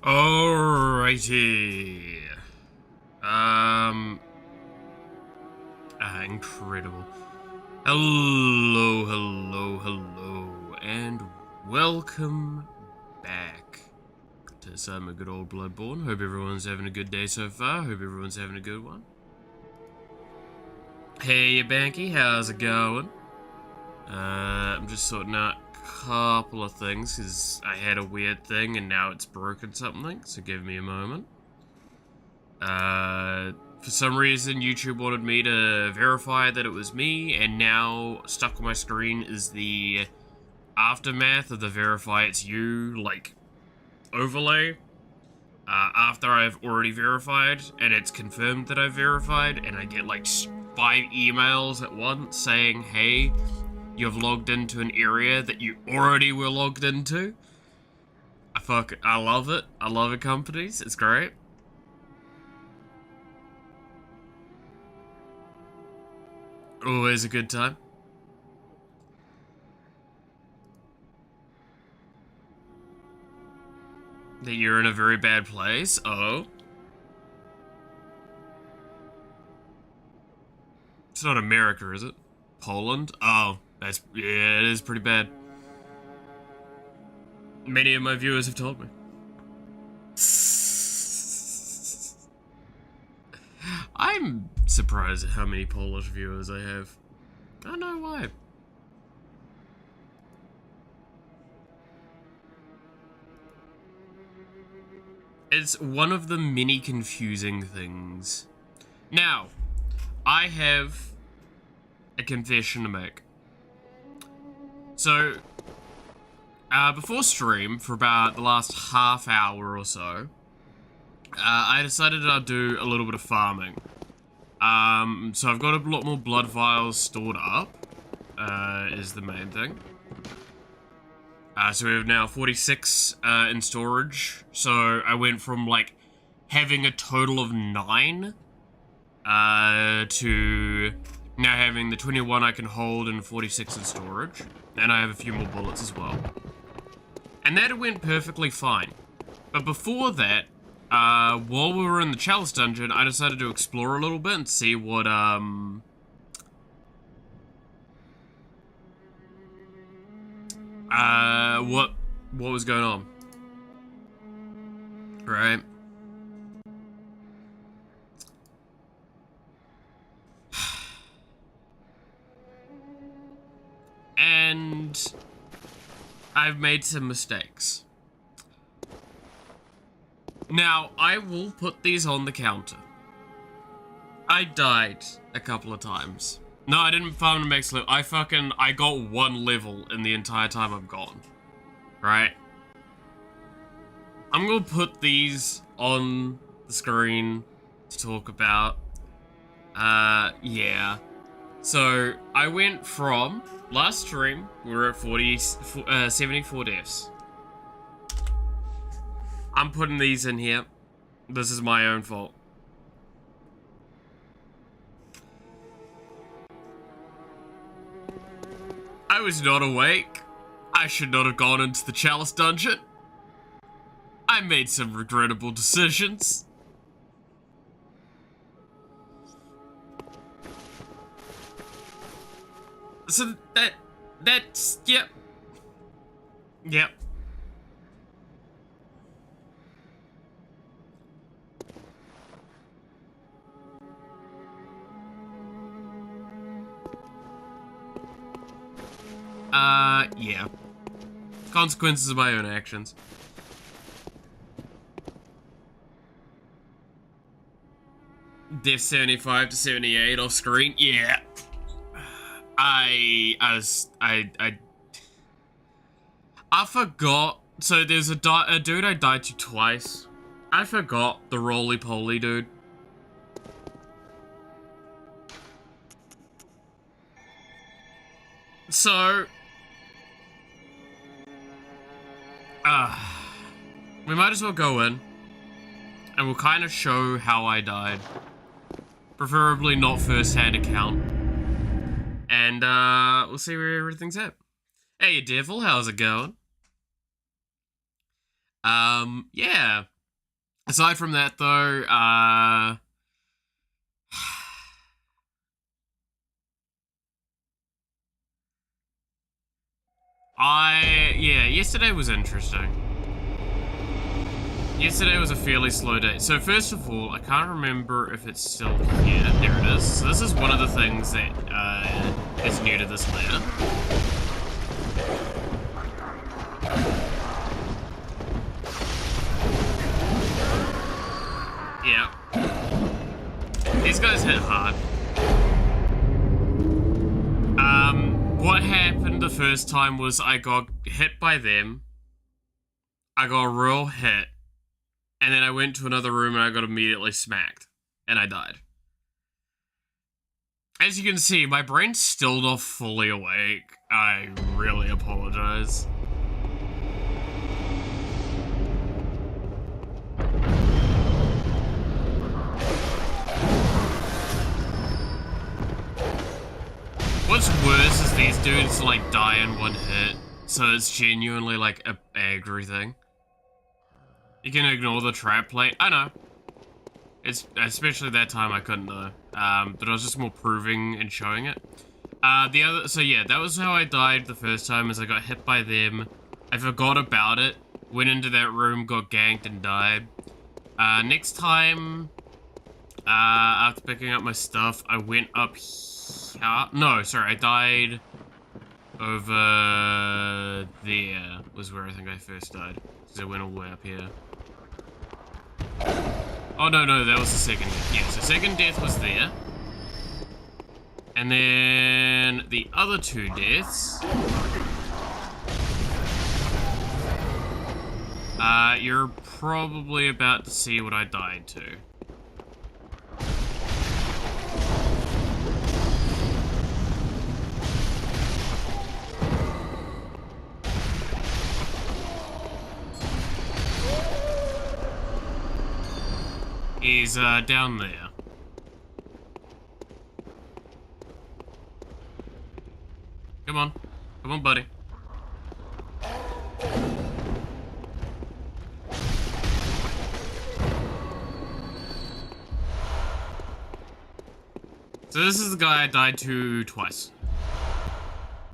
Alrighty. Incredible. Hello, and welcome back to some good old Bloodborne. Hope everyone's having a good day so far. Hope everyone's having a good one. Hey, Banky, how's it going? I'm just sorting out a couple of things because I had a weird thing and now it's broken something, so give me a moment. For some reason, YouTube wanted me to verify that it was me, and now stuck on my screen is the aftermath of the verify it's you, like, overlay. After I've already verified, and it's confirmed that I've verified, and I get, like, 5 emails at once saying, hey, you've logged into an area that you already were logged into. I love it. I love it, companies. It's great. Always a good time. That you're in a very bad place. Oh. It's not America, is it? Poland? Oh, yeah, it is pretty bad. Many of my viewers have told me. I'm surprised at how many Polish viewers I have. I don't know why. It's one of the many confusing things. Now, I have a confession to make. So, before stream, for about the last half hour or so, I decided that I'd do a little bit of farming. So I've got a lot more blood vials stored up, is the main thing. So we have now 46 in storage. So I went from, like, having a total of 9 to now having the 21 I can hold and 46 in storage. And I have a few more bullets as well. And that went perfectly fine. But before that, while we were in the Chalice Dungeon, I decided to explore a little bit and see what, what was going on. Right? And I've made some mistakes. Now, I will put these on the counter. I died a couple of times. No, I didn't farm to max level. I got 1 level in the entire time I've gone. Right? I'm gonna put these on the screen to talk about. Yeah. So, I went from, last stream, we were at 74 deaths. I'm putting these in here. This is my own fault. I was not awake. I should not have gone into the Chalice Dungeon. I made some regrettable decisions. So that's, yep. Yep. Yeah. Consequences of my own actions. Death 75 to 78 off screen. Yeah. I forgot. So there's a dude I died to twice. I forgot the roly-poly dude. So, we might as well go in, and we'll kind of show how I died. Preferably not first-hand account. And, we'll see where everything's at. Hey, Devil, how's it going? Yeah. Aside from that, though, yesterday was interesting. Yesterday was a fairly slow day. So first of all, I can't remember if it's still here. There it is. So this is one of the things that is new to this layer. Yeah. These guys hit hard. What happened the first time was I got hit by them. I got a real hit. And then I went to another room and I got immediately smacked. And I died. As you can see, my brain's still not fully awake. I really apologize. What's worse is these dudes like die in one hit. So it's genuinely like a angry thing. You can ignore the trap plate. I know. It's especially that time I couldn't though. But I was just more proving and showing it. So yeah, that was how I died the first time, is I got hit by them. I forgot about it. Went into that room, got ganked and died. Next time, after picking up my stuff, I went up here. No, sorry, I died over there was where I think I first died. Because I went all the way up here. Oh, no, that was the second death. Yeah, so second death was there. And then the other two deaths. You're probably about to see what I died to. He's down there. Come on. Come on, buddy. So this is the guy I died to twice.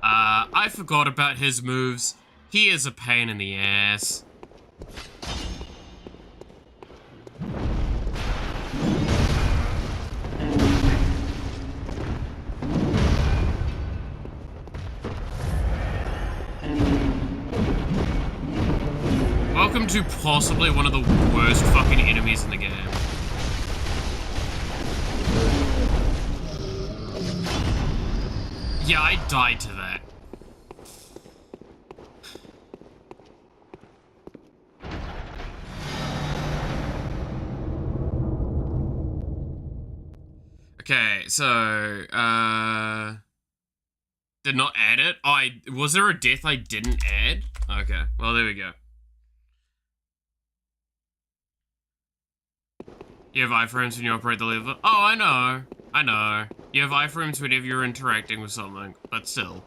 I forgot about his moves. He is a pain in the ass. Welcome to possibly one of the worst fucking enemies in the game. Yeah, I died to that. Okay, so, did not add it? Was there a death I didn't add? Okay, well, there we go. You have iframes when you operate the lever? Oh, I know. You have iframes whenever you're interacting with something, but still.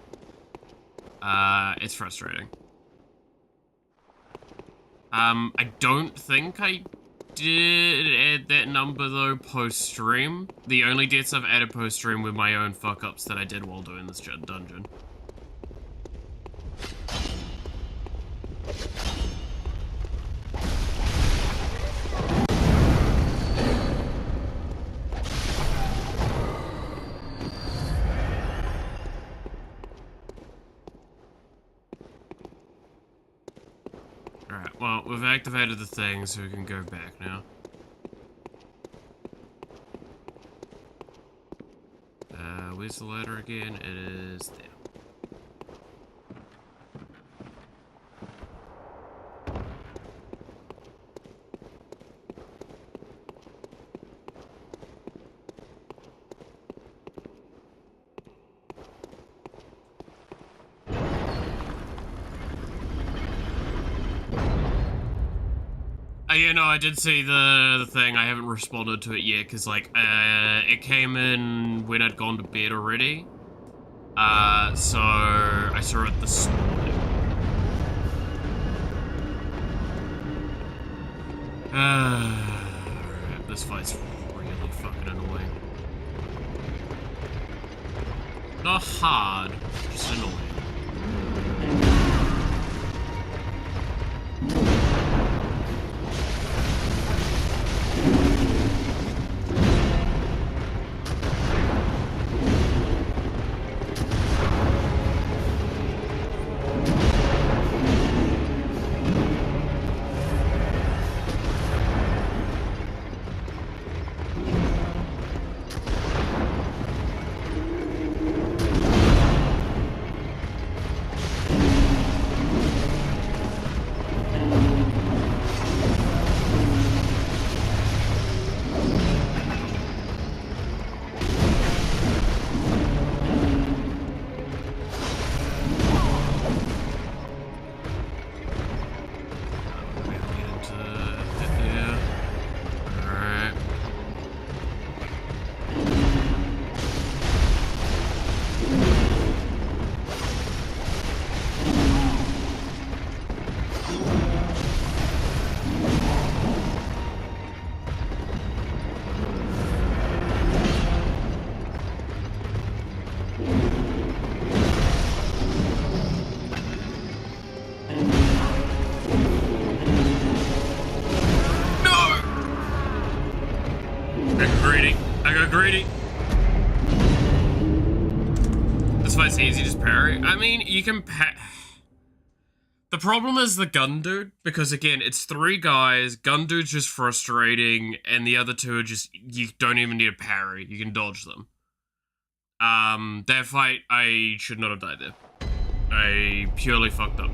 It's frustrating. I don't think I did add that number, though, post-stream. The only deaths I've added post-stream were my own fuck-ups that I did while doing this dungeon. Alright, well, we've activated the thing, so we can go back now. Where's the ladder again? It is there. Yeah, no, I did see the thing. I haven't responded to it yet, because, like, it came in when I'd gone to bed already. So I saw it this morning. Alright, this fight's really fucking annoying. Not hard, just annoying. It's easy, just parry. I mean, you can The problem is the gun dude, because again, it's 3 guys, gun dude's just frustrating, and the other 2 are just, you don't even need a parry, you can dodge them. That fight, I should not have died there. I purely fucked up.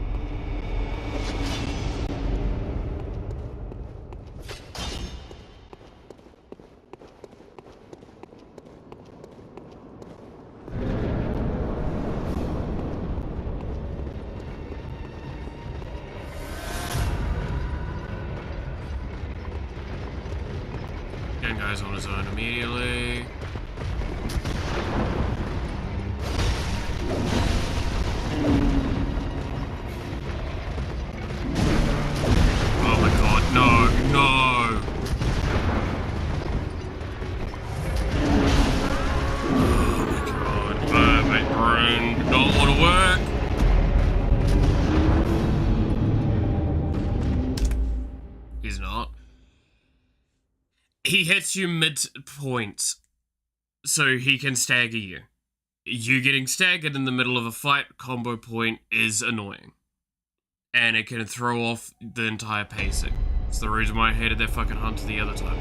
Guy's on his own immediately. Oh my god, no, no! Oh my god, my brain did not want to work. He's not. He hits you mid-point, so he can stagger you. You getting staggered in the middle of a fight combo point is annoying. And it can throw off the entire pacing. It's the reason why I hated that fucking hunter the other time.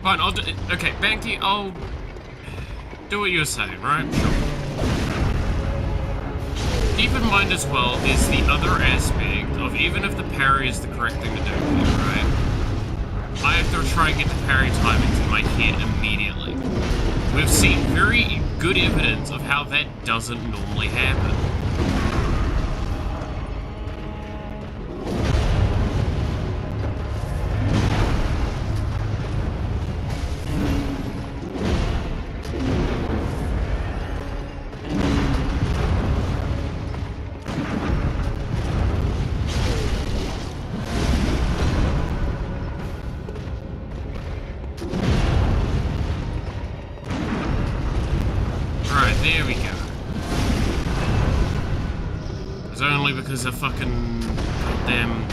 Fine, I'll do it. Okay, Banky, I'll do what you're saying, right? Sure. Keep in mind as well is the other aspect of even if the parry is the correct thing to do here, right? I have to try and get the parry timing to my head immediately. We've seen very good evidence of how that doesn't normally happen. There we go. It's only because of fucking goddamn.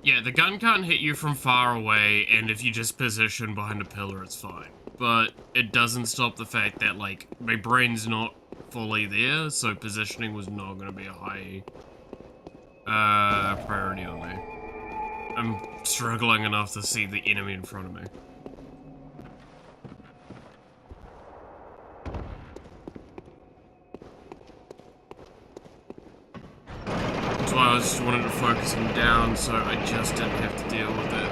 Yeah, the gun can't hit you from far away, and if you just position behind a pillar, it's fine. but it doesn't stop the fact that, like, my brain's not fully there, so positioning was not going to be a high priority on me. I'm struggling enough to see the enemy in front of me. That's why I just wanted to focus him down so I just didn't have to deal with it.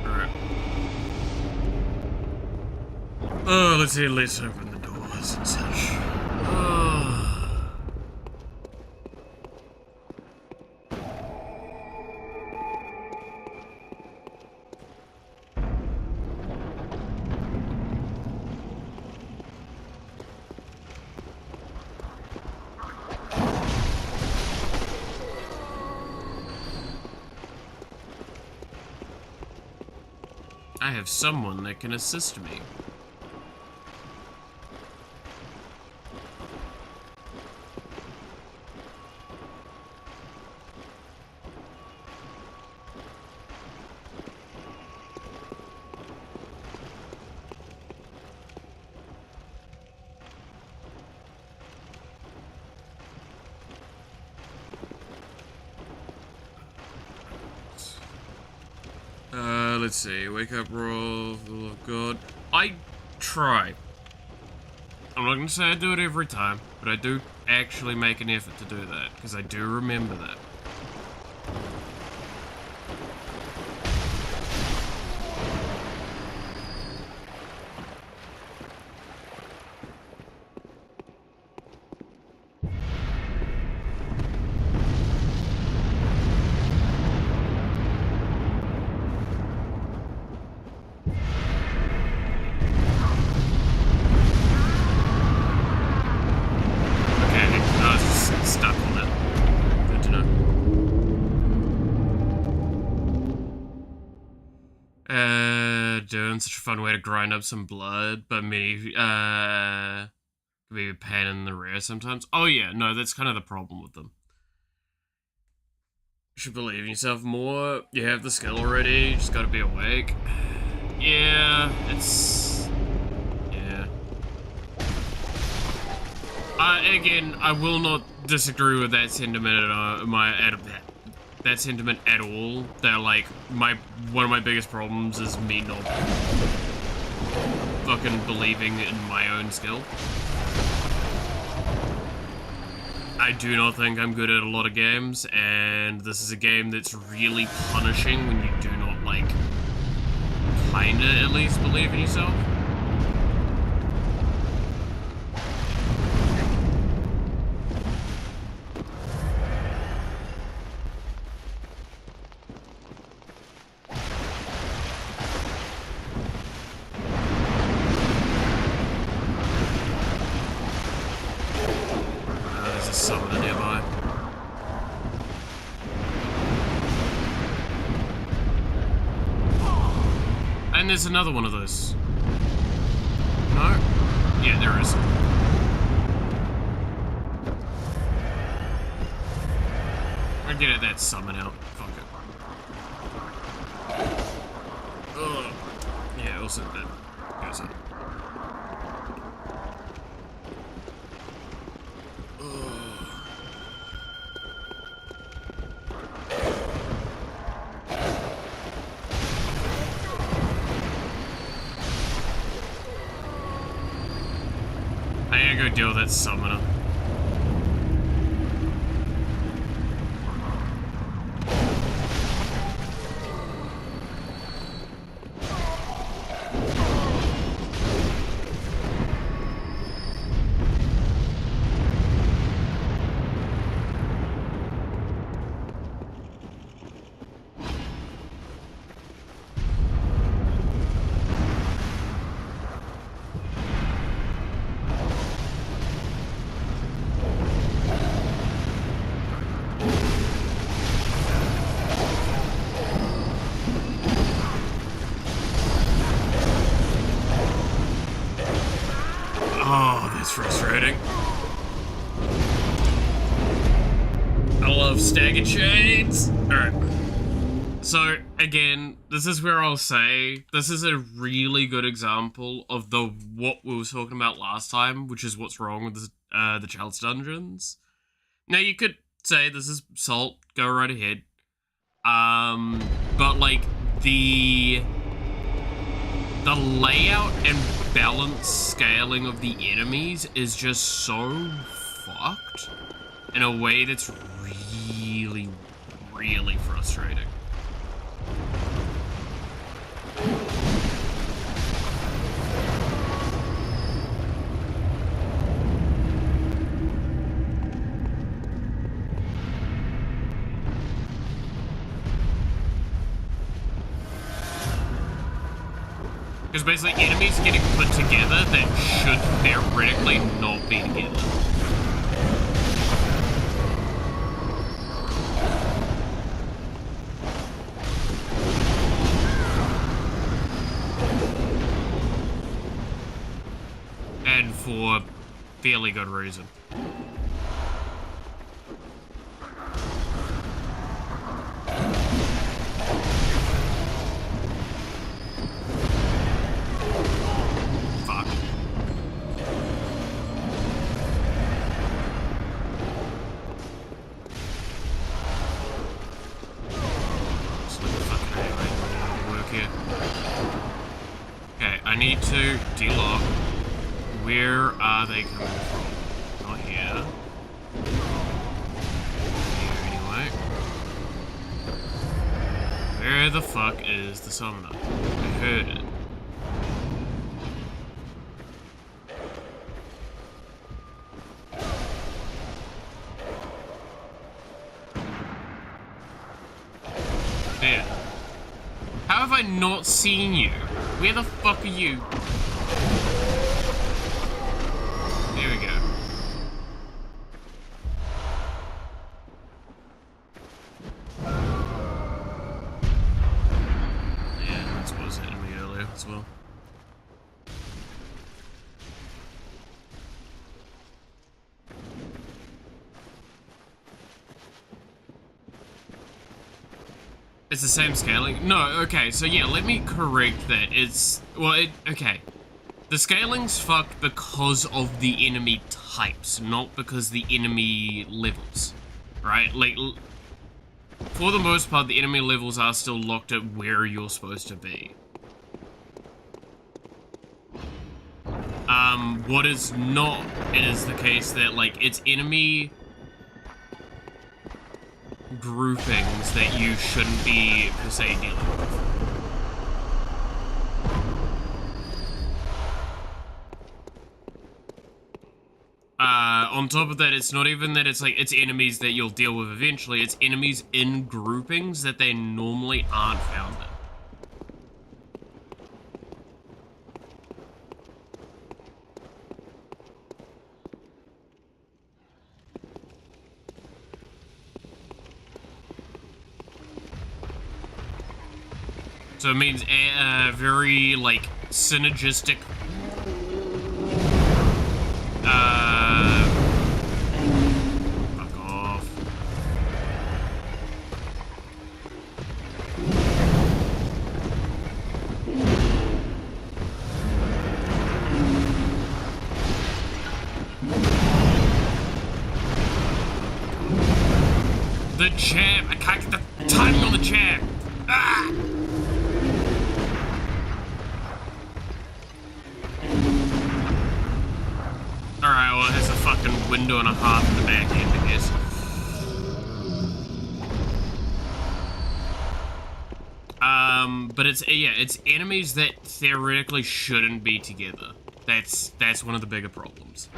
Alright. Oh, let's open the doors and such. I have someone that can assist me. Let's see. Wake up, roll, for the love of God. I try. I'm not going to say I do it every time, but I do actually make an effort to do that, because I do remember that. Doing such a fun way to grind up some blood, but maybe be a pain in the rear sometimes. Oh yeah, no, that's kind of the problem with them. You should believe in yourself more. You have the skill already, you just gotta be awake. Yeah, it's... yeah. Again, I will not disagree with that sentiment that sentiment at all. That, like, one of my biggest problems is me not fucking believing in my own skill. I do not think I'm good at a lot of games, and this is a game that's really punishing when you do not, like, kinda at least believe in yourself. Summoner nearby. And there's another one of those. No? Yeah, there is. I get it, that summon out. Fuck it. Ugh. Yeah, also that goes up. I gotta go deal with that summoner. Oh, that's frustrating. I love stagger chains. Alright. So, again, this is where I'll say, this is a really good example of what we were talking about last time, which is what's wrong with the Chalice Dungeons. Now, you could say this is salt, go right ahead. But, like, the layout and balance scaling of the enemies is just so fucked in a way that's really, really frustrating. Because basically enemies getting put together that should theoretically not be together. And for fairly good reason. I need to delock. Where are they coming from? Not here. Here anyway. Where the fuck is the summoner? I heard it. There. How have I not seen you? Where the fuck are you? There we go. Yeah, that's what was hitting me earlier as well. It's the same scaling? No, okay, so yeah, let me correct that. It's, well, okay. The scaling's fucked because of the enemy types, not because the enemy levels, right? Like, for the most part, the enemy levels are still locked at where you're supposed to be. What is not is the case that, like, it's enemy groupings that you shouldn't be, per se, dealing with. On top of that, it's not even that it's like, it's enemies that you'll deal with eventually, it's enemies in groupings that they normally aren't found in. So it means a very, like, synergistic, fuck off. The jab, I can't get the timing on the jab. Ah! Alright, well, there's a fucking window and a half in the back end, I guess. But it's, yeah, it's enemies that theoretically shouldn't be together. That's one of the bigger problems.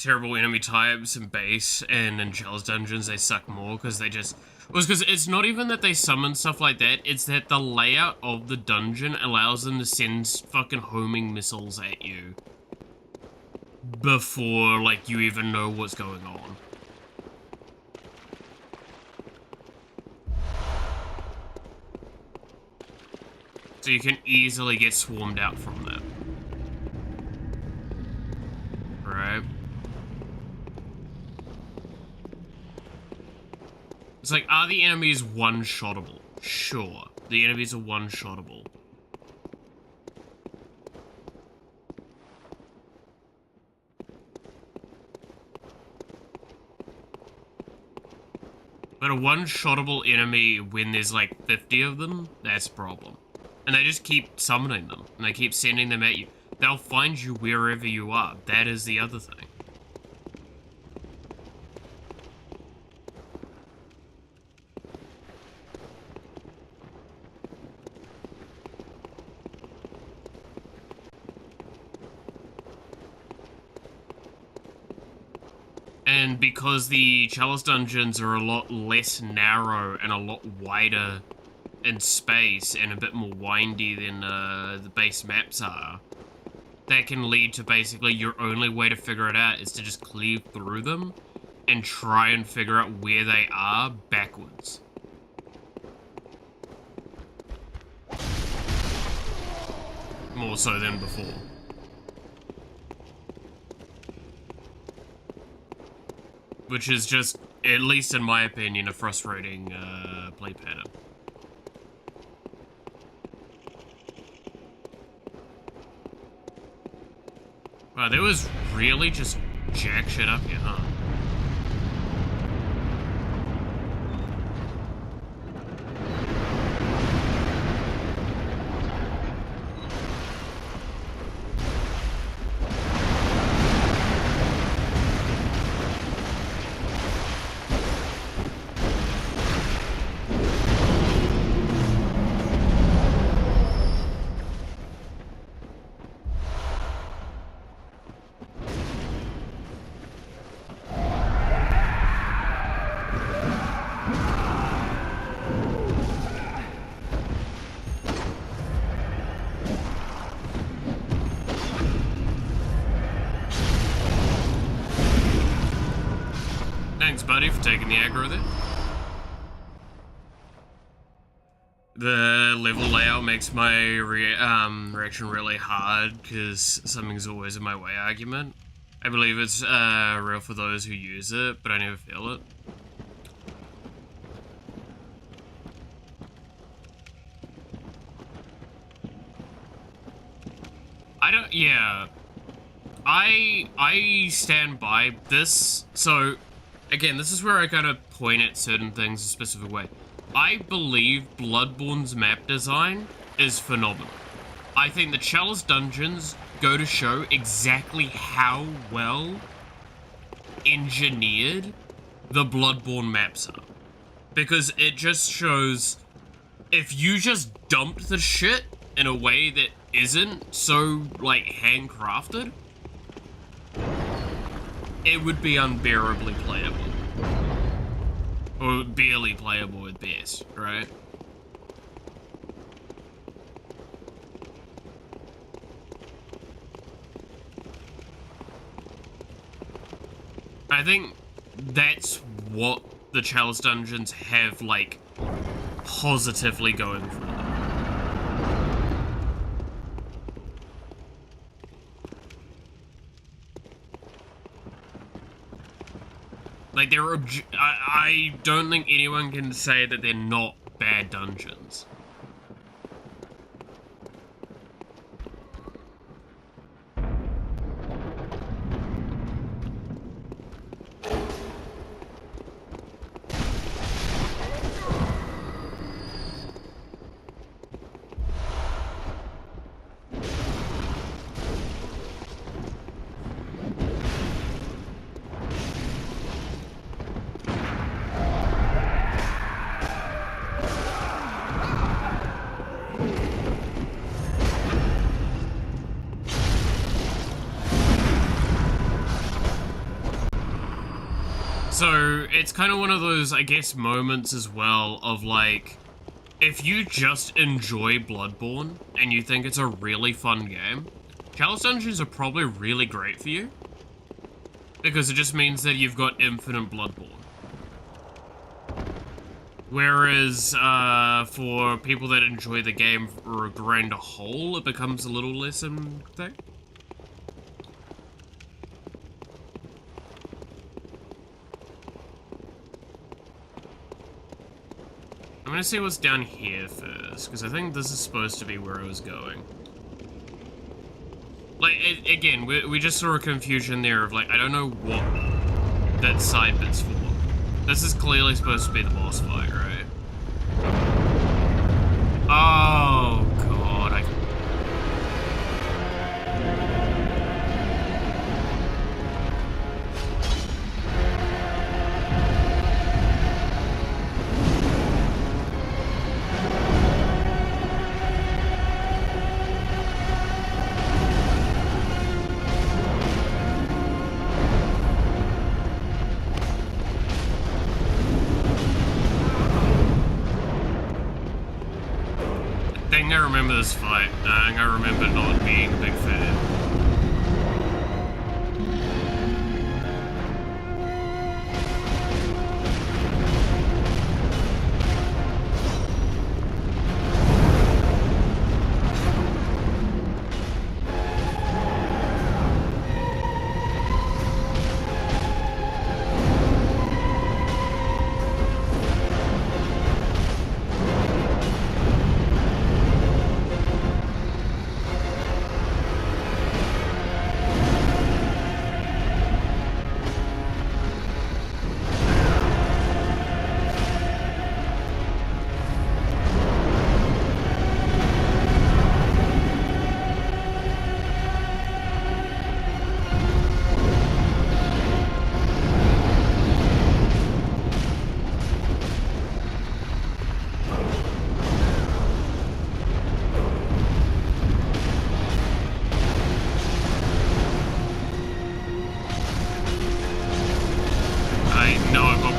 terrible enemy types in base and in Chalice dungeons they suck more because they just... Well, because it's not even that they summon stuff like that, it's that the layout of the dungeon allows them to send fucking homing missiles at you before, like, you even know what's going on. So you can easily get swarmed out from that. Right? It's like, are the enemies one-shottable? Sure. The enemies are one-shottable. But a one-shottable enemy when there's like 50 of them, that's a problem. And they just keep summoning them, and they keep sending them at you. They'll find you wherever you are. That is the other thing. And because the Chalice dungeons are a lot less narrow and a lot wider in space and a bit more windy than the base maps are, that can lead to basically your only way to figure it out is to just cleave through them and try and figure out where they are backwards. More so than before. Which is just, at least in my opinion, a frustrating play pattern. Wow, there was really just jack shit up here, huh? Thanks, buddy, for taking the aggro there. The level layout makes my reaction really hard because something's always in my way argument. I believe it's real for those who use it, but I never feel it. Yeah. I stand by this. So, again, this is where I kind of point at certain things a specific way. I believe Bloodborne's map design is phenomenal. I think the Chalice dungeons go to show exactly how well engineered the Bloodborne maps are. Because it just shows, if you just dumped the shit in a way that isn't so, like, handcrafted, it would be unbearably playable. Or barely playable at best, right? I think that's what the Chalice dungeons have, like, positively going for them. Like, I don't think anyone can say that they're not bad dungeons. So it's kind of one of those, I guess, moments as well of like, if you just enjoy Bloodborne and you think it's a really fun game, Chalice Dungeons are probably really great for you. Because it just means that you've got infinite Bloodborne. Whereas, for people that enjoy the game for a grand whole, it becomes a little less thing. I'm gonna see what's down here first, because I think this is supposed to be where I was going. Like, again, we just saw a confusion there of, like, I don't know what that side bit's for. This is clearly supposed to be the boss fight, right? Oh, God, I remember this fight. I remember not being a big fan.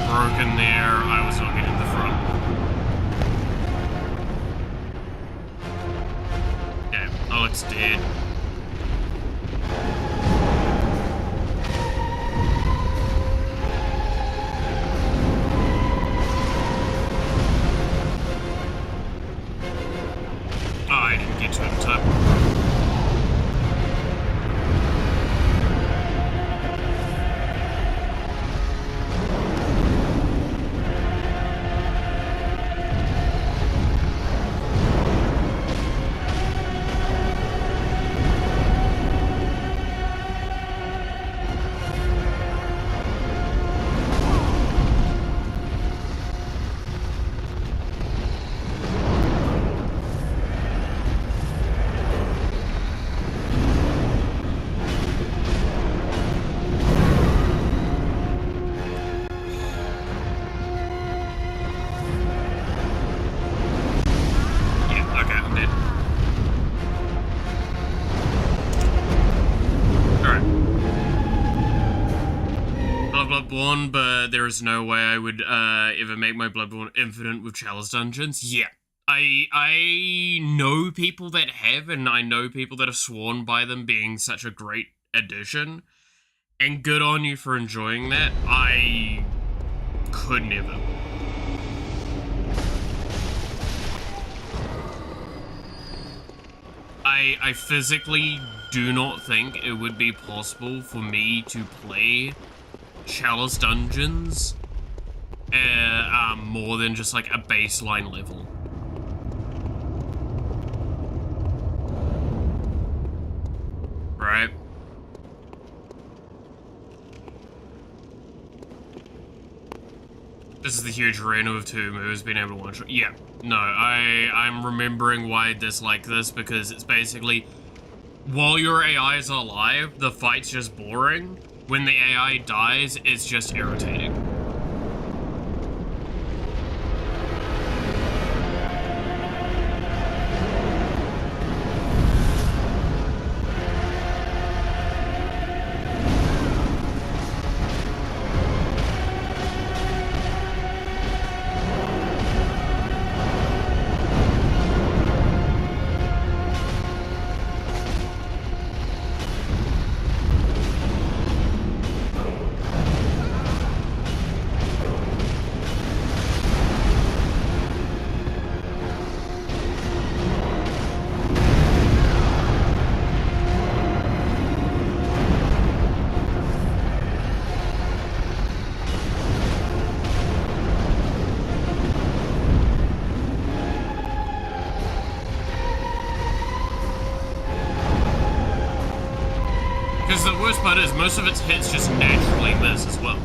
Broken there, I was not getting the front. Okay, Alex dead. Oh, I didn't get to it in time. Bloodborne, but there is no way I would ever make my Bloodborne infinite with Chalice Dungeons. Yeah. I know people that have, and I know people that have sworn by them being such a great addition. And good on you for enjoying that. I could never. I physically do not think it would be possible for me to play Chalice Dungeons more than just like a baseline level. Right? This is the huge arena of two moves being able to one-shot. Yeah, no, I'm remembering why I dislike this, because it's basically, while your AI is alive, the fight's just boring. When the AI dies, it's just irritating. Because the worst part is, most of its hits just naturally miss as well.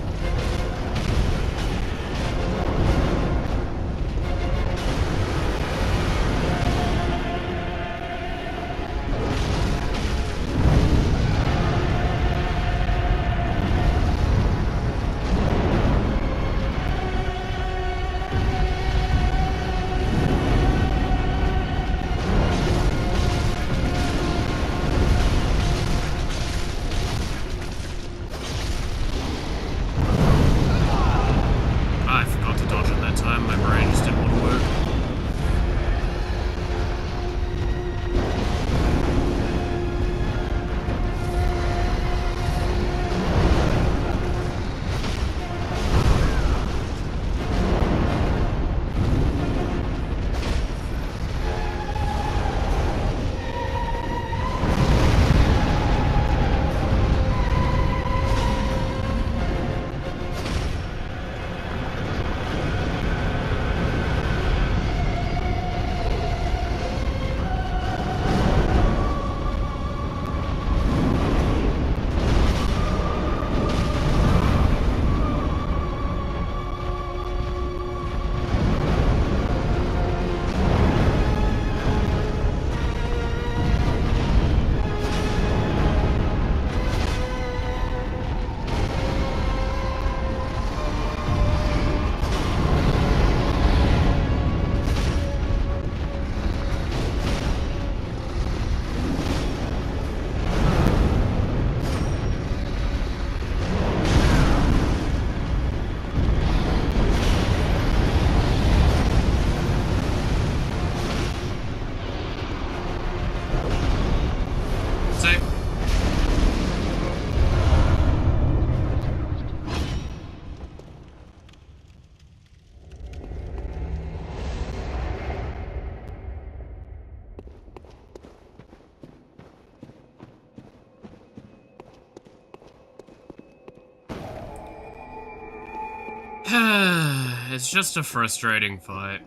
It's just a frustrating fight.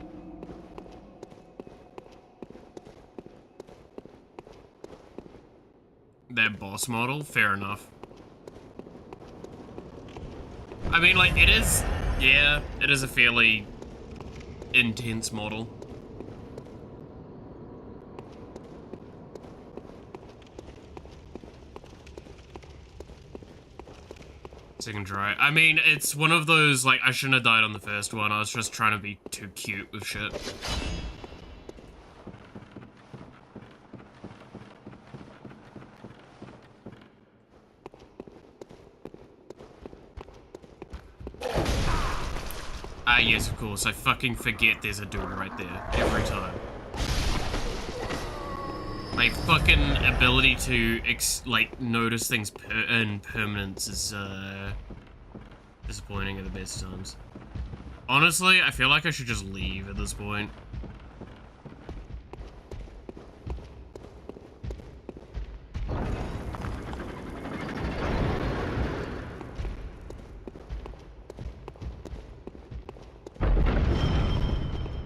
That boss model, fair enough. I mean, like, it is, yeah, it is a fairly intense model. Second try. I mean, it's one of those, like, I shouldn't have died on the first one. I was just trying to be too cute with shit. Ah, yes, of course. I fucking forget there's a door right there every time. My fucking ability to, notice things in permanence is, disappointing at the best times. Honestly, I feel like I should just leave at this point.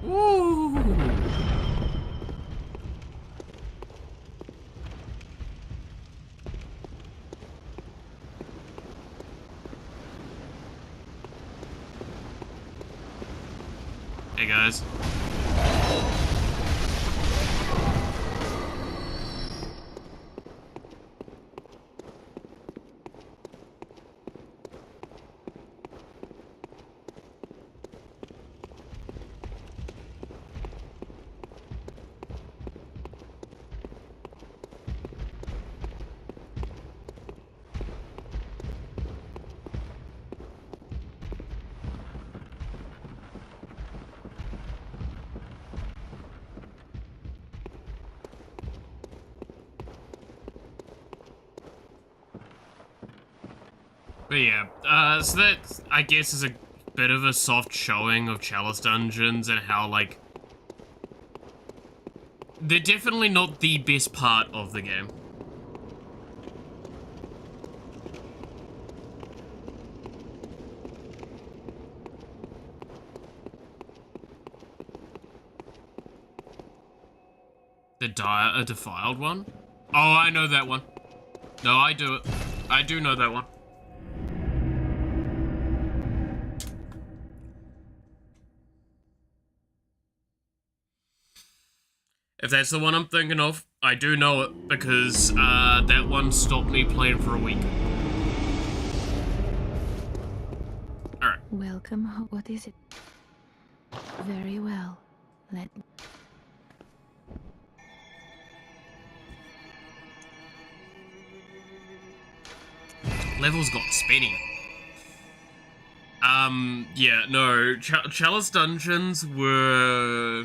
Woo! Hey guys. But yeah, so that, I guess, is a bit of a soft showing of Chalice Dungeons and how, like, they're definitely not the best part of the game. The defiled one? Oh, I know that one. No, I do it. I do know that one. If that's the one I'm thinking of, I do know it because that one stopped me playing for a week. Alright. Welcome home. What is it? Very well. Let me. Levels got spinning. Yeah, no. Chalice dungeons were...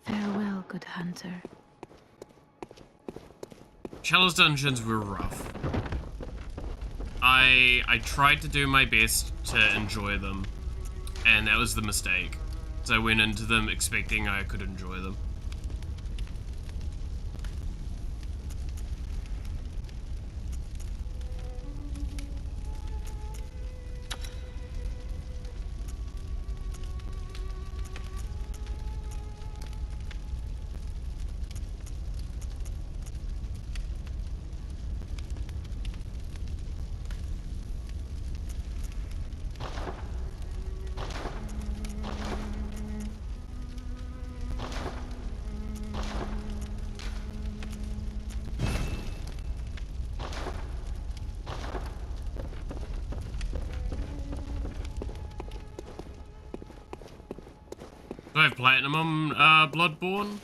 Farewell, good hunter. Chalice dungeons were rough. I tried to do my best to enjoy them, and that was the mistake. So I went into them expecting I could enjoy them. Do I have platinum on Bloodborne?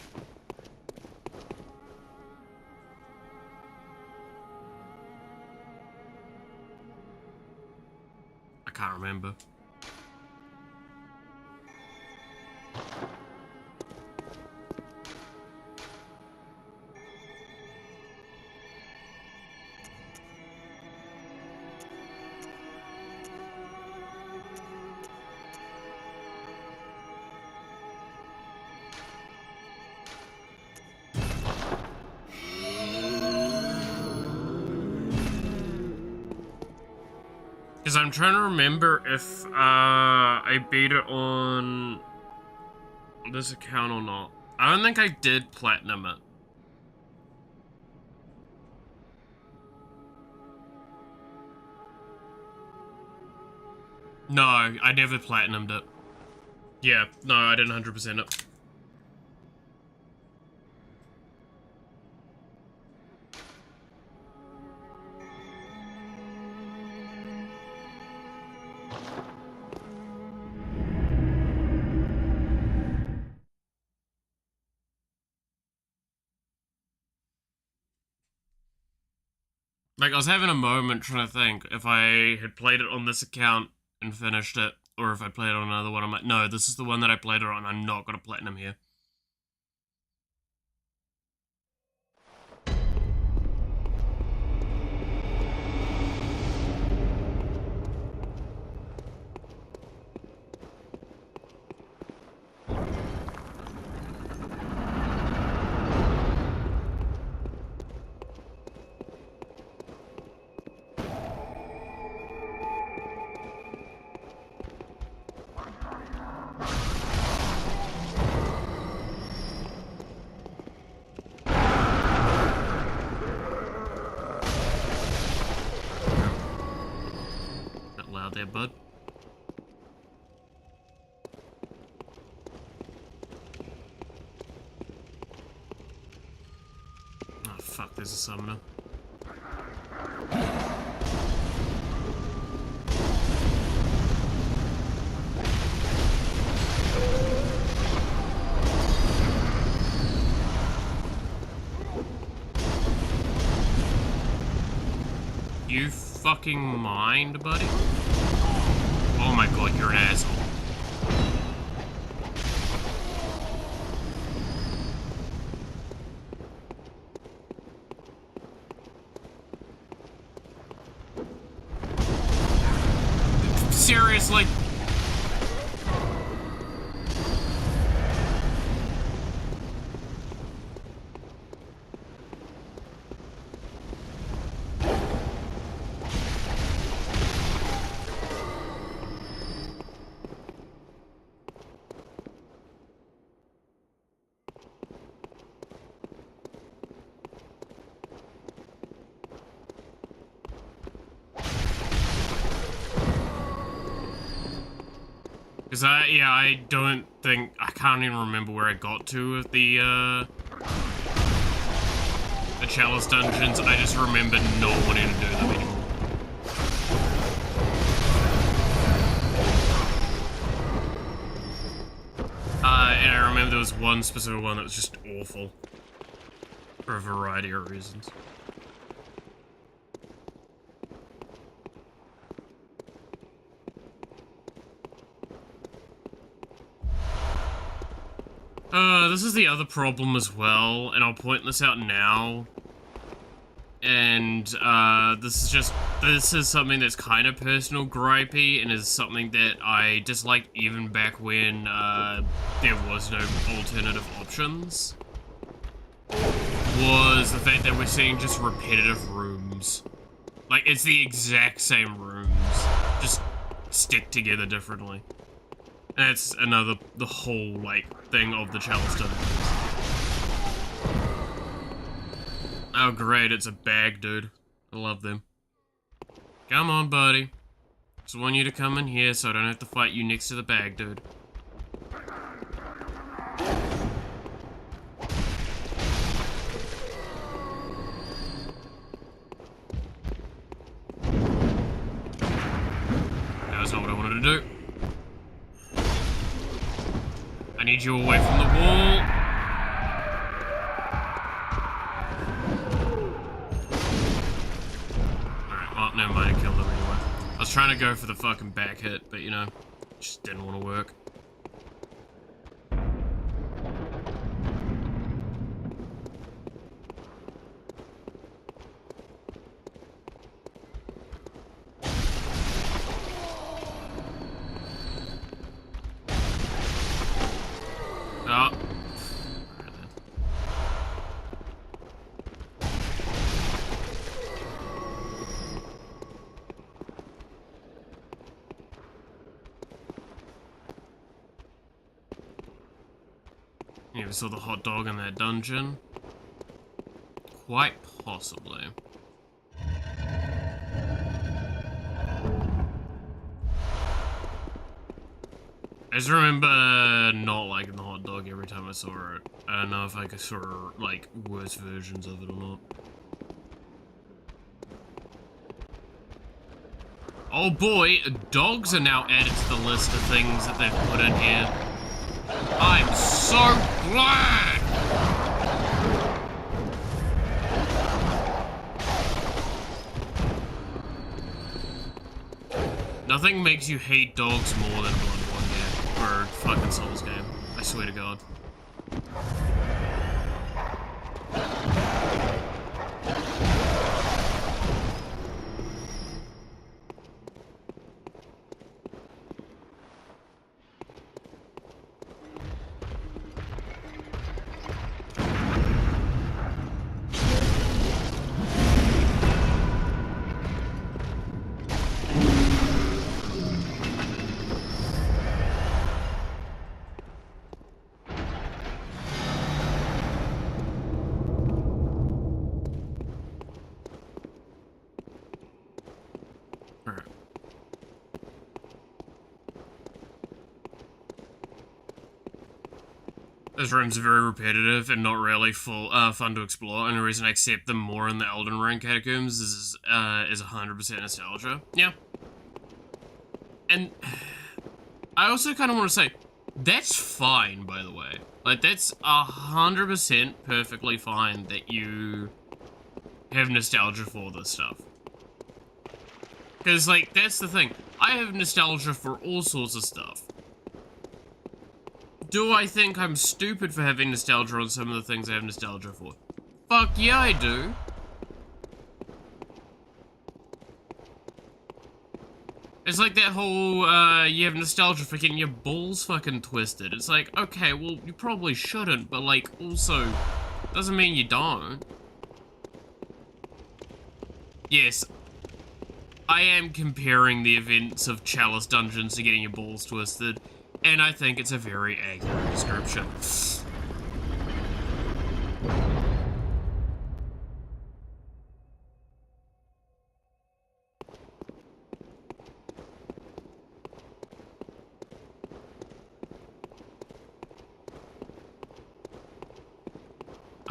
I can't remember. Because I'm trying to remember if I beat it on this account or not. I don't think I did platinum it. No, I never platinumed it. Yeah, no, I didn't 100% it. Like, I was having a moment trying to think if I had played it on this account and finished it, or if I played it on another one. I'm like, no, this is the one that I played it on. I'm not gonna platinum here. Not loud there, bud. Oh, fuck, there's a summoner. You fucking mind, buddy? Oh my god, you're an asshole. Seriously? Because I don't think, I can't even remember where I got to with the Chalice dungeons. I just remember not wanting to do them anymore. And I remember there was one specific one that was just awful. For a variety of reasons. This is the other problem as well, and I'll point this out now. And, this is something that's kind of personal gripey, and is something that I disliked even back when, there was no alternative options. Was the fact that we're seeing just repetitive rooms. Like, it's the exact same rooms, just stick together differently. And that's the whole, like, thing of the Chalice dungeons. Oh great, it's a bag, dude. I love them. Come on, buddy. Just want you to come in here so I don't have to fight you next to the bag, dude. That's not what I wanted to do. I need you away from the wall. Alright, well, never mind, I killed him anyway. I was trying to go for the fucking back hit, but you know, just didn't want to work. Oh. Yeah, we saw the hot dog in that dungeon. Quite possibly. I just remember not liking the hot dog every time I saw it. I don't know if I saw, like, worse versions of it or not. Oh boy, dogs are now added to the list of things that they've put in here. I'm so glad! Nothing makes you hate dogs more than Bloodborne game, or fucking Souls game. I swear to God. Alright. Those rooms are very repetitive and not really fun to explore, and the reason I accept them more in the Elden Ring catacombs is 100% nostalgia. Yeah. And I also kind of want to say, that's fine, by the way. Like, that's 100% perfectly fine that you have nostalgia for this stuff. Because, like, that's the thing. I have nostalgia for all sorts of stuff. Do I think I'm stupid for having nostalgia on some of the things I have nostalgia for? Fuck yeah, I do. It's like that whole, you have nostalgia for getting your balls fucking twisted. It's like, okay, well, you probably shouldn't, but, like, also, doesn't mean you don't. Yes, I am comparing the events of Chalice Dungeons to getting your balls twisted, and I think it's a very accurate description.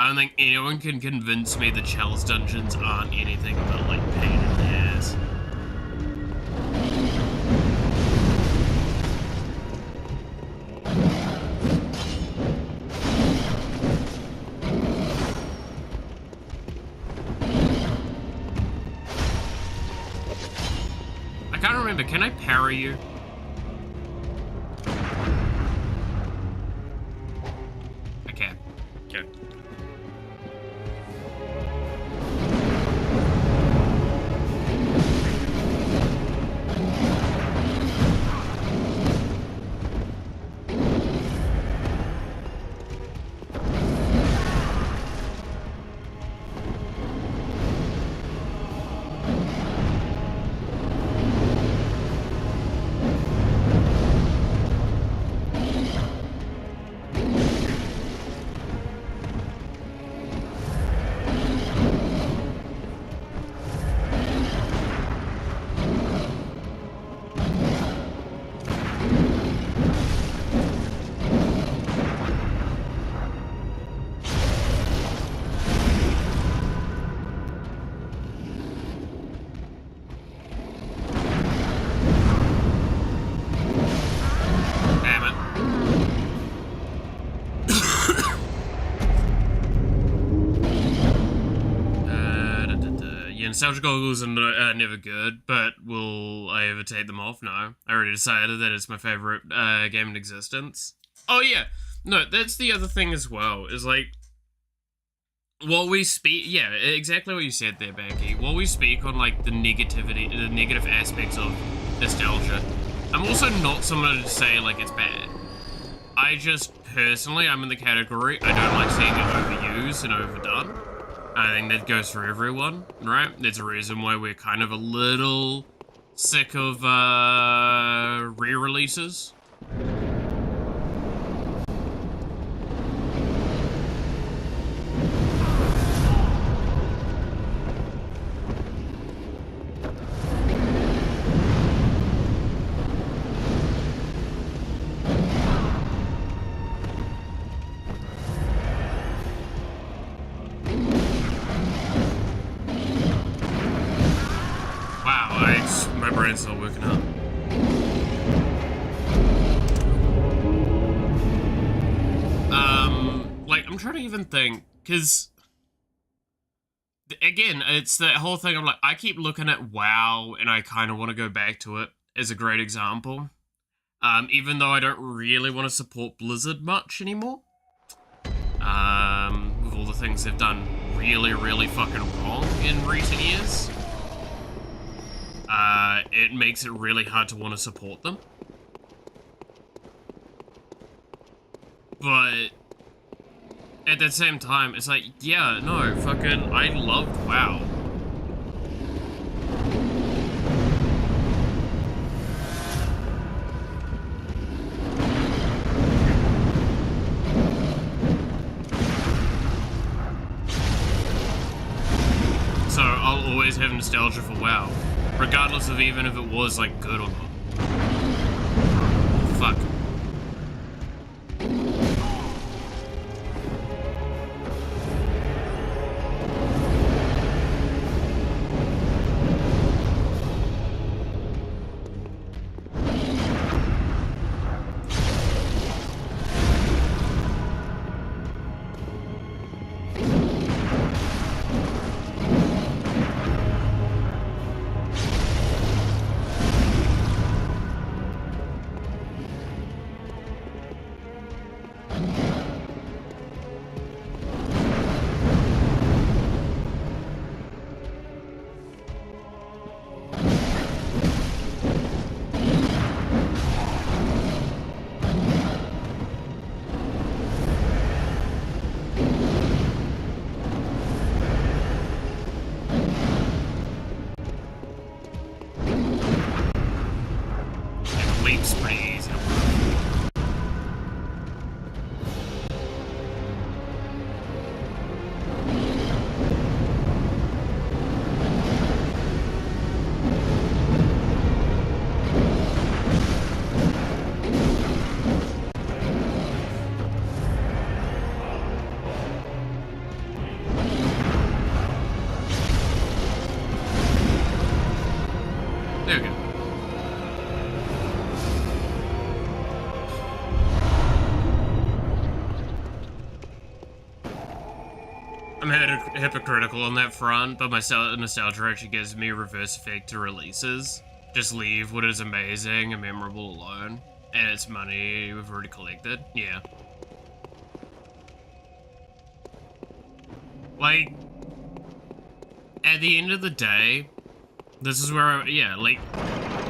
I don't think anyone can convince me the Chalice dungeons aren't anything but, like, pain in the ass. I can't remember, can I parry you? I can. Okay. Nostalgia goggles are never good, but will I ever take them off? No. I already decided that it's my favorite game in existence. Oh yeah, no, that's the other thing as well, is like, while we speak, yeah, exactly what you said there, Banky. While we speak on like the negative aspects of nostalgia, I'm also not someone to say like it's bad. I just, personally, I'm in the category, I don't like seeing it overused and overdone. I think that goes for everyone, right? There's a reason why we're kind of a little sick of re-releases. My brain's not working out. Like, I'm trying to even think, because, again, it's that whole thing of, like, I keep looking at WoW, and I kind of want to go back to it as a great example. Even though I don't really want to support Blizzard much anymore. With all the things they've done really, really fucking wrong in recent years. It makes it really hard to want to support them. But at the same time, it's like, yeah, no, fucking, I loved WoW. So I'll always have nostalgia for WoW. Regardless of even if it was, like, good or not. Fuck. I'm hypocritical on that front, but my nostalgia actually gives me a reverse effect to releases. Just leave what is amazing and memorable alone. And it's money we've already collected. Yeah. Like, at the end of the day, this is where, yeah, like,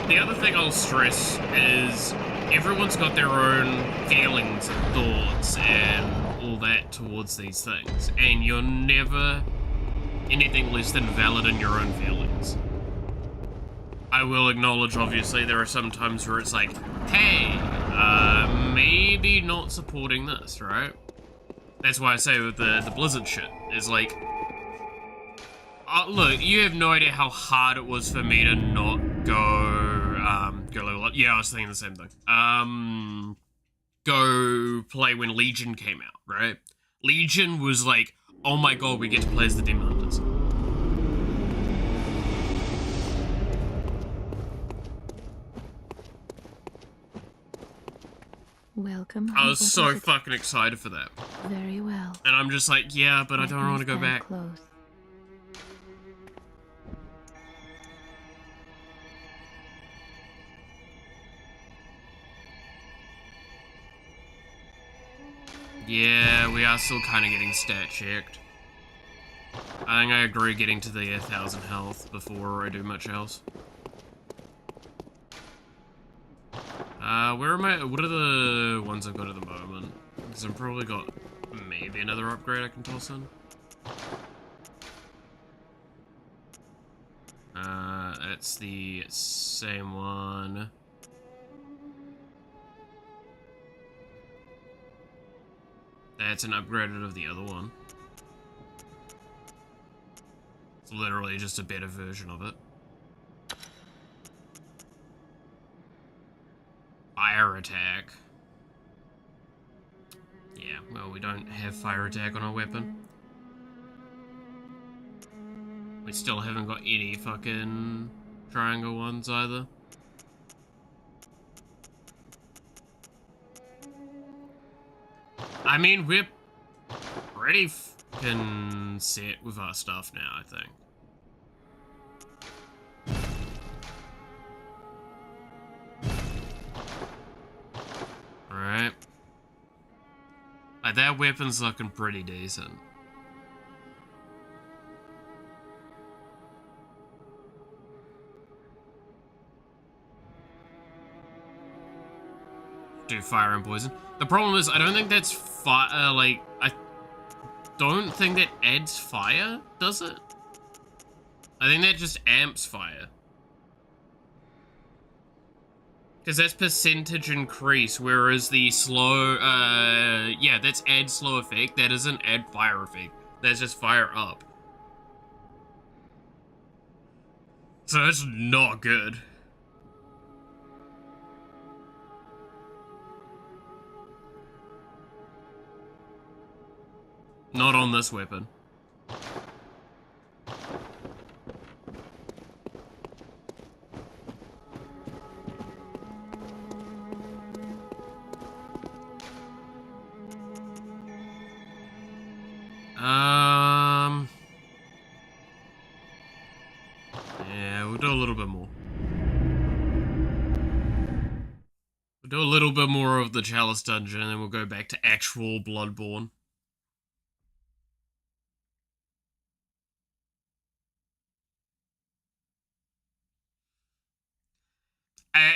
the other thing I'll stress is everyone's got their own feelings and thoughts and all that towards these things, and you're never anything less than valid in your own feelings. I will acknowledge, obviously, there are some times where it's like, hey, maybe not supporting this, right? That's why I say with the Blizzard shit, is like, look, you have no idea how hard it was for me to not go level up. Yeah, I was thinking the same thing. Go play when Legion came out, right? Legion was like, oh my god, we get to play as the Demon Hunters. Welcome. I was so fucking excited for that. Very well. And I'm just like, yeah, but I don't want to go back. Close. Yeah, we are still kind of getting stat checked. I think I agree getting to the 1,000 health before I do much else. Where am I? What are the ones I've got at the moment? Because I've probably got maybe another upgrade I can toss in. It's the same one. That's an upgraded of the other one. It's literally just a better version of it. Fire attack. Yeah, well, we don't have fire attack on our weapon. We still haven't got any fucking triangle ones either. I mean, we're pretty fucking set with our stuff now, I think. Alright. Like, that weapon's looking pretty decent. Do fire and poison. The problem is, I don't think that's fire, like, I don't think that adds fire, does it? I think that just amps fire. Because that's percentage increase, whereas the slow, yeah, that's add slow effect, that isn't add fire effect. That's just fire up. So that's not good. Not on this weapon. Yeah, we'll do a little bit more. We'll do a little bit more of the Chalice Dungeon, and then we'll go back to actual Bloodborne.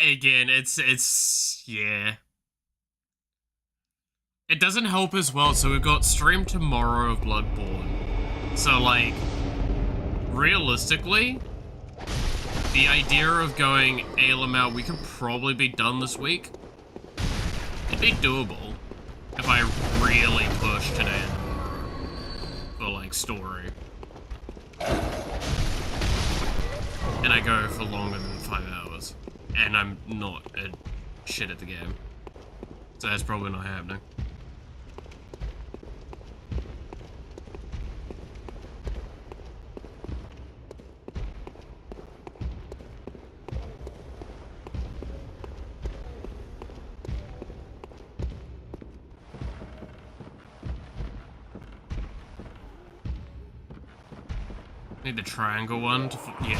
Again, it's, yeah. It doesn't help as well, so we've got stream tomorrow of Bloodborne. So, like, realistically, the idea of going ALM out, we could probably be done this week. It'd be doable if I really push today and tomorrow for, like, story. And I go for longer than 5 hours. And I'm not a shit at the game. So that's probably not happening. Need the triangle one to... yeah.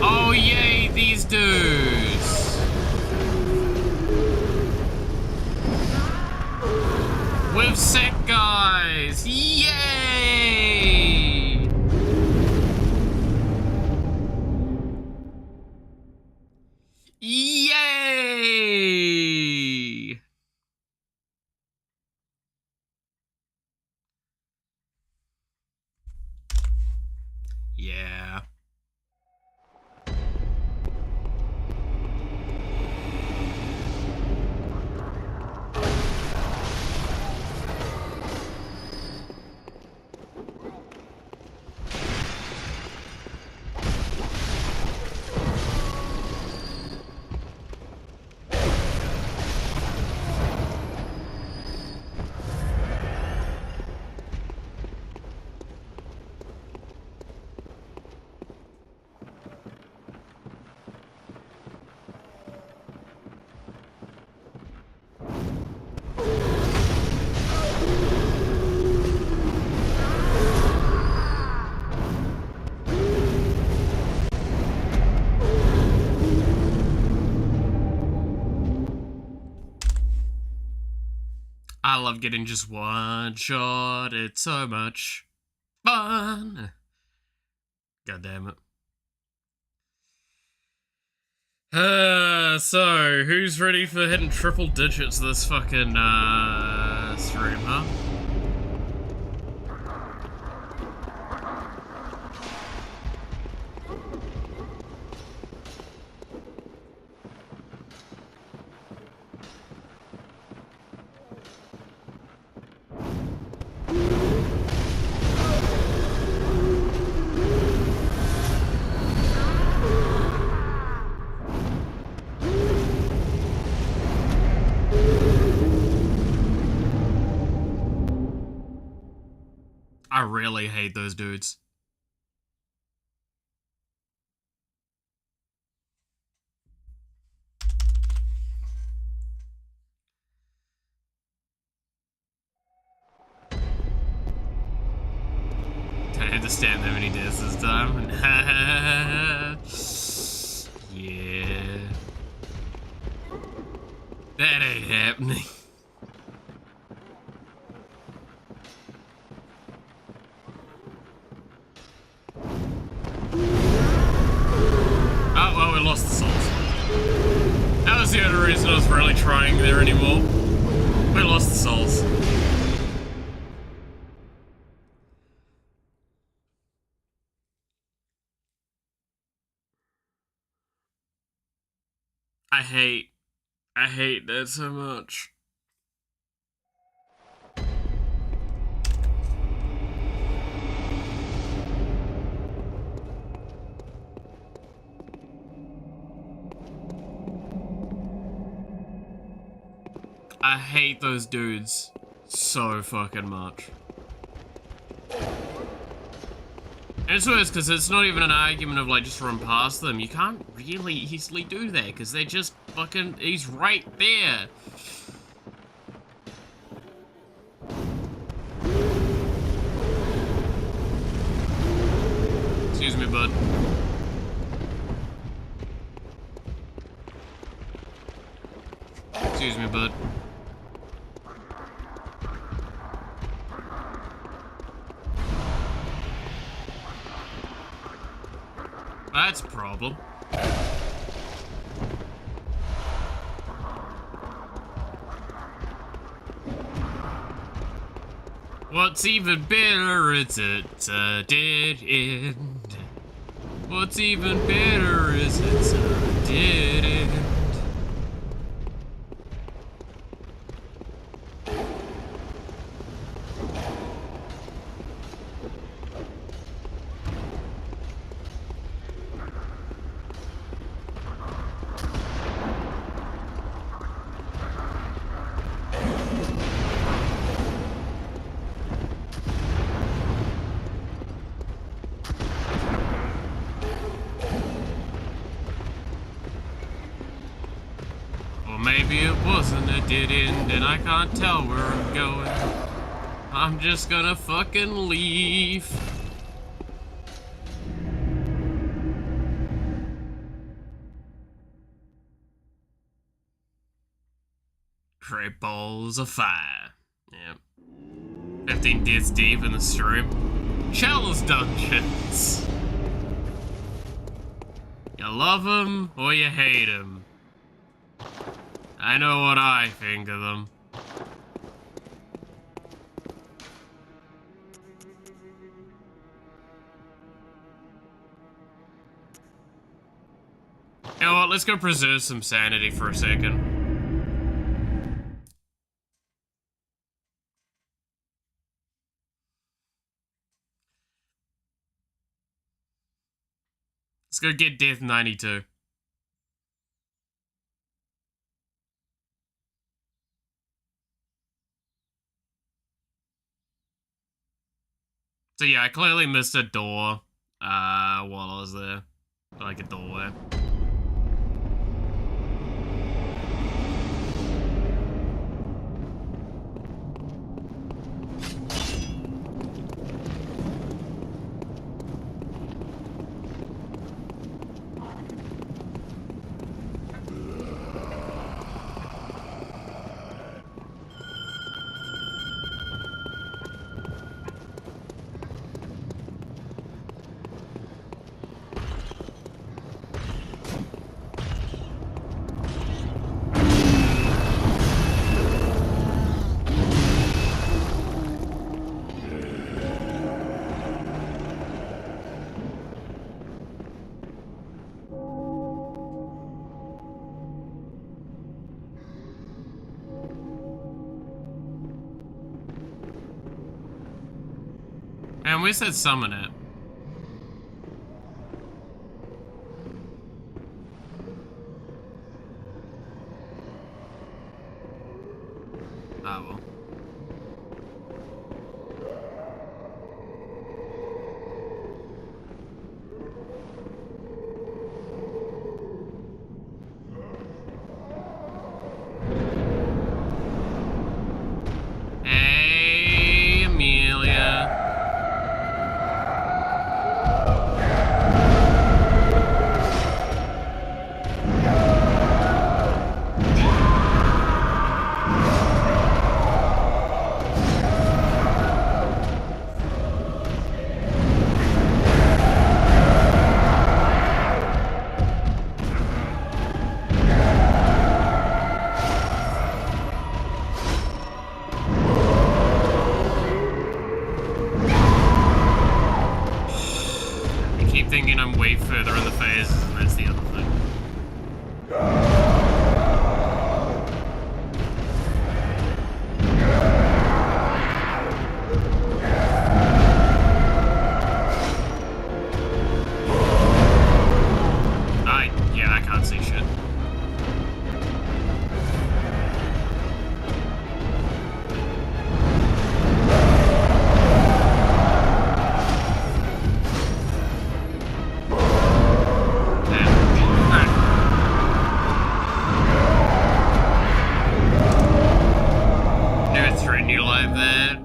Oh, yay, these dudes! With sick guys! Yay! Yay! Yeah. I love getting just one shot. It's so much fun. God damn it. So, who's ready for hitting triple digits this fucking, stream, huh? I really hate those dudes. Don't understand how many days this time. Yeah. That ain't happening. Oh, well, we lost the souls. That was the only reason I was really trying there anymore. We lost the souls. I hate that so much. I hate those dudes so fucking much. And it's worse because it's not even an argument of like just run past them. You can't really easily do that because they're just fucking, he's right there. Excuse me, bud. Excuse me, bud. That's a problem. What's even better, it's a dead end. What's even better is it's a dead end. Maybe it wasn't a dead end and I can't tell where I'm going. I'm just gonna fucking leave. Great balls of fire. Yep. 15 deaths deep in the stream. Chalice dungeons. You love them or you hate them. I know what I think of them. You know what, let's go preserve some sanity for a second. Let's go get Death 92. So yeah, I clearly missed a door while I was there. Like a doorway. And we said summon it. Ah, well. Hey, Amelia. Thinking I'm way further in the phases, and that's the other thing. Yeah, I can't see shit.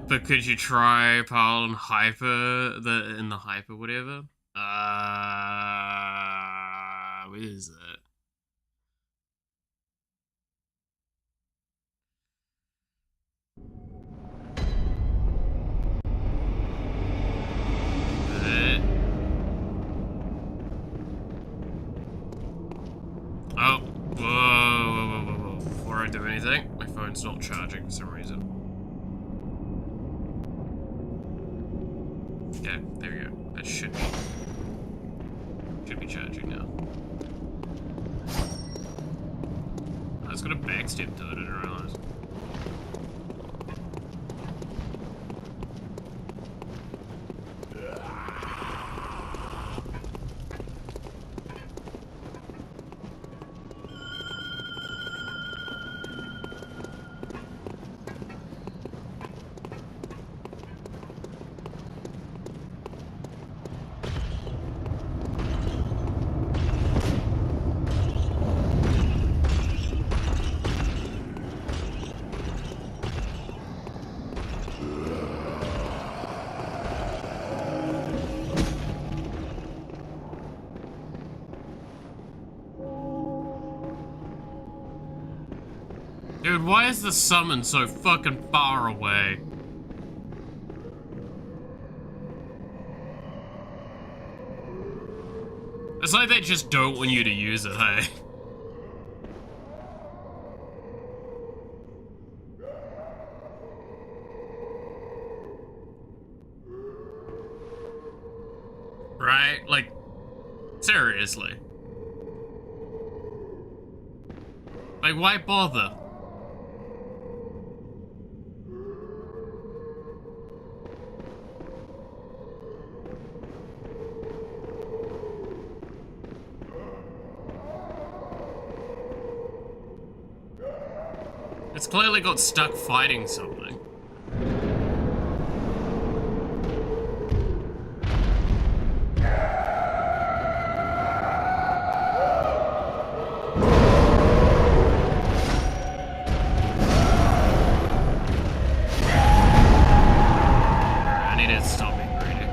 But could you try Pile and Hyper, in the Hyper whatever? Where is it? Oh, whoa. Before I do anything, my phone's not charging for some reason. Yeah, there we go. That should be charging now. I was gonna backstep to it, I didn't realize. Dude, why is the summon so fucking far away? It's like they just don't want you to use it, hey? Right? Like, seriously. Like, why bother? It's clearly got stuck fighting something. I need to stop being greedy.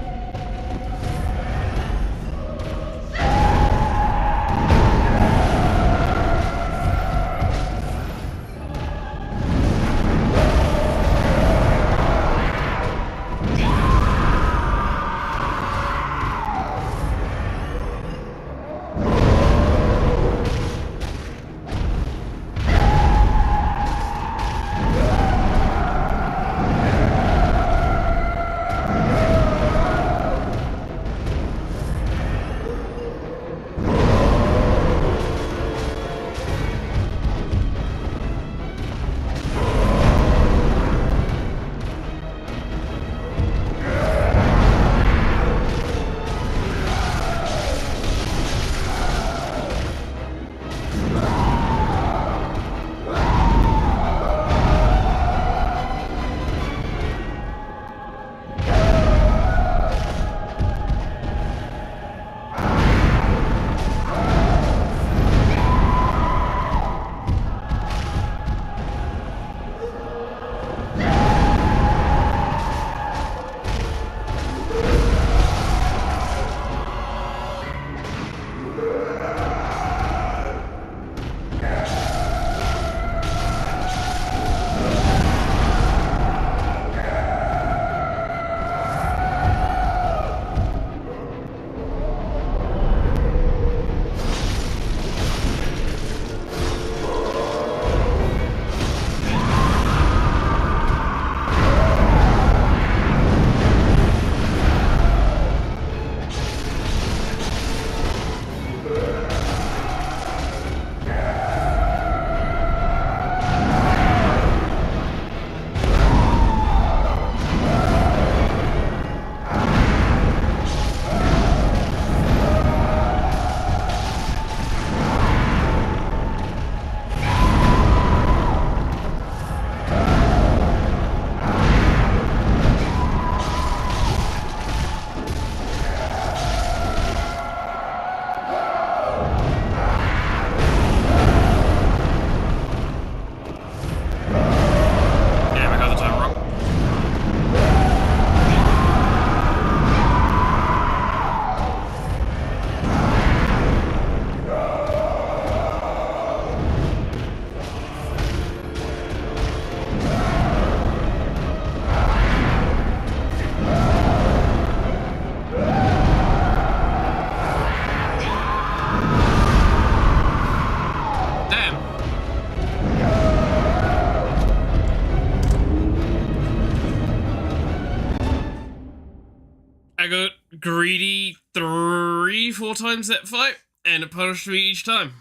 I got greedy 3-4 times that fight, and it punished me each time.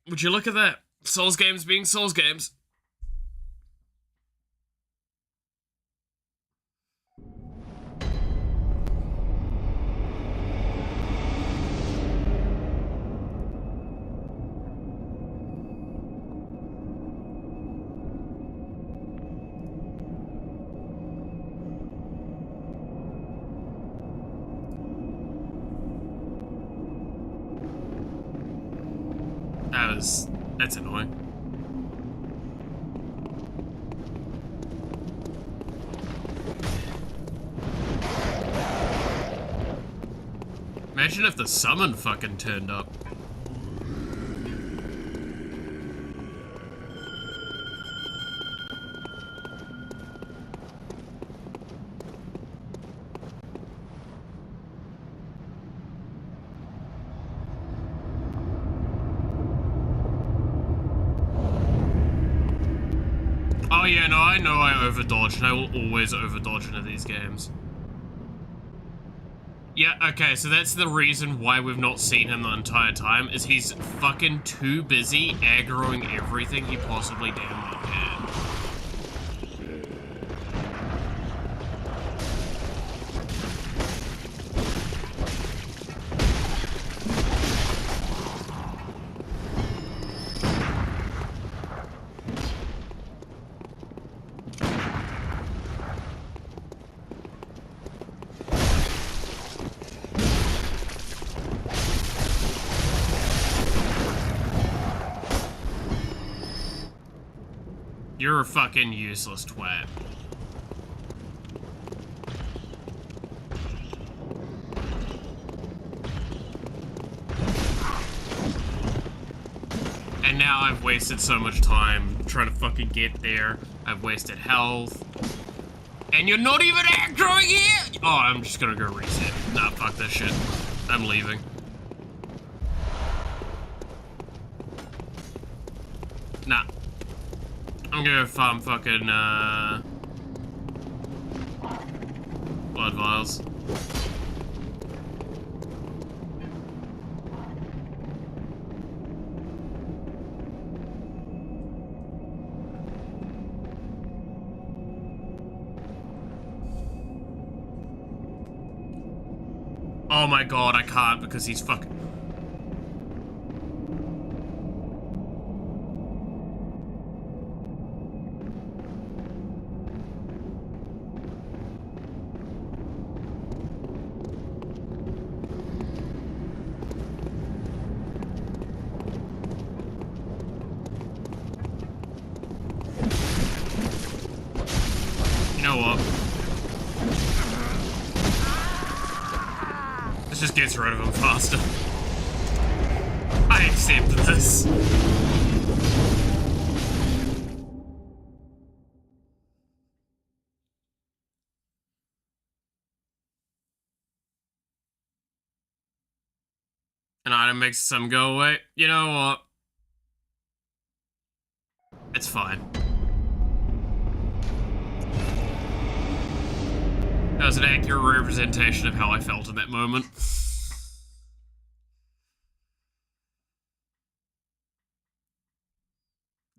Would you look at that? Souls games being Souls games. That's annoying. Imagine if the summon fucking turned up. yeah, no, I know I overdodge, and I will always overdodge into these games. Yeah, okay, so that's the reason why we've not seen him the entire time, is he's fucking too busy aggroing everything he possibly damn well can. You're a fucking useless twat. And now I've wasted so much time trying to fucking get there. I've wasted health. And you're not even aggroing here? Oh, I'm just gonna go reset. Nah, fuck this shit. I'm leaving. Nah. I'm gonna farm fucking, blood vials. Oh my god, I can't because he's fucking... You know what? This just gets rid of him faster. I accept this. An item makes some go away. You know what? It's fine. That was an accurate representation of how I felt in that moment.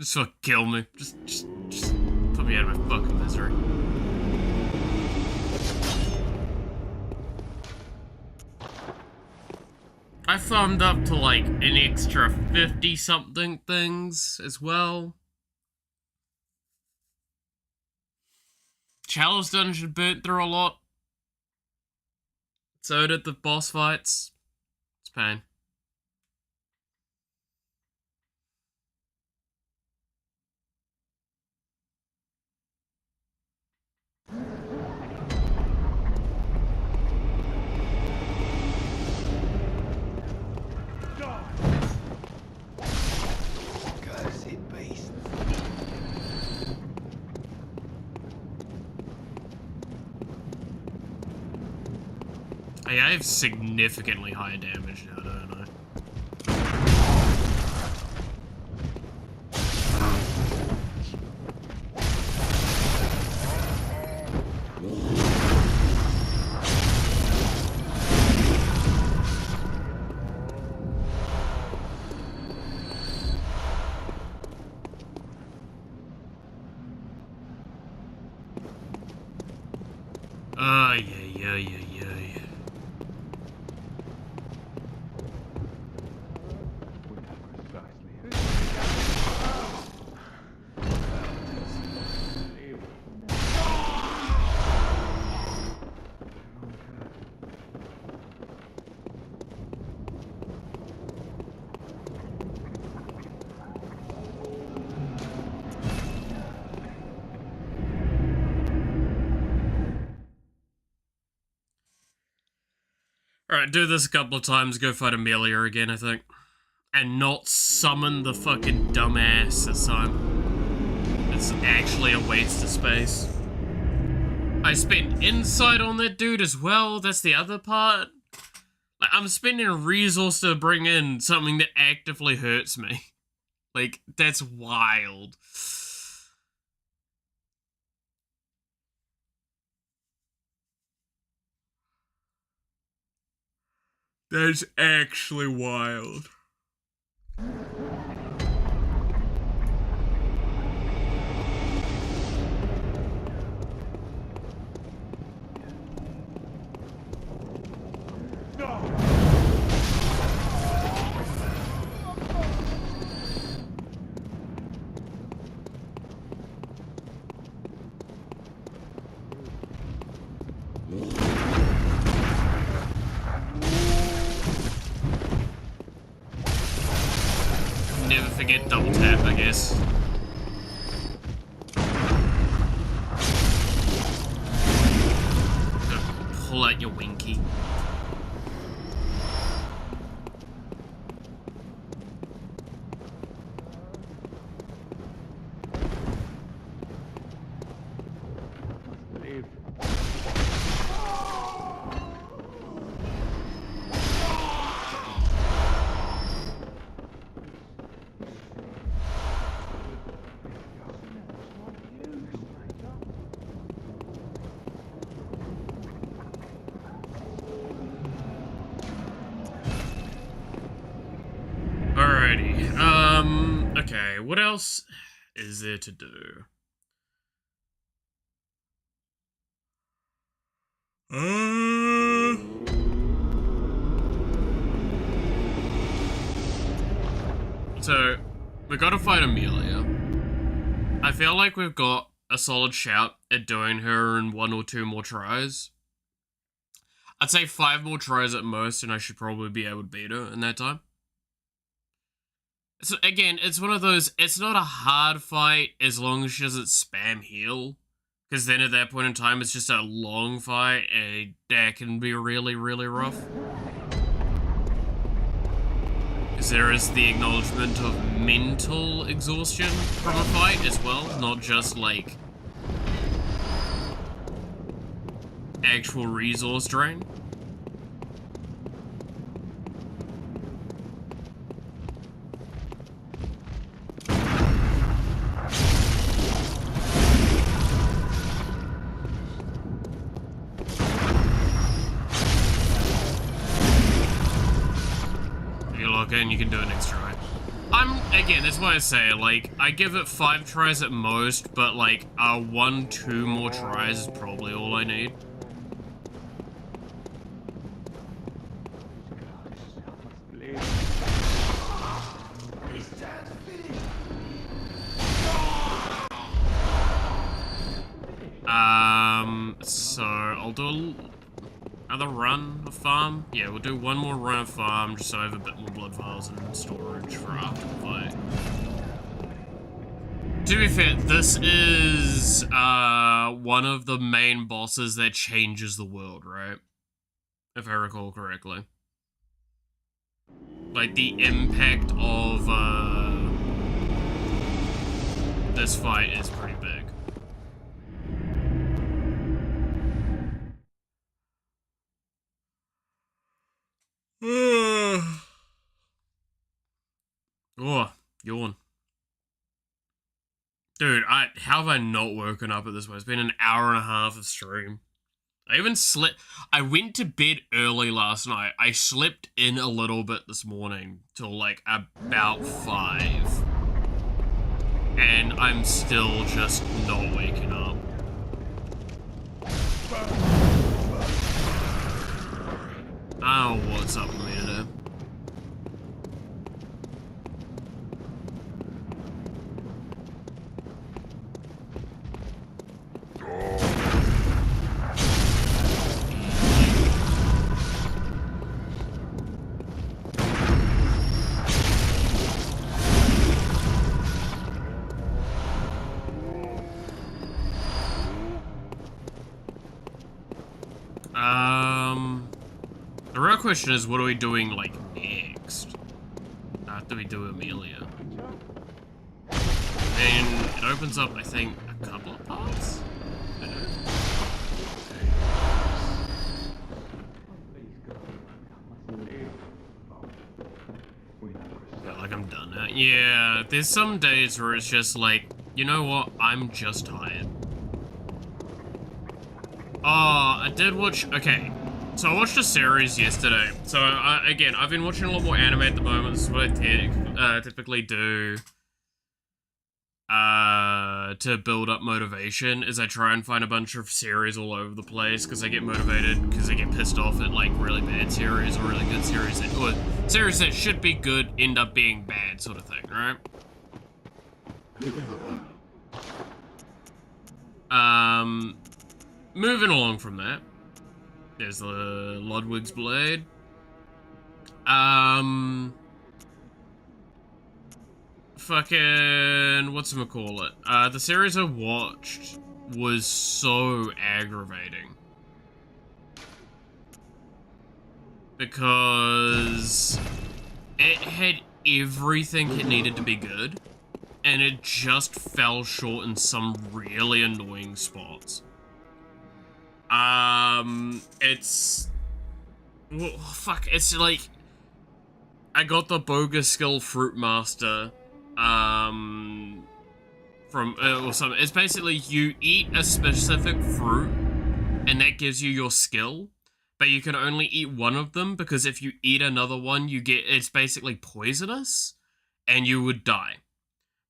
Just fucking kill me. Just put me out of my fucking misery. I farmed up to like an extra 50-something things as well. Chalice Dungeon burnt through a lot. So did the boss fights. It's pain. I have significantly higher damage now, don't I? Yeah. Alright, do this a couple of times, go fight Amelia again, I think. And not summon the fucking dumbass this time. It's actually a waste of space. I spent insight on that dude as well, that's the other part. Like, I'm spending a resource to bring in something that actively hurts me. Like, that's wild. That's actually wild. Never forget double tap, I guess. Gotta pull out your winky. Okay, what else is there to do? So, we gotta fight Amelia. I feel like we've got a solid shout at doing her in 1 or 2 more tries. I'd say 5 more tries at most, and I should probably be able to beat her in that time. So again, it's one of those, it's not a hard fight as long as she doesn't spam heal. Because then at that point in time, it's just a long fight, and that can be really, really rough. Because there is the acknowledgement of mental exhaustion from a fight as well, not just like actual resource drain. And you can do it next try. Again, that's why I say, like, I give it 5 tries at most, but like, 1, 2 more tries is probably all I need. So I'll do another run of farm? Yeah, we'll do 1 more run of farm just so I have a bit more blood vials and storage for after the fight. To be fair, this is one of the main bosses that changes the world, right? If I recall correctly. Like, the impact of this fight is pretty big. Oh, yawn. Dude, how have I not woken up at this point? It's been an hour and a half of stream. I even slept. I went to bed early last night. I slept in a little bit this morning till like about 5. And I'm still just not waking up. Oh, what's up with me today? The real question is, what are we doing, like, next? After we do Amelia. And it opens up, I think, a couple of parts? Yeah, like, I'm done now. Yeah, there's some days where it's just like, you know what? I'm just tired. Oh, I did watch... Okay. So I watched a series yesterday. So again, I've been watching a lot more anime at the moment. This is what I typically do to build up motivation, is I try and find a bunch of series all over the place because I get motivated, because I get pissed off at like really bad series or really good series or series that should be good end up being bad, sort of thing, right? Moving along from that, there's the Ludwig's Blade. Fucking whatchamacallit? The series I watched was so aggravating because it had everything it needed to be good, and it just fell short in some really annoying spots. It's... well, fuck, it's like... I got the bogus skill Fruit Master, from... or something. It's basically you eat a specific fruit, and that gives you your skill, but you can only eat one of them, because if you eat another one, it's basically poisonous, and you would die.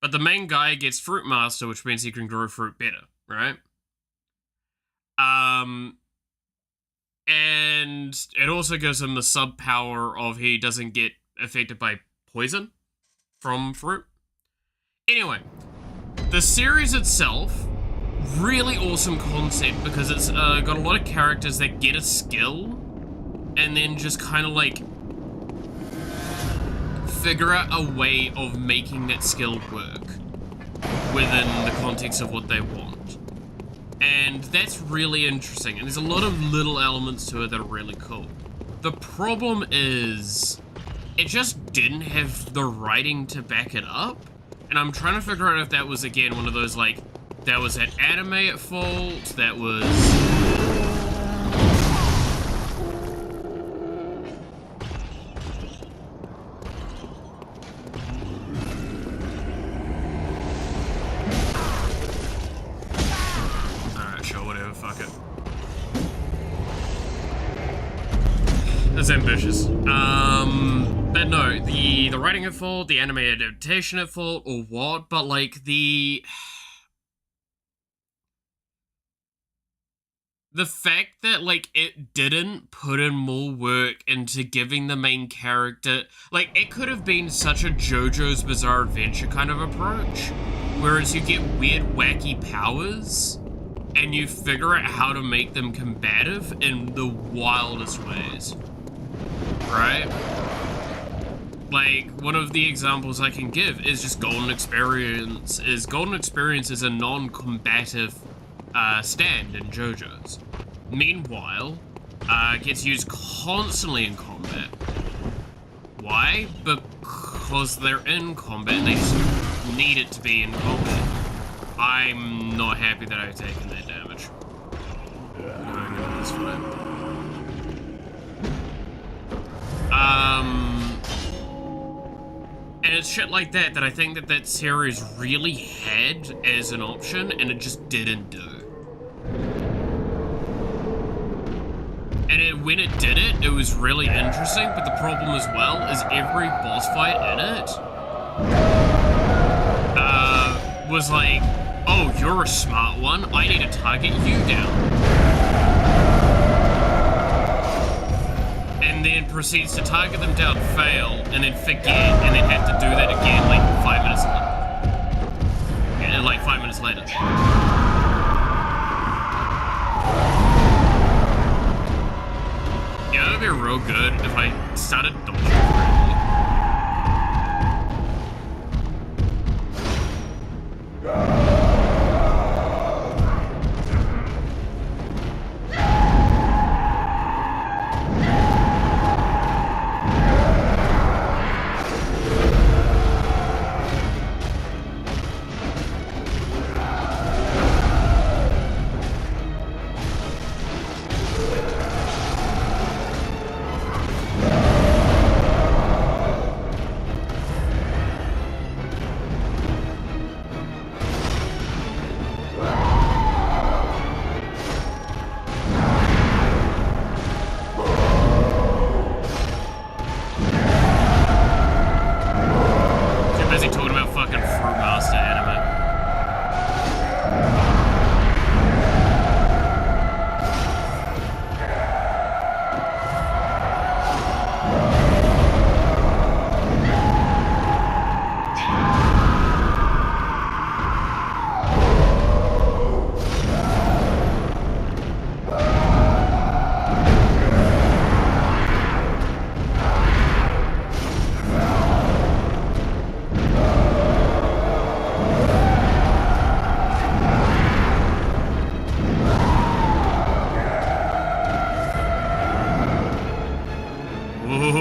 But the main guy gets Fruit Master, which means he can grow fruit better, right? And it also gives him the sub power of he doesn't get affected by poison from fruit. Anyway, the series itself, really awesome concept because it's got a lot of characters that get a skill and then just kind of like figure out a way of making that skill work within the context of what they want. And that's really interesting, and there's a lot of little elements to it that are really cool. The problem is, it just didn't have the writing to back it up, and I'm trying to figure out if that was, again, one of those, like, that was an anime at fault, that was... That's ambitious. But no, the writing at fault, the anime adaptation at fault, or what, but like the fact that like it didn't put in more work into giving the main character, like it could have been such a JoJo's Bizarre Adventure kind of approach, whereas you get weird wacky powers and you figure out how to make them combative in the wildest ways. Right? Like, one of the examples I can give is just Golden Experience. Golden Experience is a non-combative stand in JoJo's. Meanwhile, gets used constantly in combat. Why? Because they're in combat and they just need it to be in combat. I'm not happy that I've taken that damage. Going into this fight. And it's shit like that I think that series really had as an option, and it just didn't do. And when it did it, it was really interesting, but the problem as well is every boss fight in it was like, oh, you're a smart one, I need to target you down. And then proceeds to target them down, fail, and then forget, and then have to do that again like 5 minutes later. And like 5 minutes later. Yeah, that would be real good if I started dodging correctly.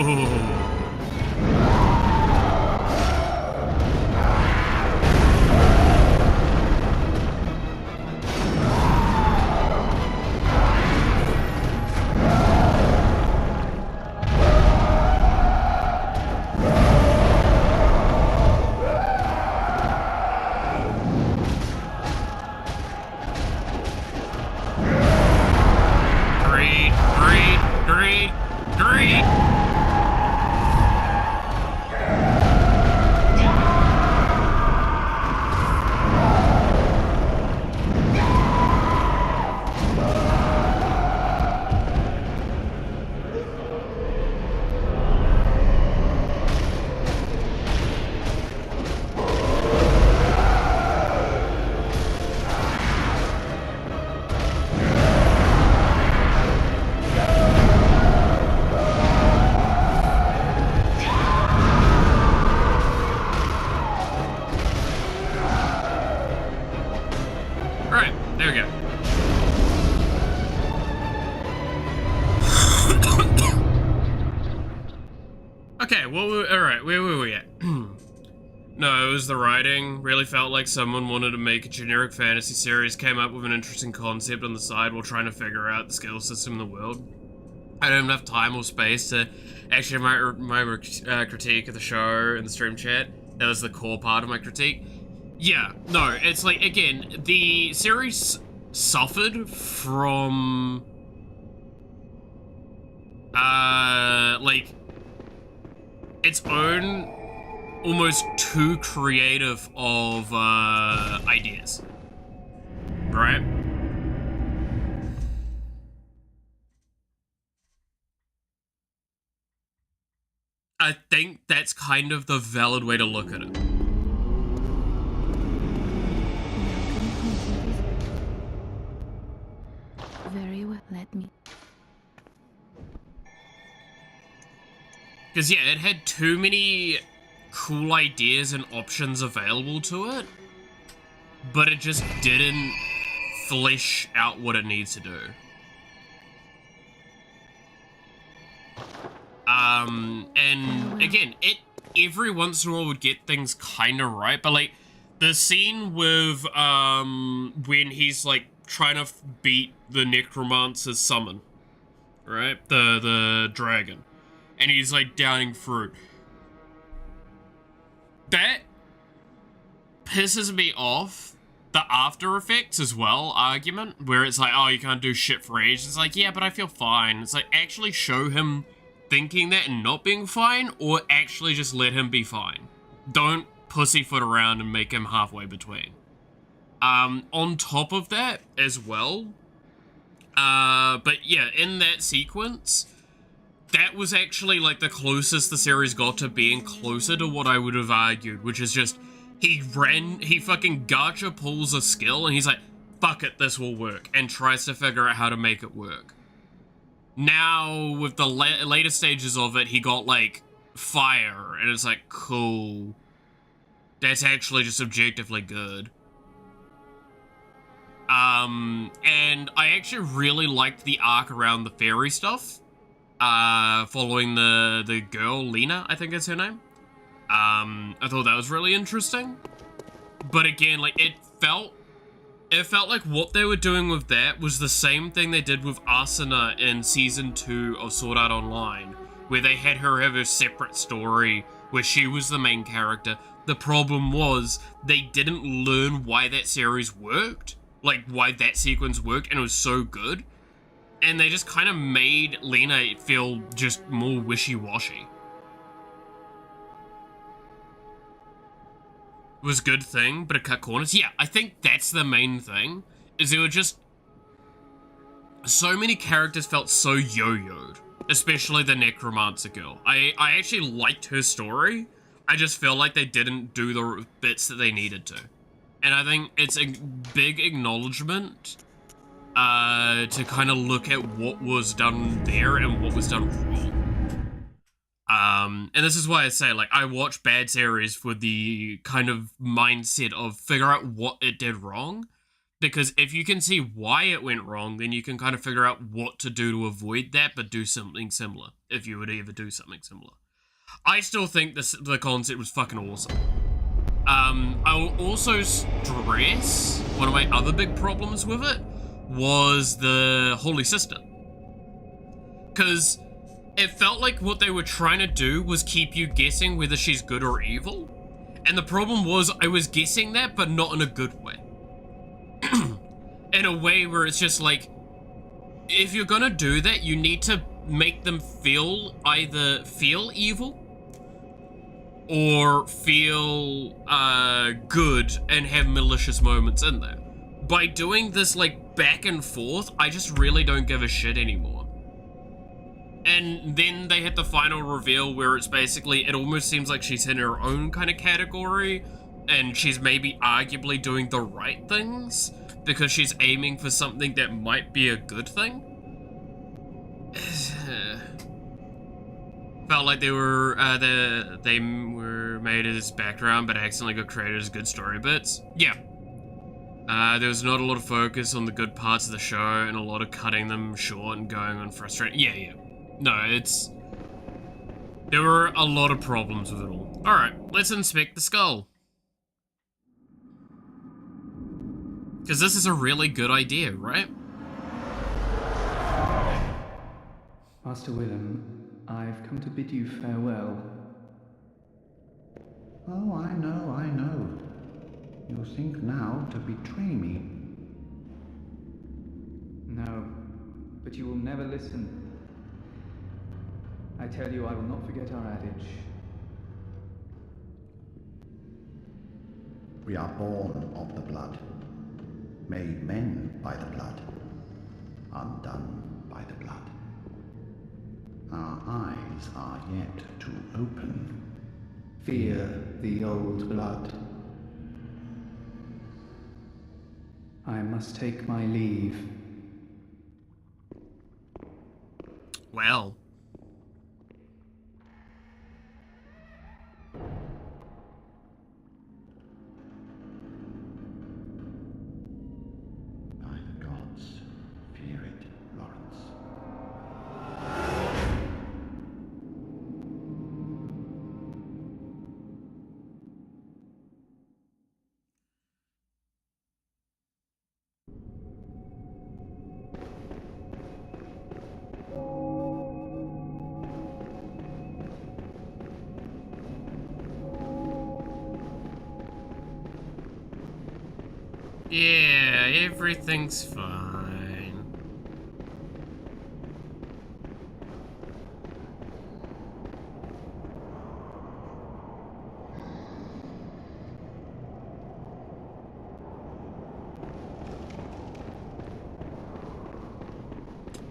Great! Alright, there we go. Okay, well, alright, where were we at? No, it was the writing. Really felt like someone wanted to make a generic fantasy series, came up with an interesting concept on the side while trying to figure out the skill system in the world. I don't have enough time or space to actually have my critique of the show in the stream chat. That was the core part of my critique. Yeah, no, it's like, again, the series suffered from, like, its own almost too creative of, ideas, right? I think that's kind of the valid way to look at it. Very well, let me. Because, yeah, it had too many cool ideas and options available to it, but it just didn't flesh out what it needs to do. And again, it every once in a while would get things kind of right, but like the scene with when he's like trying to beat the necromancer's summon, right? The dragon, and he's like downing fruit. That pisses me off. The after effects as well argument, where it's like, oh, you can't do shit for ages. It's like, yeah, but I feel fine. It's like, actually show him thinking that and not being fine, or actually just let him be fine. Don't pussyfoot around and make him halfway between. On top of that as well, but yeah, in that sequence, that was actually like the closest the series got to being closer to what I would have argued, which is just, he fucking gacha pulls a skill and he's like, fuck it, this will work, and tries to figure out how to make it work. Now, with the later stages of it, he got, like, fire, and it's like, cool. That's actually just objectively good. And I actually really liked the arc around the fairy stuff, following the girl, Lena, I think is her name. I thought that was really interesting. But again, like, it felt like what they were doing with that was the same thing they did with Asuna in Season 2 of Sword Art Online, where they had her have a separate story where she was the main character. The problem was they didn't learn why that series worked, like why that sequence worked, and it was so good. And they just kind of made Lena feel just more wishy-washy. Was a good thing, but it cut corners. Yeah, I think that's the main thing, is there were just so many characters felt so yo-yoed, especially the necromancer girl. I actually liked her story. I just felt like they didn't do the bits that they needed to. And I think it's a big acknowledgement to kind of look at what was done there and what was done wrong. And this is why I say, like, I watch bad series with the kind of mindset of figure out what it did wrong, Because if you can see why it went wrong, then you can kind of figure out what to do to avoid that, but do something similar, if you would ever do something similar. I still think the concept was fucking awesome. I will also stress one of my other big problems with it was the Holy Sister. Because it felt like what they were trying to do was keep you guessing whether she's good or evil. And the problem was I was guessing that, but not in a good way. In a way where it's just like, if you're gonna do that, you need to make them either feel evil or feel good and have malicious moments in there. By doing this like back and forth, I just really don't give a shit anymore. And then they hit the final reveal where it's basically, it almost seems like she's in her own kind of category and she's maybe arguably doing the right things because she's aiming for something that might be a good thing. Felt like they were made as background, but accidentally got created as good story bits. Yeah. There was not a lot of focus on the good parts of the show, and a lot of cutting them short and going on frustrating. Yeah. No, there were a lot of problems with it all. All right, let's inspect the skull. Because this is a really good idea, right? Master Willem, I've come to bid you farewell. Oh, I know. You think now to betray me. No, but you will never listen. I tell you, I will not forget our adage. We are born of the blood, made men by the blood, undone by the blood. Our eyes are yet to open. Fear the old blood. I must take my leave. Well. By the gods, fear it, Lawrence. Yeah, everything's fine.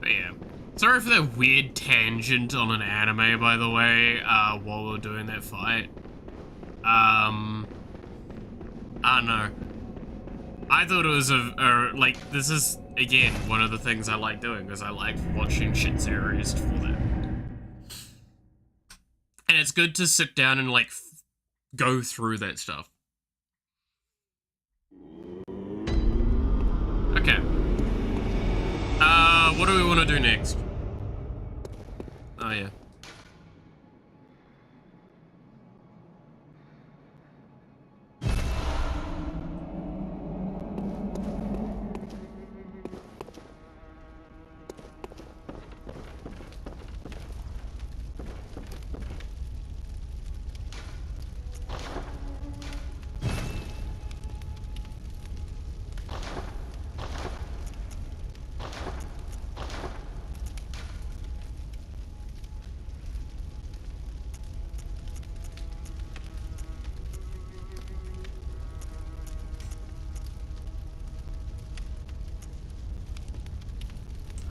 But yeah. Sorry for that weird tangent on an anime, by the way, while we were doing that fight. I don't know. I thought it was like, this is, again, one of the things I like doing, because I like watching shit series for that. And it's good to sit down and, like, go through that stuff. Okay. What do we want to do next? Oh, yeah.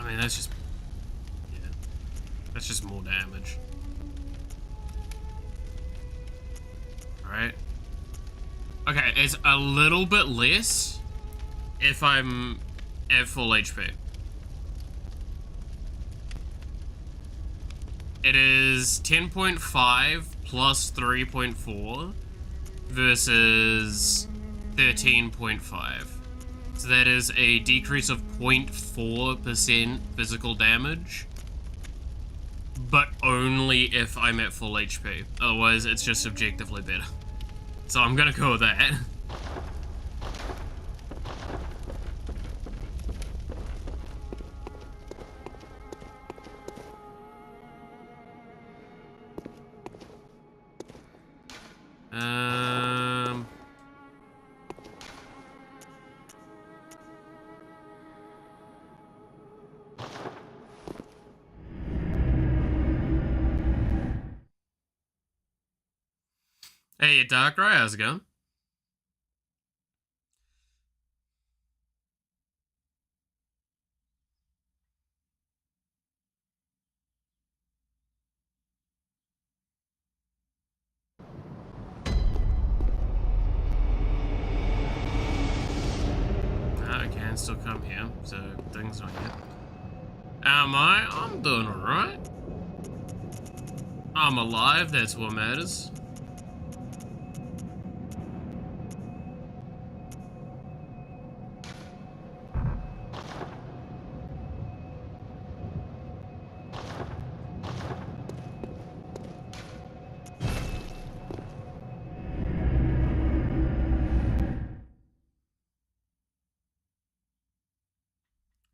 I mean, that's just, yeah, that's just more damage. Alright. Okay, it's a little bit less if I'm at full HP. It is 10.5 plus 3.4 versus 13.5. So that is a decrease of 0.4% physical damage, but only if I'm at full HP. Otherwise, it's just subjectively better. So I'm gonna go with that. Hey, Darkrai, how's it going? I can still come here, so things not yet. Am I? I'm doing alright. I'm alive, that's what matters.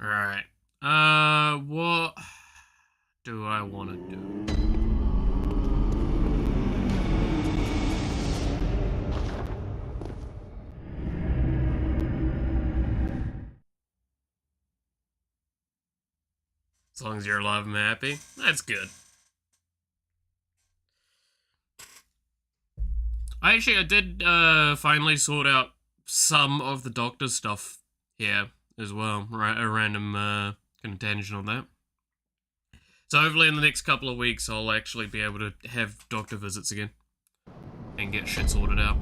Alright. What do I want to do? As long as you're alive and happy, that's good. I did finally sort out some of the doctor stuff here as well. Right, a random kind of tangent on that. So hopefully in the next couple of weeks I'll actually be able to have doctor visits again and get shit sorted out.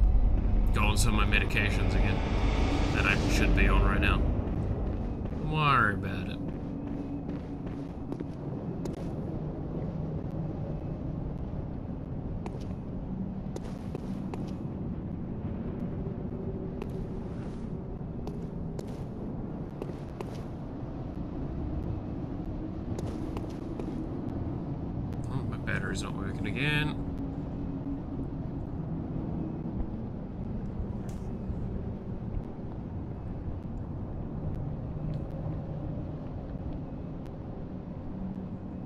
Go on some of my medications again that I should be on right now. Don't worry about it. Battery's not working again.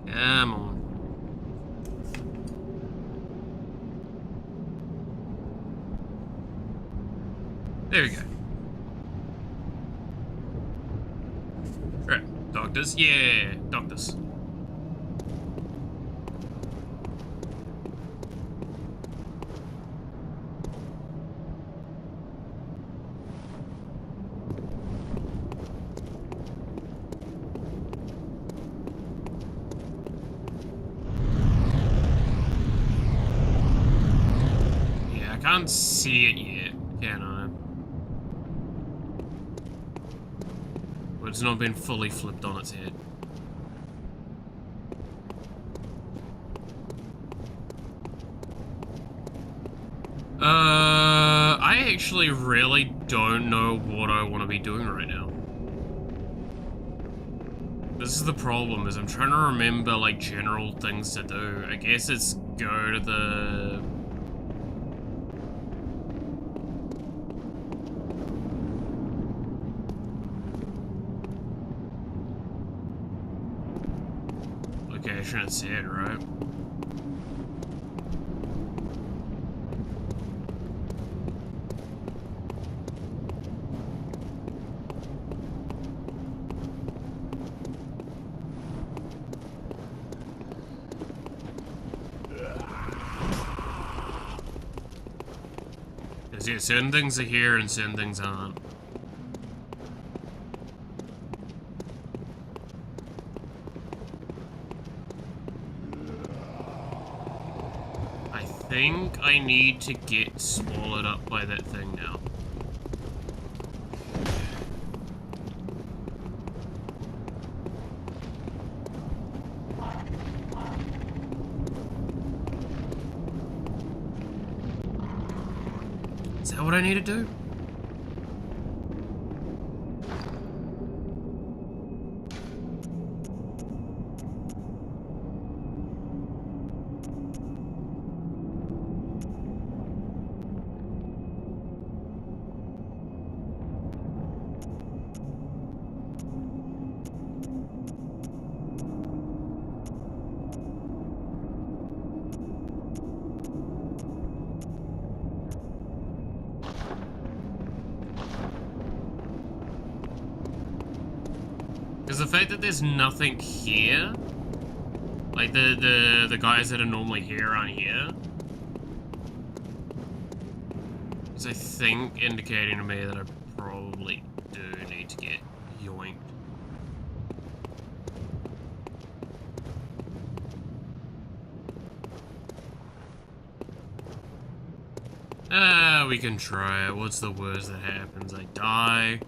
Come on. There we go. Right, doctors. Yeah, doctors. I can't see it yet, can I? But it's not been fully flipped on its head. I actually really don't know what I want to be doing right now. This is the problem, is I'm trying to remember, like, general things to do. I guess it's go to the... Okay, I shouldn't say it, right? Because, yeah, certain things are here and certain things aren't. I think I need to get swallowed up by that thing now. Is that what I need to do? the fact that there's nothing here. Like, the guys that are normally here aren't here. Is, I think, indicating to me that I probably do need to get yoinked. We can try it. What's the worst that happens? I die.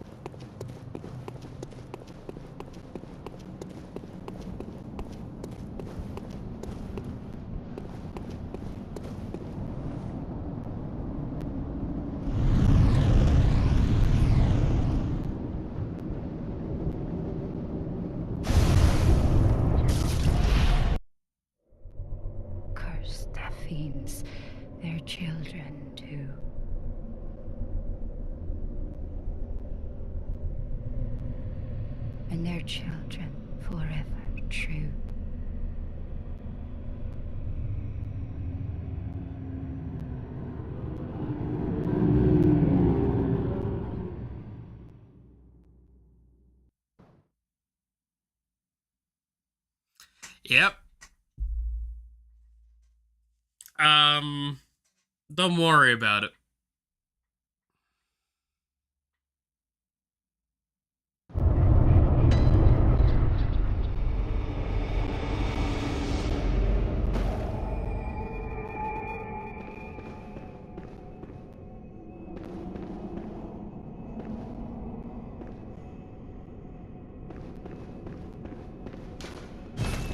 Cursed fiends, their children too. And their children forever true. Yep. Don't worry about it.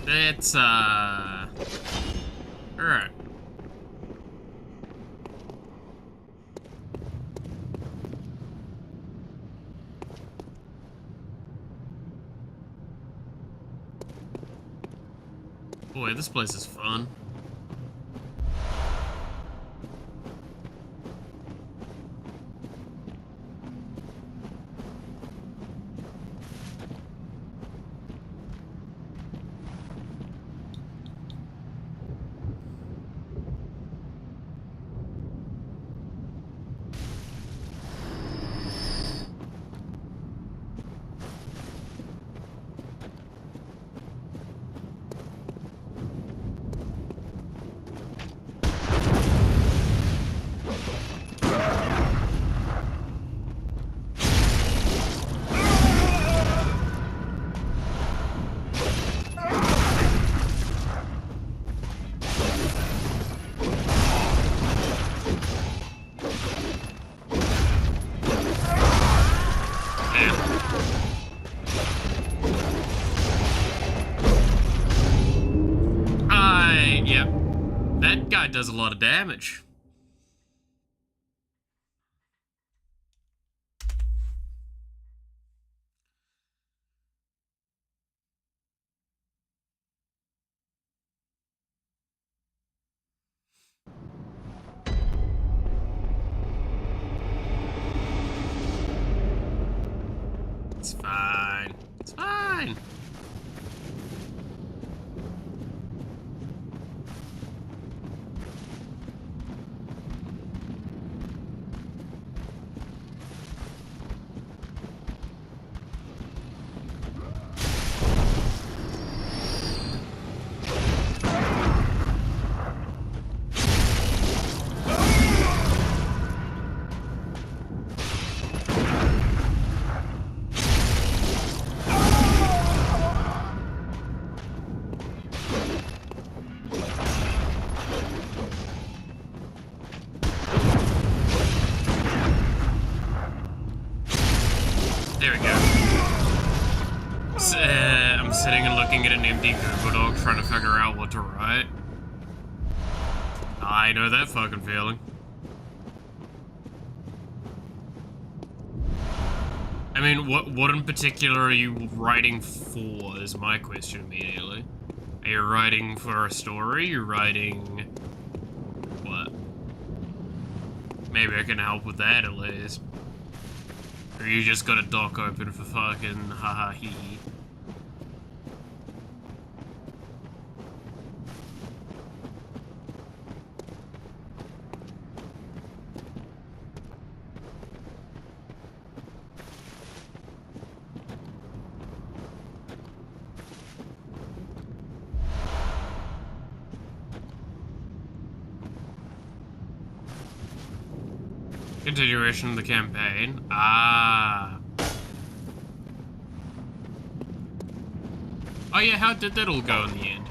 That's, alright. Boy, this place is fun. Yep. That guy does a lot of damage. It's fine. It's fine. There we go. I'm sitting and looking at an empty Google Doc trying to figure out what to write. I know that fucking feeling. I mean, what in particular are you writing for is my question immediately. Are you writing for a story? You're writing... what? Maybe I can help with that at least. Or you just got a doc open for fucking haha hee hee. Continuation of the campaign. Ah. Oh yeah, how did that all go in the end?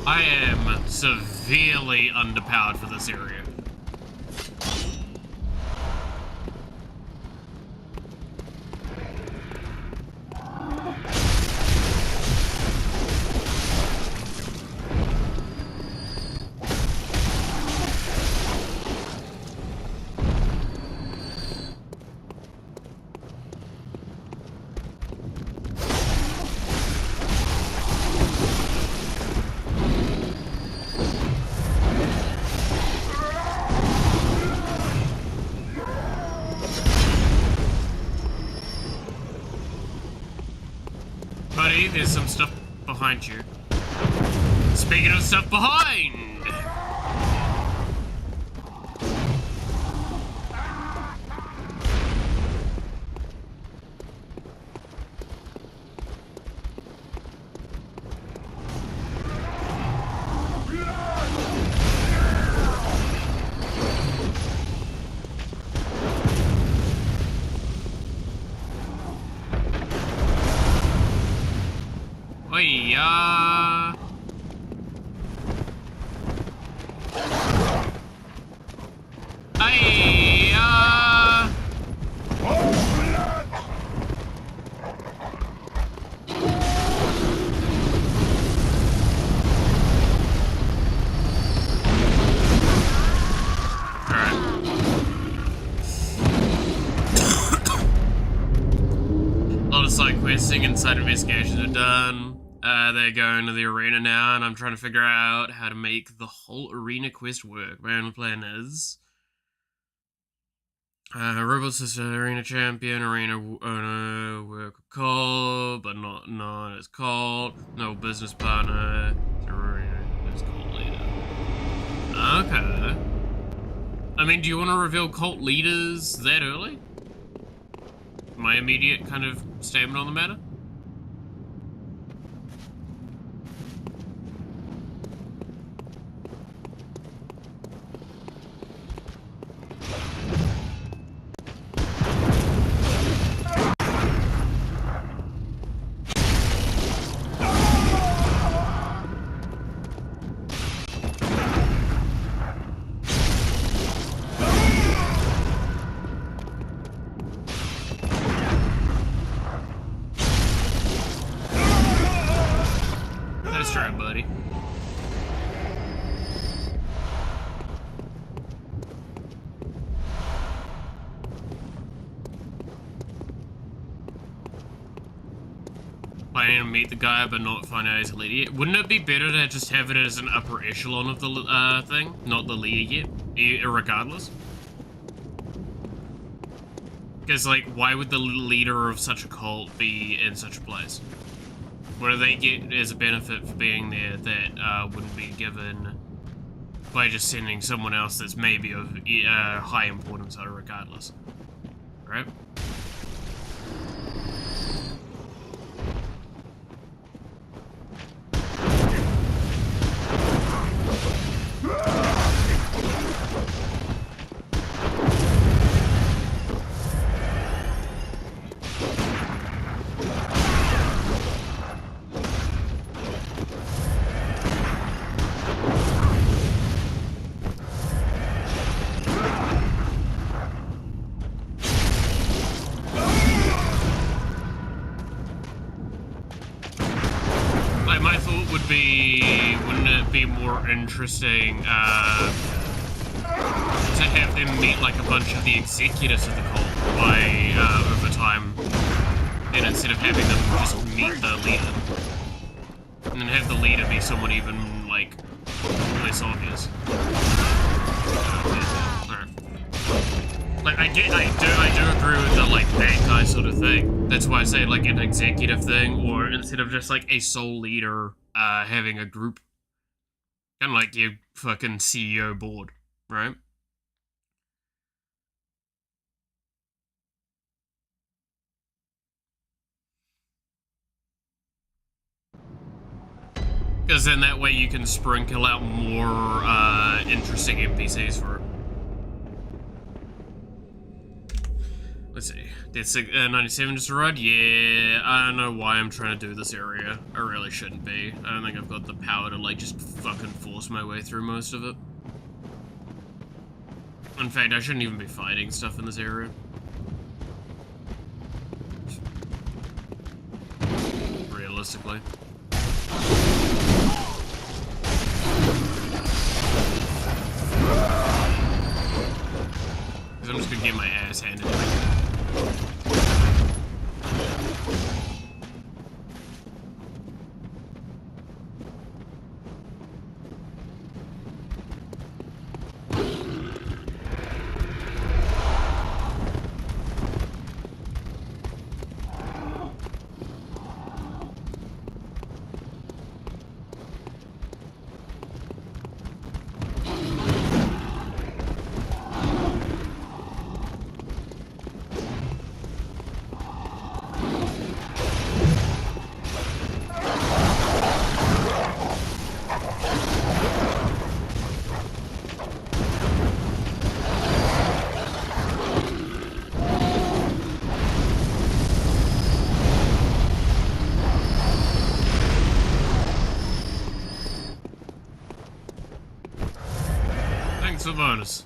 I am severely underpowered for this area. Buddy, there's some stuff behind you. Speaking of stuff behind! Oi-ya! Oi-ya! A lot of side questing and side investigations are done. They're going to the arena now, and I'm trying to figure out how to make the whole arena quest work. My only plan is Rebel Sister, Arena Champion, Arena Worker Call, but not as called. No business partner. Arena is cult leader. Okay. I mean, do you want to reveal cult leaders that early? My immediate kind of statement on the matter? Buddy. Planning to meet the guy but not find out he's a leader yet. Wouldn't it be better to just have it as an upper echelon of the thing, not the leader yet, regardless? Because, like, why would the leader of such a cult be in such a place? What do they get as a benefit for being there that wouldn't be given by just sending someone else that's maybe of high importance regardless? Right? My thought would be, wouldn't it be more interesting to have them meet like a bunch of the executives of the cult by over time, and instead of having them just meet the leader, and then have the leader be someone even like less obvious. Like I do agree with the like bad guy sort of thing. That's why I say like an executive thing, or instead of just like a sole leader having a group Kind of like your fucking CEO board, right? Because then that way you can sprinkle out more interesting NPCs for it. Let's see. Did 97 just arrived? Yeah, I don't know why I'm trying to do this area. I really shouldn't be. I don't think I've got the power to, like, just fucking force my way through most of it. In fact, I shouldn't even be fighting stuff in this area. Realistically. Because I'm just gonna get my ass handed to me. Thanks for the bonus.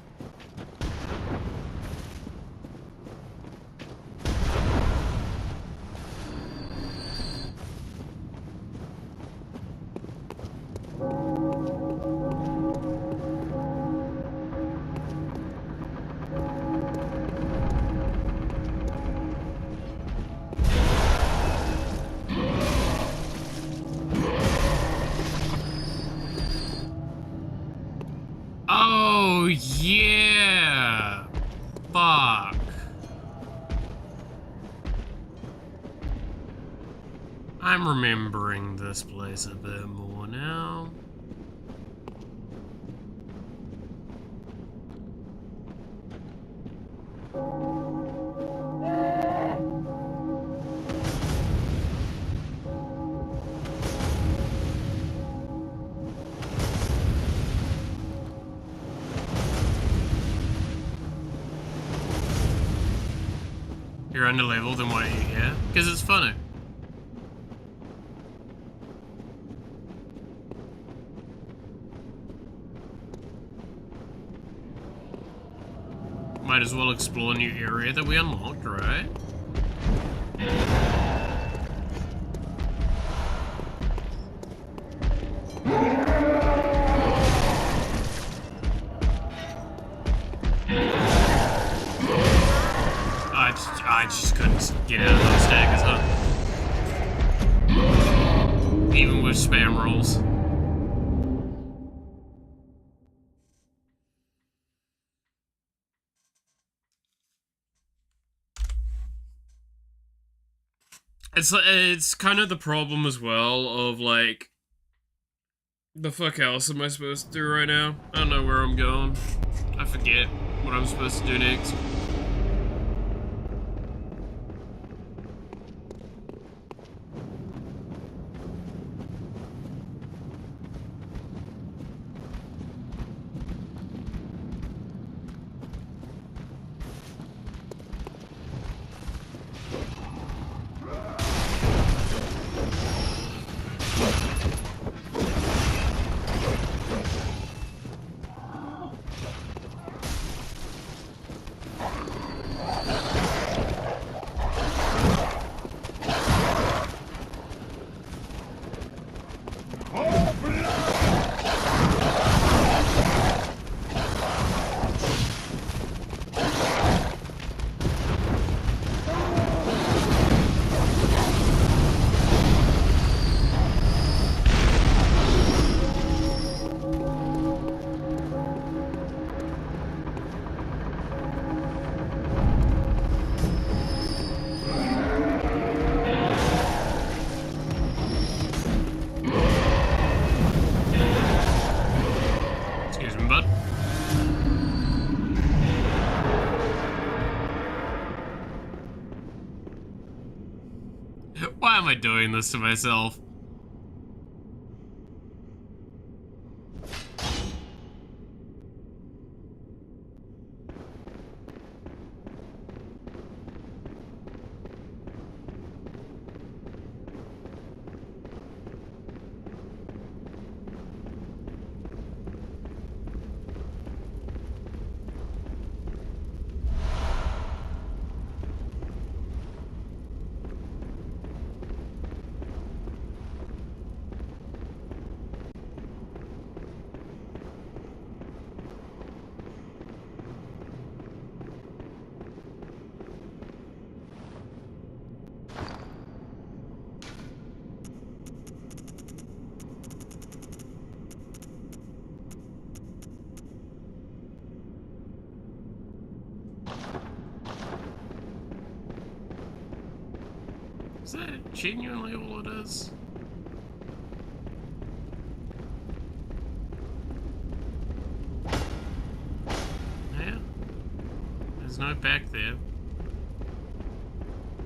Oh, yeah! Fuck. I'm remembering this place a bit more now. You're underleveled, then why are you here? Because it's funny. Might as well explore a new area that we unlocked, right? I just couldn't get out of those daggers, huh? Even with spam rolls. It's kind of the problem as well of like, the fuck else am I supposed to do right now? I don't know where I'm going. I forget what I'm supposed to do next. Why am I doing this to myself? Is that genuinely all it is? Yeah. There's no back there.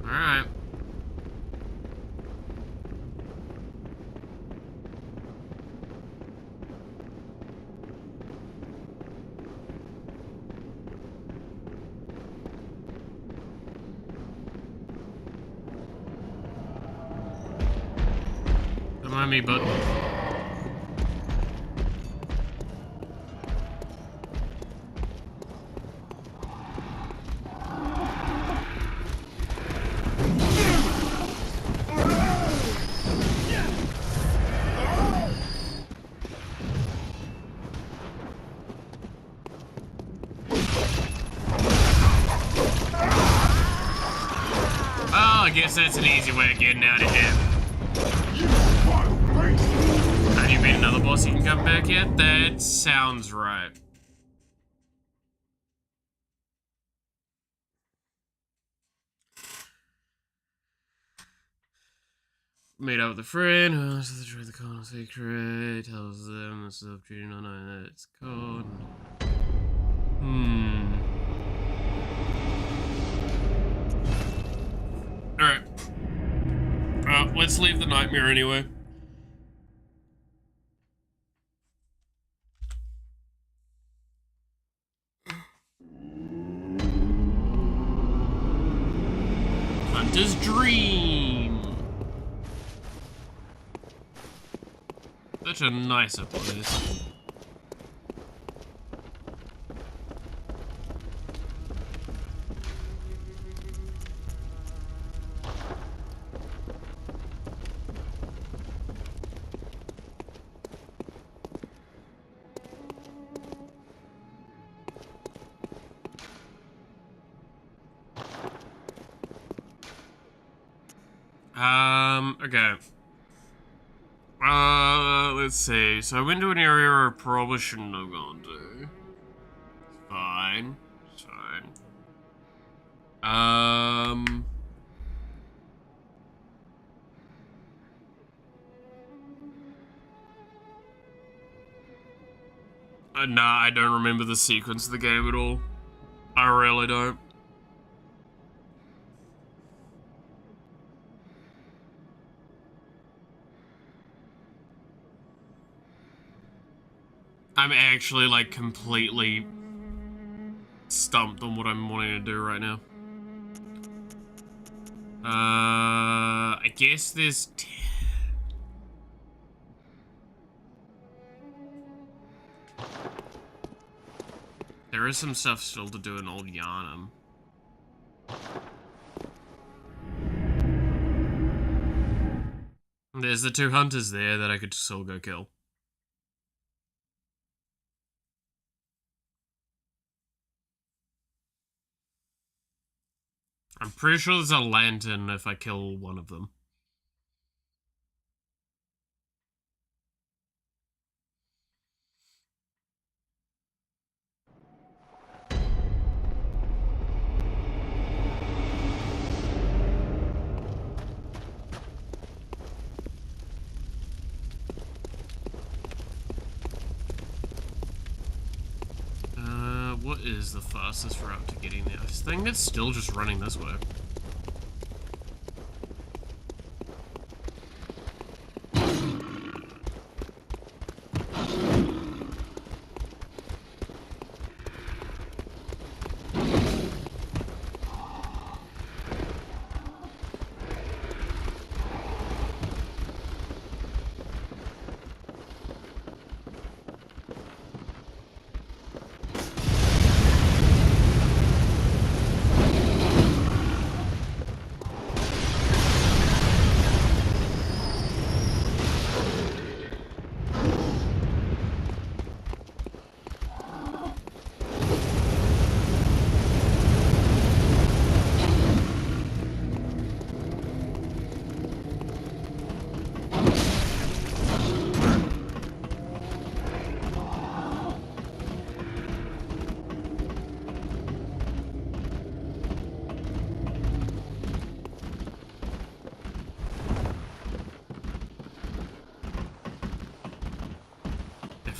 Alright. Don't mind me, but I guess that's an easy way of getting out of here. Have you beat another boss you can come back yet? That sounds right. Meet up with a friend who wants to try the corner secret, tells them this is opportunity not knowing that it's called. Alright. Let's leave the nightmare anyway. Hunter's Dream. Such a nicer place. Okay. Let's see. So I went to an area I probably shouldn't have gone to. Fine. It's fine. Nah, I don't remember the sequence of the game at all. I really don't. I'm actually, like, completely stumped on what I'm wanting to do right now. I guess there's... There is some stuff still to do in Old Yarnum. There's the two hunters there that I could still go kill. I'm pretty sure there's a lantern if I kill one of them. What is the fastest route to getting there? I think it's still just running this way.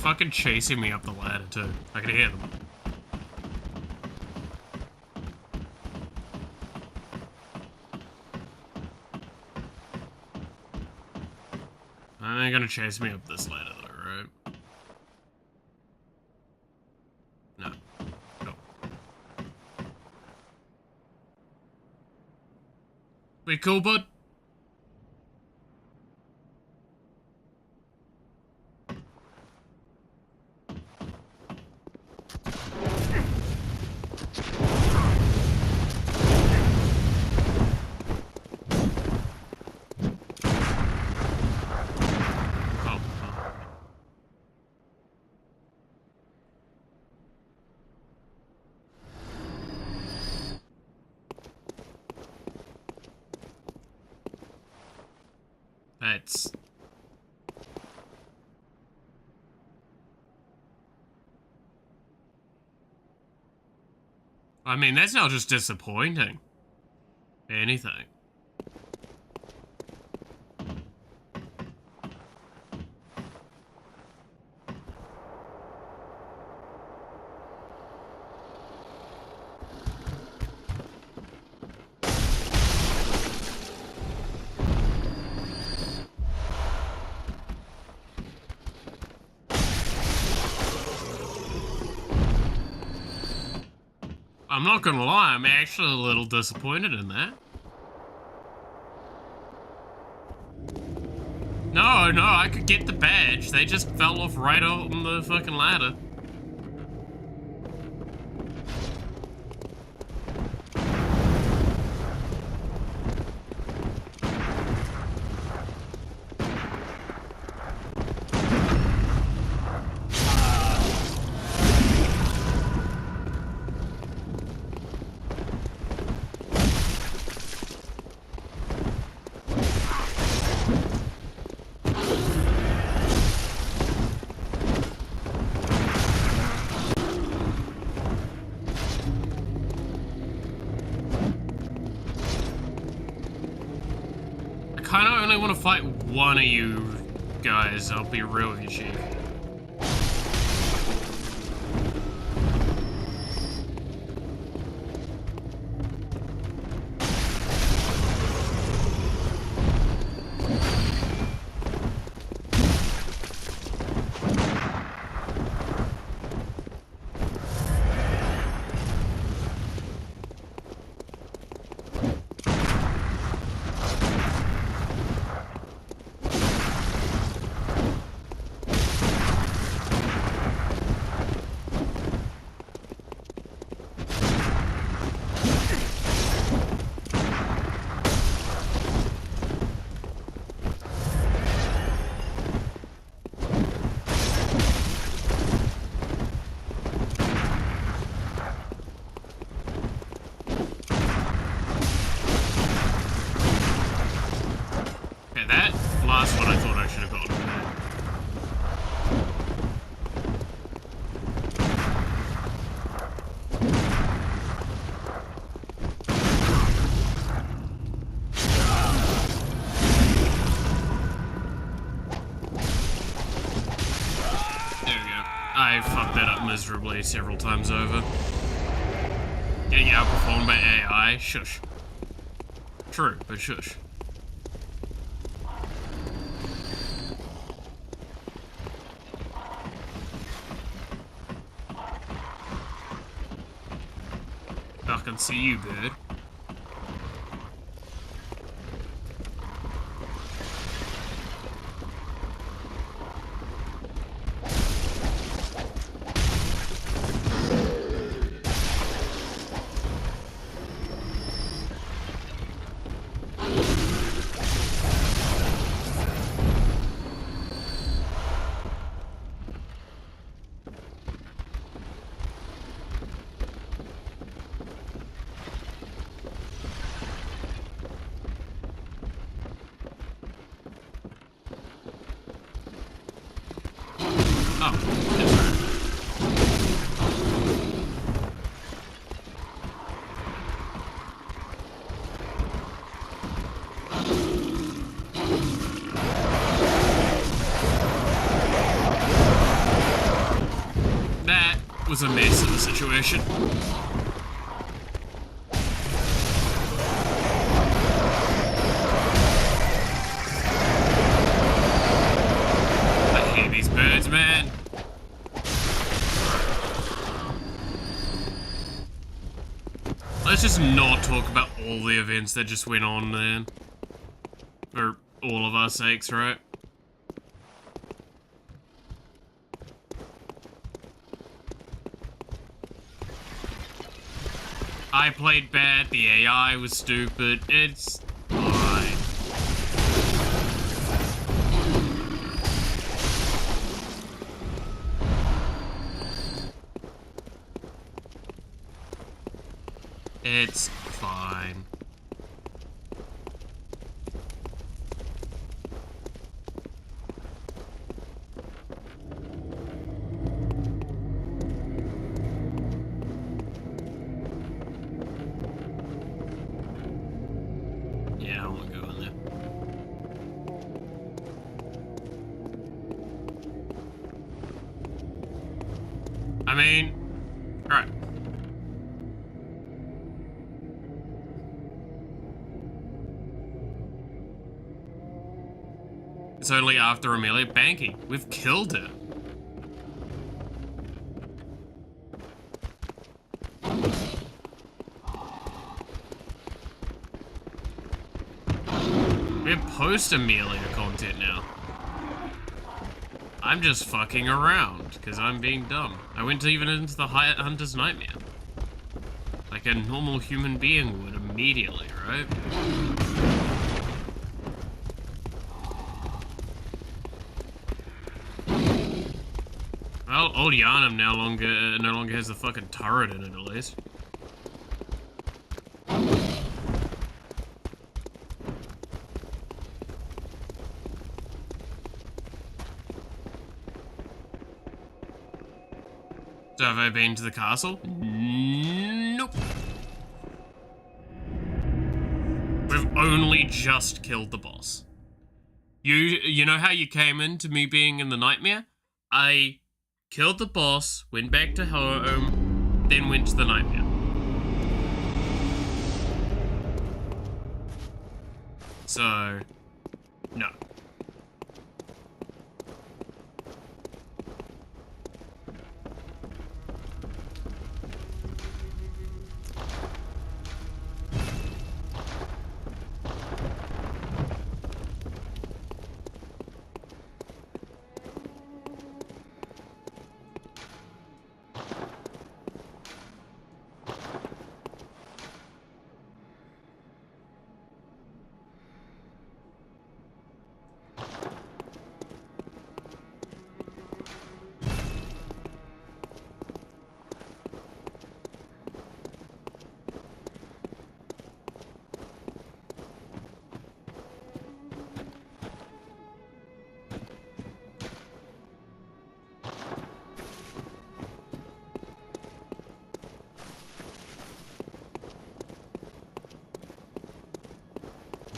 fucking chasing me up the ladder too. I can hear them. They're gonna chase me up this ladder though, right? No. No. We cool, bud? That's... I mean, that's not just disappointing. Anything. I'm not gonna lie, I'm actually a little disappointed in that. No, I could get the badge. They just fell off right on the fucking ladder. I kinda only want to fight one of you guys, I'll be real with you, Chief. Last one I thought I should have gotten. There we go. I fucked that up miserably several times over. Getting outperformed by AI? Shush. True, but shush. I can see you, bird. was a mess of the situation. I hate these birds, man. Let's just not talk about all the events that just went on, man. For all of our sakes, right? I played bad, the AI was stupid, it's fine. It's fine. Yeah, I don't want to go in there. I mean, alright. It's only after Amelia banking. We've killed it. We're post-Amelia content now. I'm just fucking around, because I'm being dumb. I went even into the Hunter's Nightmare. Like a normal human being would immediately, right? Well, old Yarnum no longer has the fucking turret in it, at least. So have I been to the castle? Nope. We've only just killed the boss. You know how you came into me being in the nightmare? I killed the boss, went back to home, then went to the nightmare. So, no.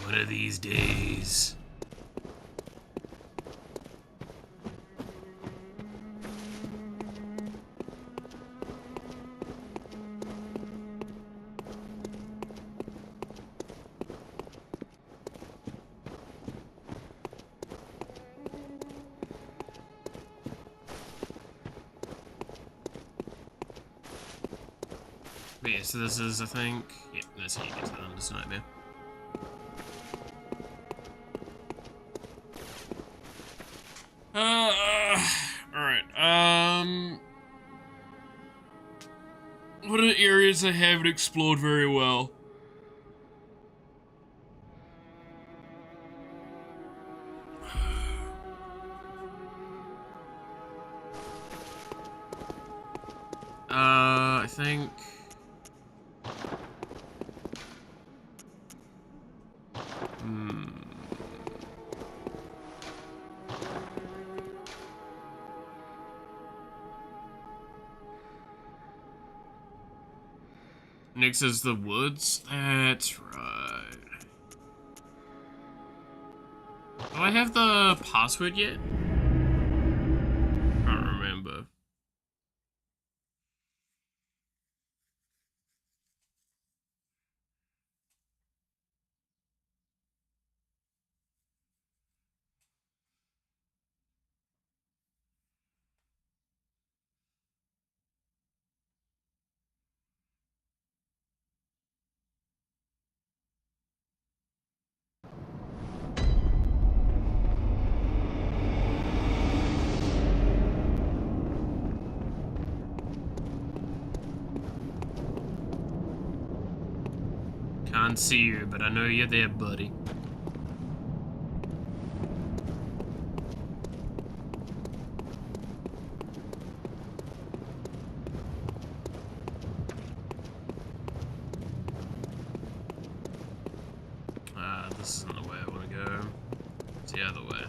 One of these days. But yeah, so this is, I think, yeah, that's how you get to the Hunter's Nightmare. Alright, what are areas I haven't explored very well? I think... Next is the woods. That's right. Do I have the password yet? I don't remember. can't see you, but I know you're there, buddy. This isn't the way I want to go. It's the other way.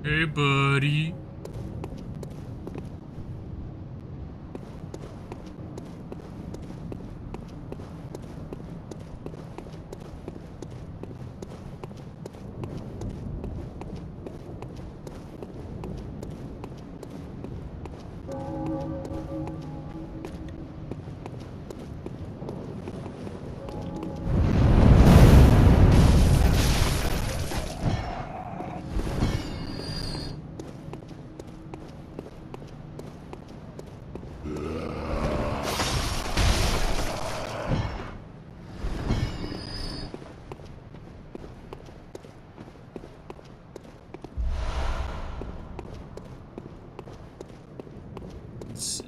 Hey, buddy. Let's see.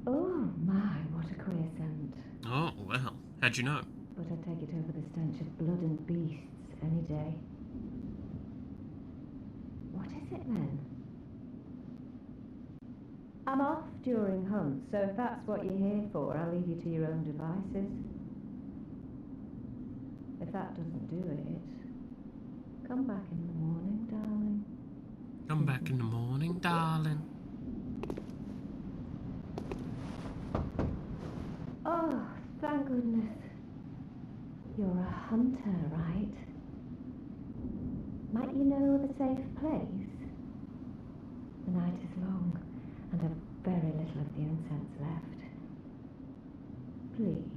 Oh my, what a queer scent. Oh, well. How'd you know? But I'd take it over the stench of blood and beasts any day. What is it then? I'm off during hunts, so if that's what you're here for, I'll leave you to your own devices. If that doesn't do it, come back in the morning, darling. Come back in the morning, darling. Oh, thank goodness. You're a hunter, right? Might you know of a safe place? The night is long, and I've very little of the incense left. Please,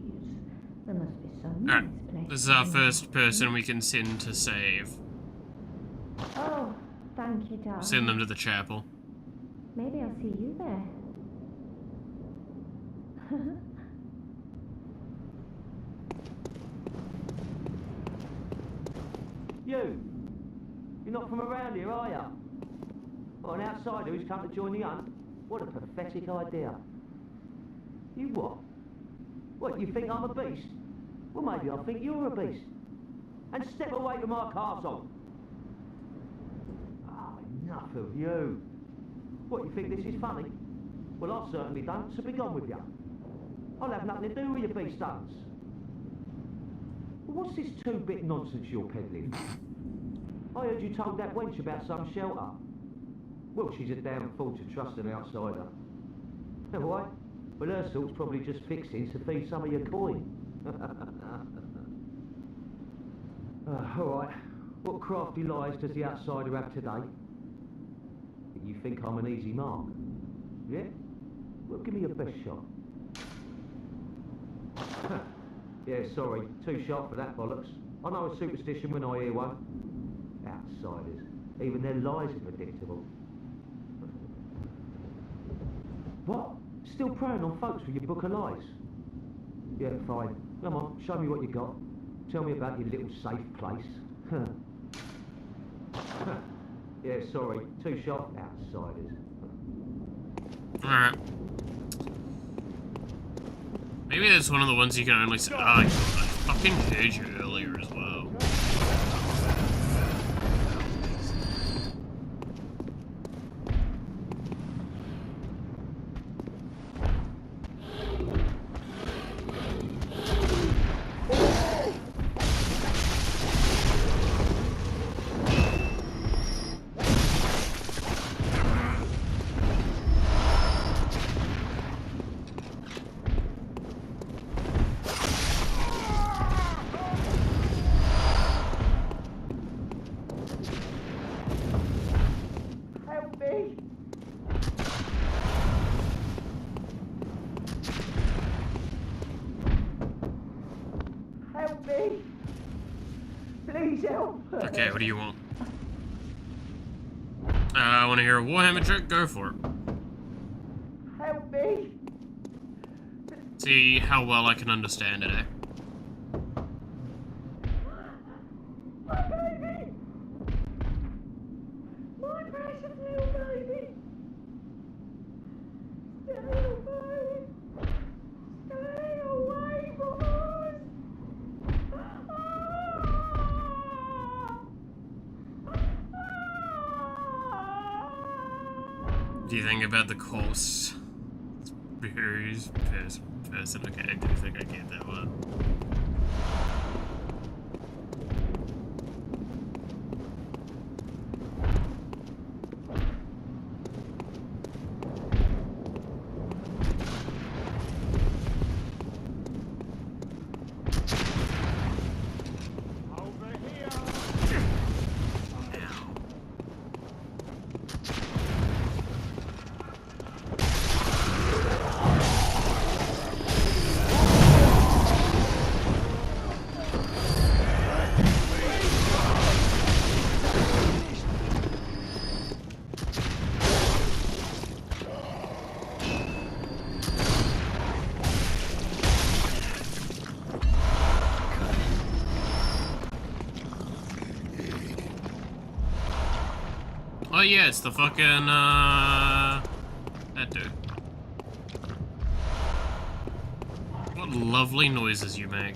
there must be some nice Alright, place. this is our first person we can send to save. Oh, thank you, darling. Send them to the chapel. Maybe I'll see you there. You're not from around here, are you? Or an outsider who's come to join the hunt? What a pathetic idea. You what? What, you think I'm a beast? Well, maybe I think you're a beast. And step away from my castle. Oh, enough of you. What, you think this is funny? Well, I certainly don't, so be gone with you. I'll have nothing to do with your beast hunts. What's this two-bit nonsense you're peddling? I heard you told that wench about some shelter. Well, she's a damn fool to trust an outsider. Why? Well, her sort's probably just fixing to feed some of your coin. All right. What crafty lies does the outsider have today? You think I'm an easy mark? Yeah? Well, give me your best shot. Yeah, sorry. Too sharp for that bollocks. I know a superstition when I hear one. Outsiders. Even their lies are predictable. What? Still preying on folks with your book of lies? Yeah, fine. Come on, show me what you got. Tell me about your little safe place. Yeah, sorry. Too sharp. Outsiders. Alright. Maybe that's one of the ones you can only say. Ah, I fucking heard you earlier as well. Please help. Okay, what do you want? I want to hear a Warhammer joke. Go for it. Help me. See how well I can understand it, eh? My baby! My precious little baby! Stay away! Stay away from us! Do you think about the cost? Berries, person. Okay, I do think I get that one. Oh yeah, it's the fucking, that dude. What lovely noises you make.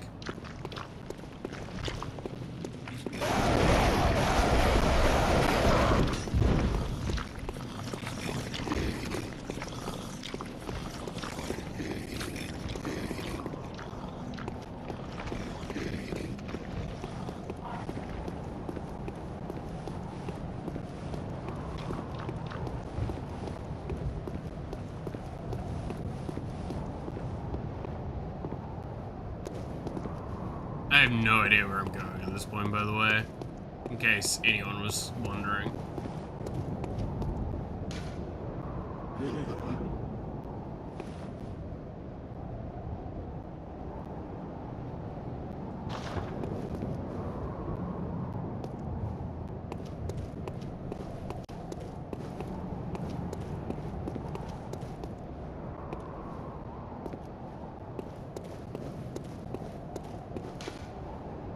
I have no idea where I'm going at this point, by the way, in case anyone was wondering.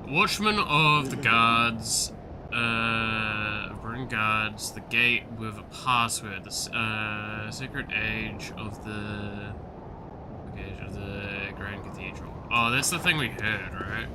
Watchman of the guards, Borne guards the gate with a password. The secret age of the Grand Cathedral. Oh, that's the thing we heard, right?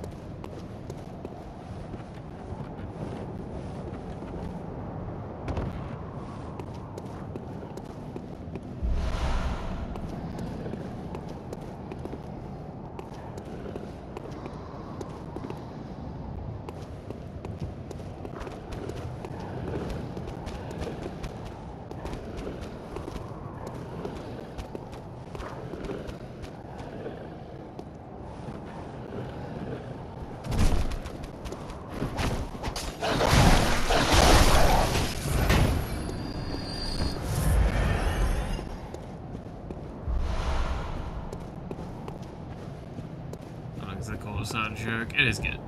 They call it not a joke. It is good.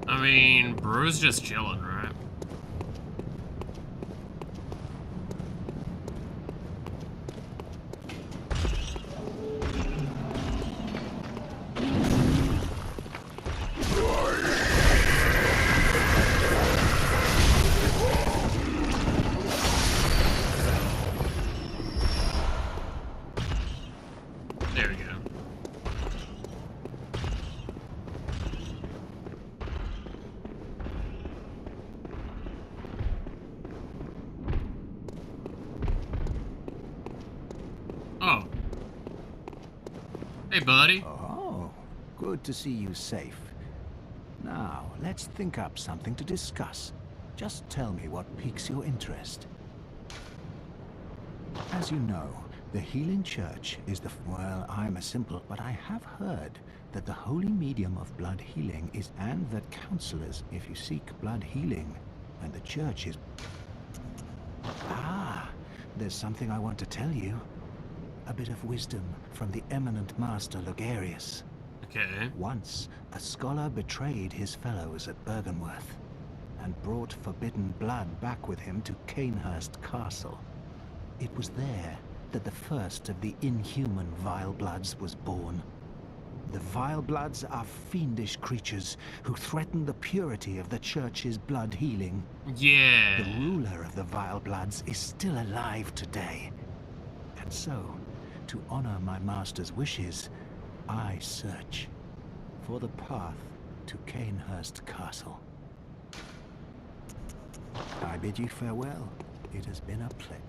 I mean, bro's just chilling, right? There we go. Oh. Hey, buddy. Oh, good to see you safe. Now, let's think up something to discuss. Just tell me what piques your interest. As you know, The healing church is the... Well, I'm a simple, but I have heard that the holy medium of blood healing is... And that counselors, if you seek blood healing, and the church is... Ah, there's something I want to tell you. A bit of wisdom from the eminent master Logarius. Okay. Once, a scholar betrayed his fellows at Bergenworth, and brought forbidden blood back with him to Canehurst Castle. It was there that the first of the inhuman Vile Bloods was born. The Vile Bloods are fiendish creatures who threaten the purity of the church's blood healing. Yeah. The ruler of the Vile Bloods is still alive today. And so, to honor my master's wishes, I search for the path to Canehurst Castle. I bid you farewell. It has been a pleasure.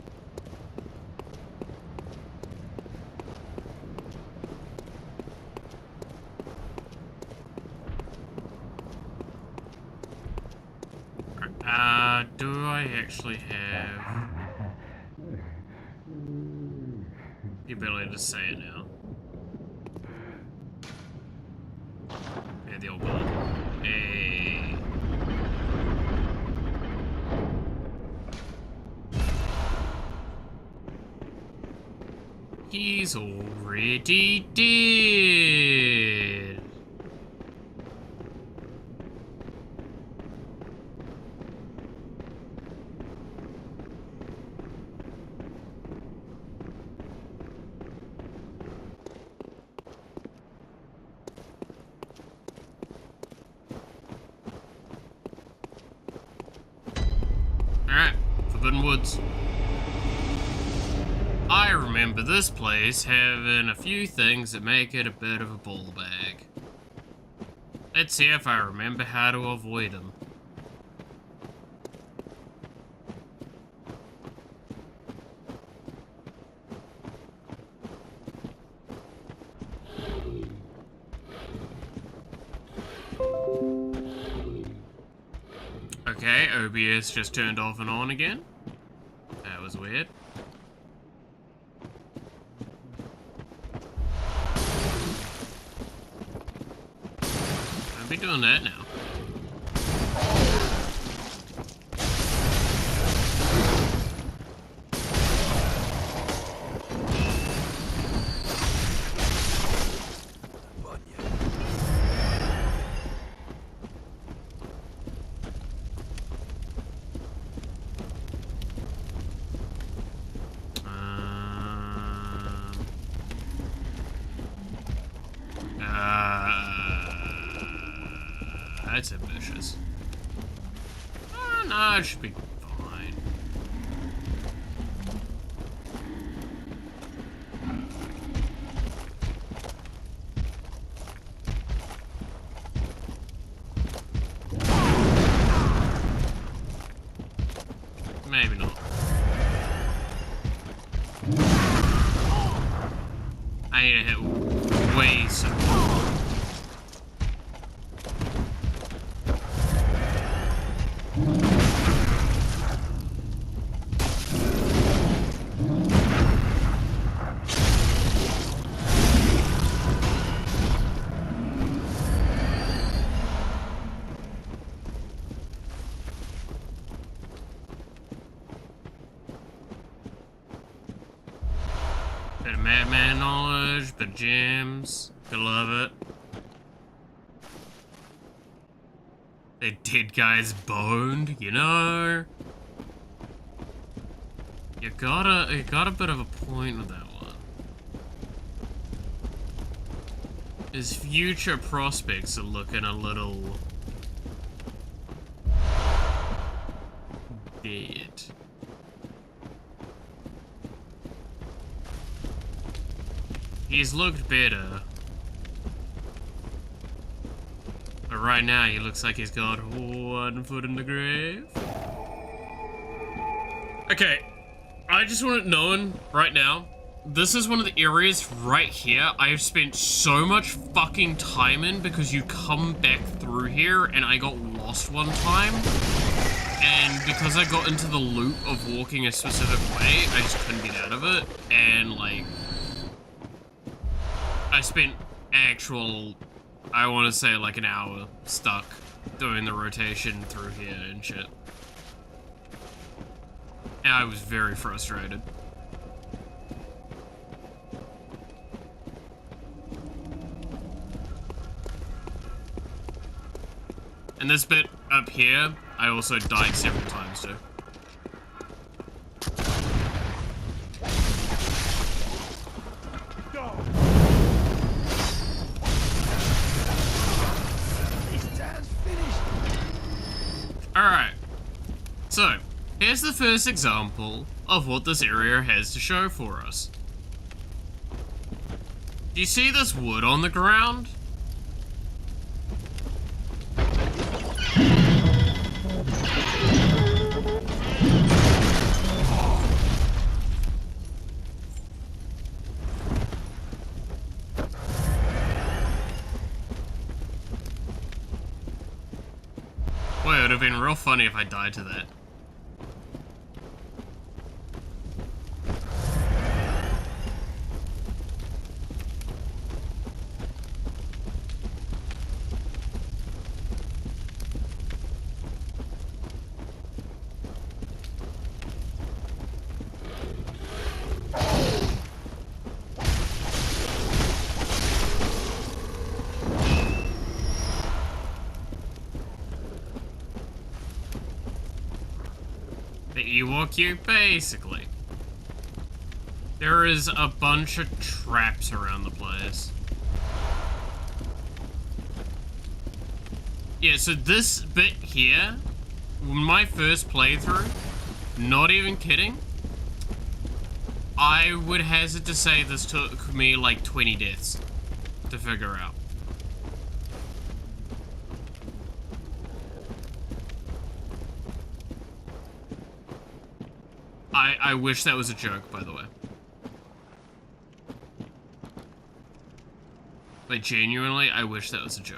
Do I actually have the ability to say it now? Yeah, the old blood. Hey. He's already dead. Alright, Forbidden Woods. I remember this place having a few things that make it a bit of a ball bag. Let's see if I remember how to avoid them. Okay, OBS just turned off and on again. That was weird. Don't be doing that now. That's ambitious. No, it should be fine. Maybe not. I need to hit way so. Bit of madman knowledge, bit of gems. I love it. The dead guy's boned, you know? You got a bit of a point with that one. His future prospects are looking a little dead. He's looked better. But right now, he looks like he's got one foot in the grave. Okay, I just want it known right now. This is one of the areas right here I've spent so much fucking time in because you come back through here and I got lost one time. And because I got into the loop of walking a specific way, I just couldn't get out of it. And, like, I spent actual, I want to say, like, an hour stuck doing the rotation through here and shit. And I was very frustrated. And this bit up here, I also died several times too. Alright, so here's the first example of what this area has to show for us. Do you see this wood on the ground? Boy, it would have been real funny if I died to that. The Ewok you, basically. There is a bunch of traps around the place. Yeah, so this bit here, my first playthrough, not even kidding, I would hazard to say this took me like 20 deaths to figure out. I wish that was a joke, by the way. Like, genuinely, I wish that was a joke.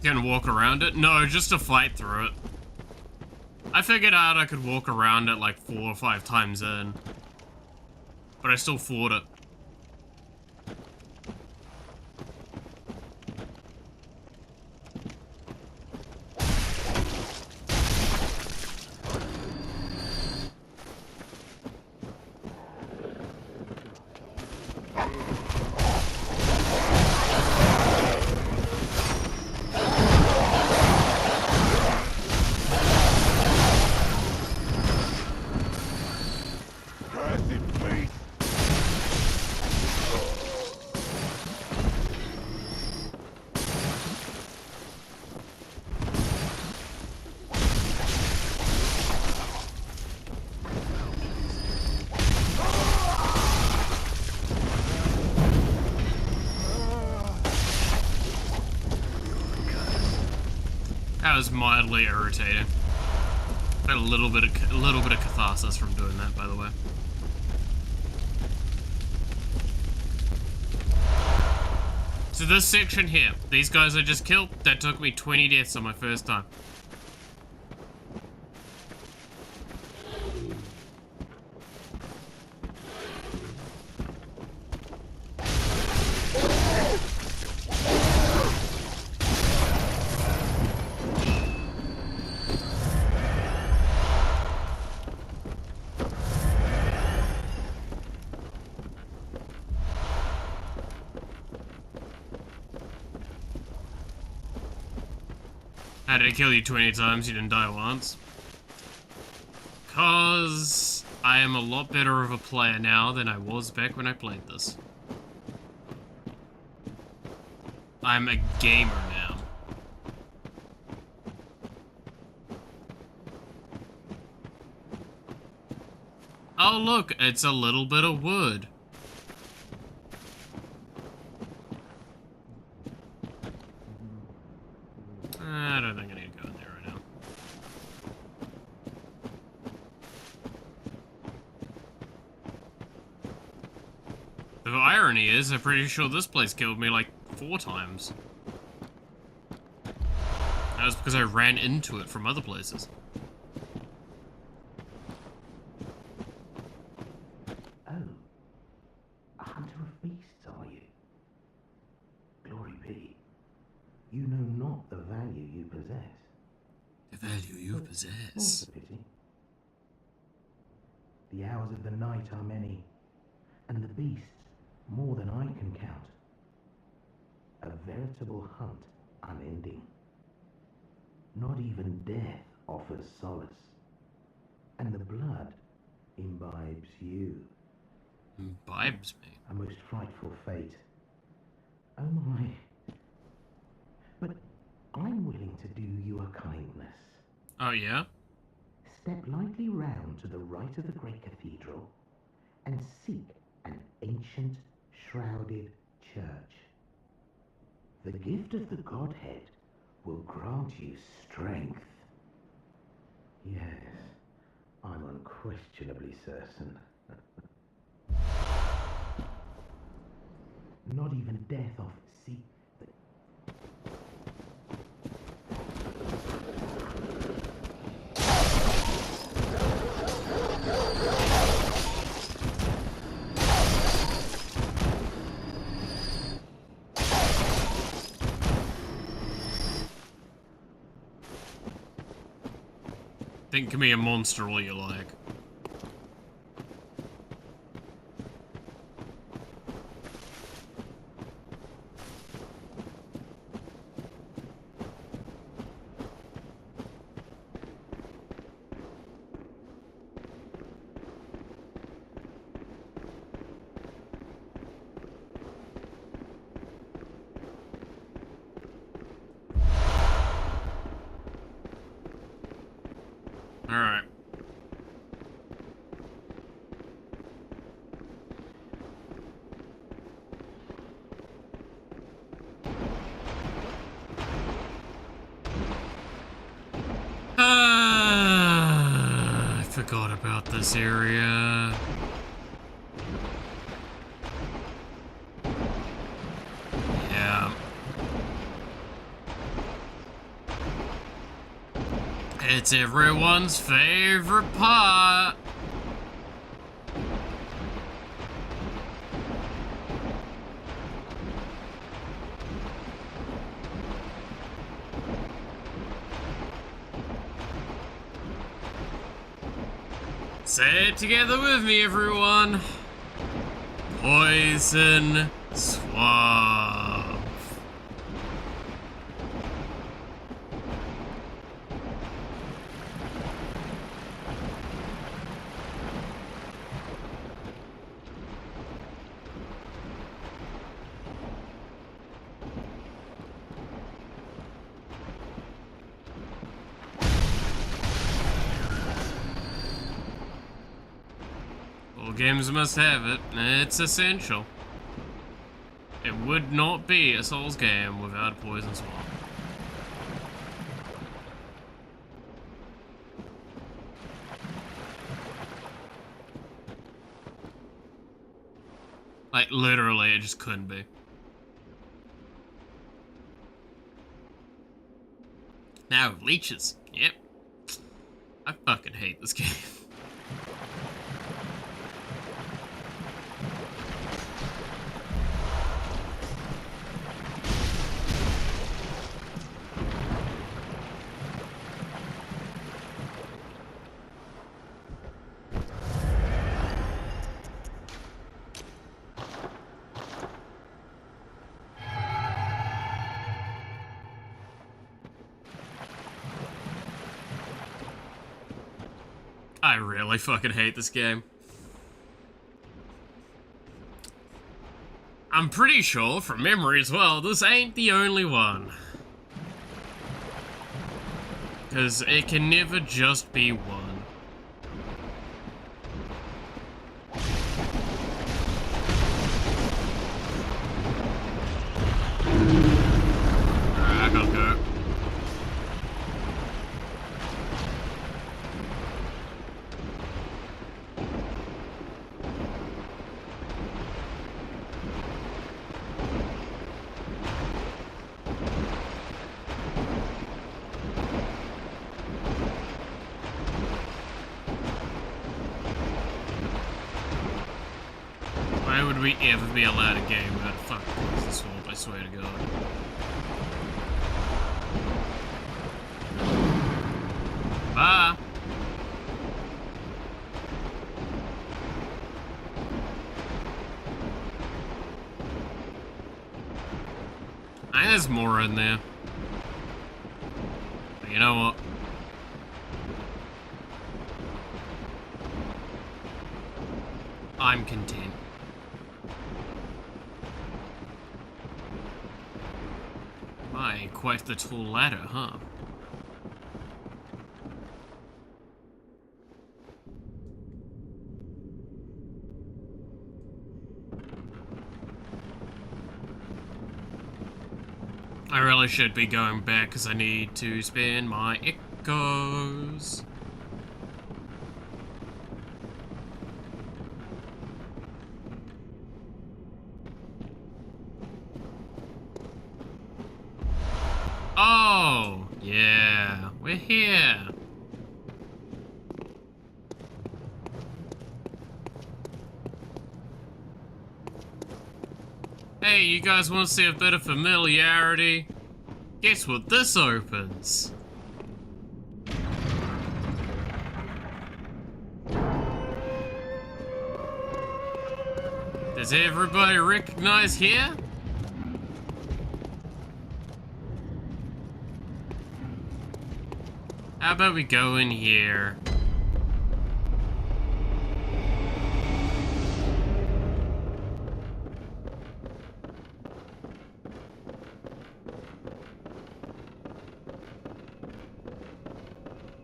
Can walk around it? No, just to fight through it. I figured out I could walk around it like 4 or 5 times in. But I still fought it. That was mildly irritating. Got a little bit of catharsis from doing that, by the way. So this section here, these guys I just killed, that took me 20 deaths on my first time. How did I kill you 20 times? You didn't die once. Cause I am a lot better of a player now than I was back when I played this. I'm a gamer now. Oh look, it's a little bit of wood. I don't think I need to go in there right now. The irony is, I'm pretty sure this place killed me like 4 times. That was because I ran into it from other places. Oh, a hunter of beasts, are you? Glory be. You know not the value you possess. The value you possess. More's the pity. The hours of the night are many, and the beasts more than I can count. A veritable hunt unending. Not even death offers solace, and the blood imbibes you. Imbibes me? A most frightful fate. Oh my. But I'm willing to do you a kindness. Oh yeah? Step lightly round to the right of the great cathedral and seek an ancient, shrouded church. The gift of the Godhead will grant you strength. Yes, I'm unquestionably certain. Not even death offers. See, Think me a monster all you like. Alright. I forgot about this area. Yeah. It's everyone's favorite part. Say it together with me, everyone. Poison Swamp. All games must have it. It's essential. It would not be a Souls game without Poison Swamp. Like, literally, it just couldn't be. Now, leeches. Yep. I fucking hate this game. I really fucking hate this game. I'm pretty sure, from memory as well, this ain't the only one. Because it can never just be one. I gotta go. Why would we ever be allowed a game without a fucking poison sword? I swear to God. Bye. I think there's more in there. But you know what? I'm content. My, quite the tall ladder, huh? I really should be going back because I need to spin my echoes. Oh, yeah, we're here. Hey, you guys want to see a bit of familiarity? Guess what this opens? Does everybody recognize here? How about we go in here?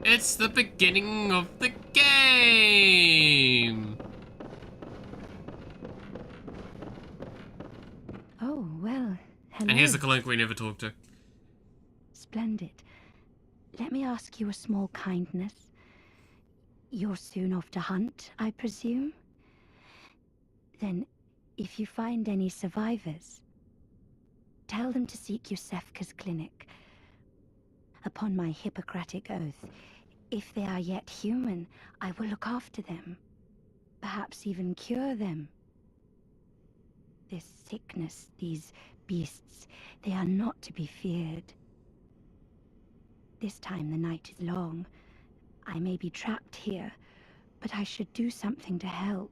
It's the beginning of the game! Oh, well, hello. And here's the clink we never talked to. Splendid. Let me ask you a small kindness. You're soon off to hunt, I presume? Then, if you find any survivors, tell them to seek Yusefka's clinic. Upon my Hippocratic oath, if they are yet human, I will look after them. Perhaps even cure them. This sickness, these beasts, they are not to be feared. This time the night is long. I may be trapped here, but I should do something to help.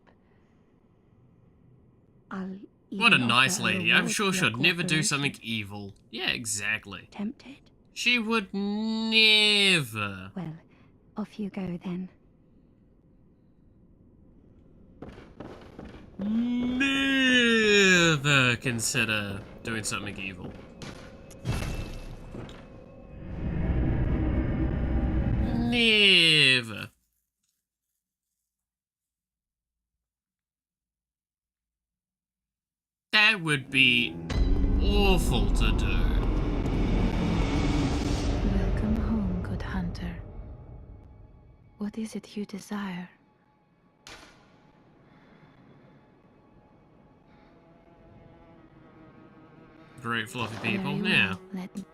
What a nice lady. I'm reward sure for she'd your never do cooperation. something evil. Yeah, exactly. Tempted? She would never. Well, off you go then. Never consider doing something evil. Never. That would be awful to do. Welcome home, good hunter. What is it you desire? Great fluffy people. Very Yeah. well, let me...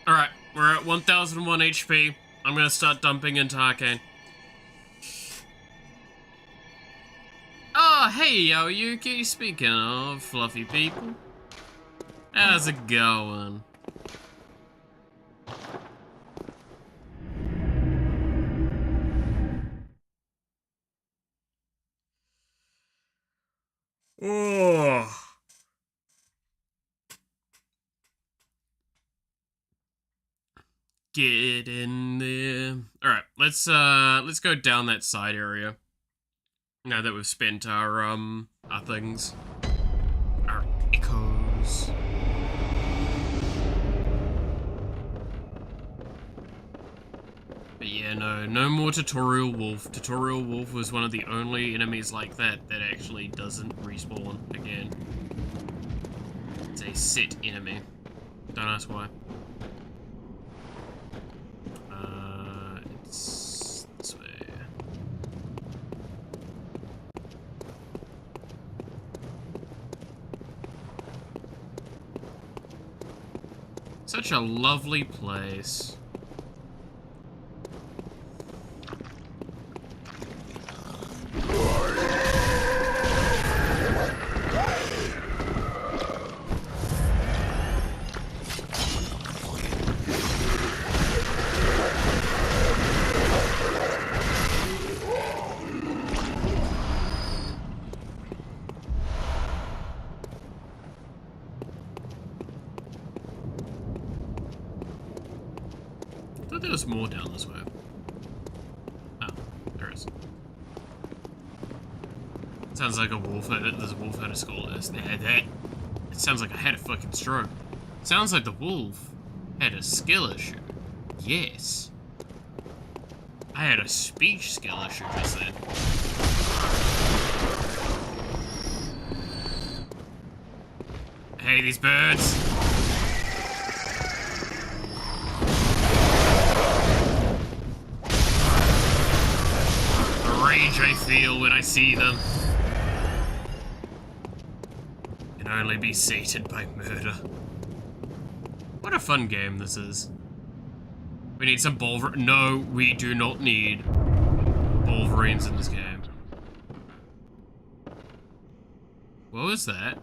Alright, we're at 1001 HP. I'm gonna start dumping into Arcane. Oh, hey, Yuki. Speaking of fluffy people, how's it going? Oh. Get in there. Alright, let's go down that side area. Now that we've spent our things. Our echoes. Yeah, no more Tutorial Wolf. Tutorial Wolf was one of the only enemies like that that actually doesn't respawn again. It's a set enemy. Don't ask why. It's this way. Such a lovely place. I thought there was more down this way. Oh, there is. Sounds like a wolf. There's a wolf had a skull. It sounds like I had a fucking stroke. Sounds like the wolf had a skill issue. Yes. I had a speech skill issue just then. Hey, these birds. Rage I feel when I see them can only be sated by murder. What a fun game this is. We need some Wolverine. No, we do not need Wolverines in this game. What was that?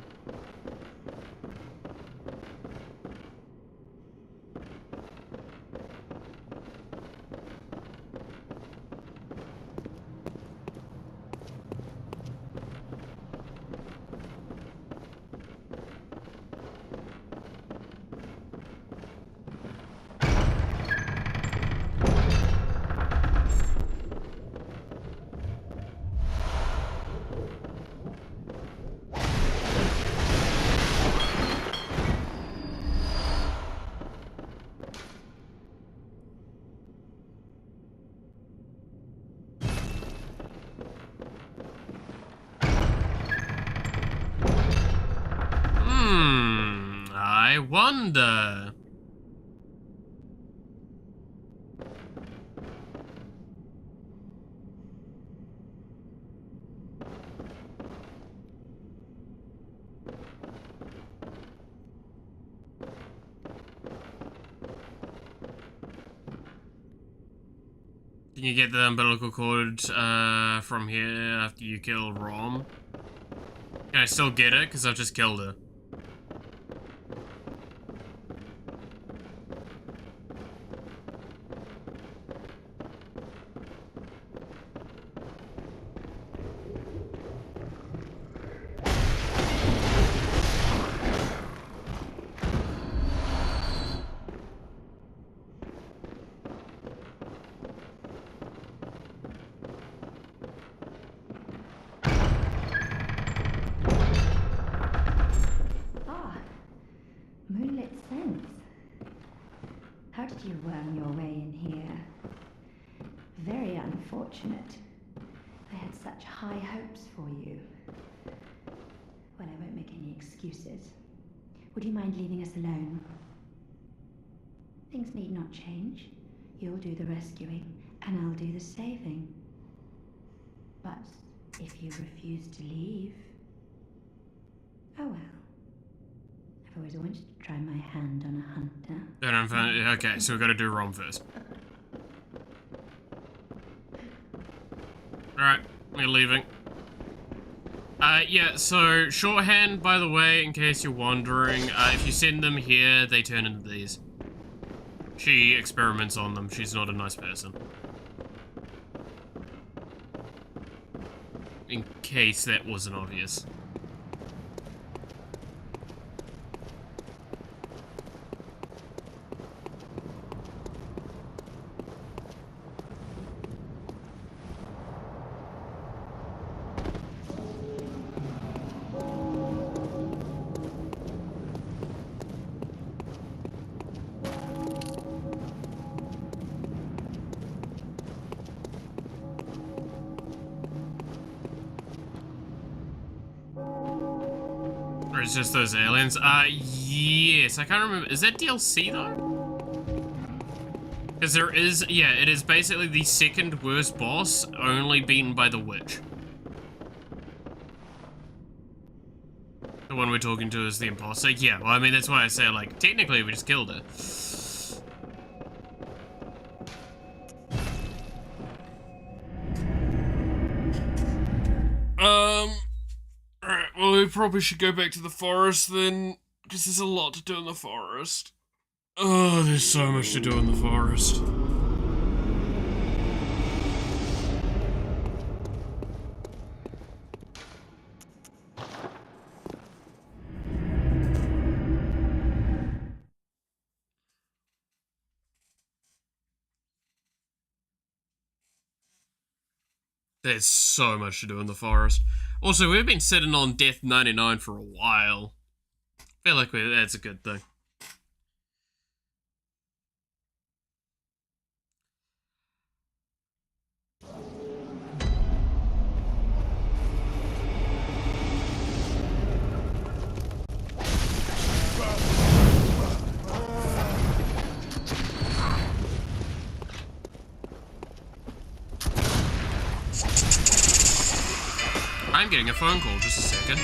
I wonder. Can you get the umbilical cord from here after you kill Rom? Can I still get it? Because I've just killed her. How did you worm your way in here? Very unfortunate. I had such high hopes for you. Well, I won't make any excuses. Would you mind leaving us alone? Things need not change. You'll do the rescuing, and I'll do the saving. But if you refuse to leave... Oh well. I've always wanted to try my hand on a hunter. Okay, so we've got to do Rom first. Alright, we're leaving. Yeah, so shorthand, by the way, in case you're wondering, if you send them here, they turn into these. She experiments on them. She's not a nice person. In case that wasn't obvious. it's just those aliens. Yes, I can't remember. Is that DLC though? Because there is, yeah, it is basically the second worst boss, only beaten by the witch. The one we're talking to is the imposter. Yeah, well, I mean, that's why I say, like, technically we just killed her. Alright, well, we probably should go back to the forest then, because there's a lot to do in the forest. Oh, there's so much to do in the forest. There's so much to do in the forest. Also, we've been sitting on Death 99 for a while. I feel like that's a good thing. I'm getting a phone call, just a second.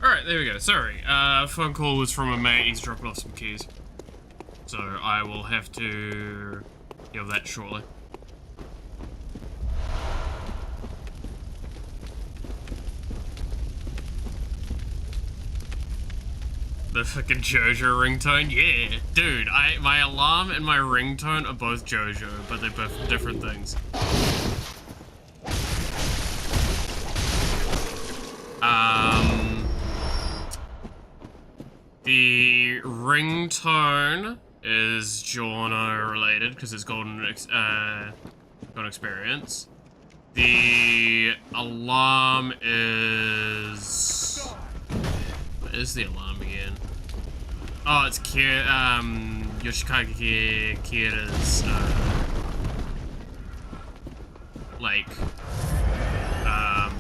Alright, there we go. Sorry. Phone call was from a mate. He's dropping off some keys. So I will have to deal with that shortly. The fucking JoJo ringtone? Yeah. Dude, my alarm and my ringtone are both JoJo, but they're both different things. The ringtone is Giorno related because it's golden experience. The alarm is... What is the alarm again? Oh, it's Yoshikage Kira's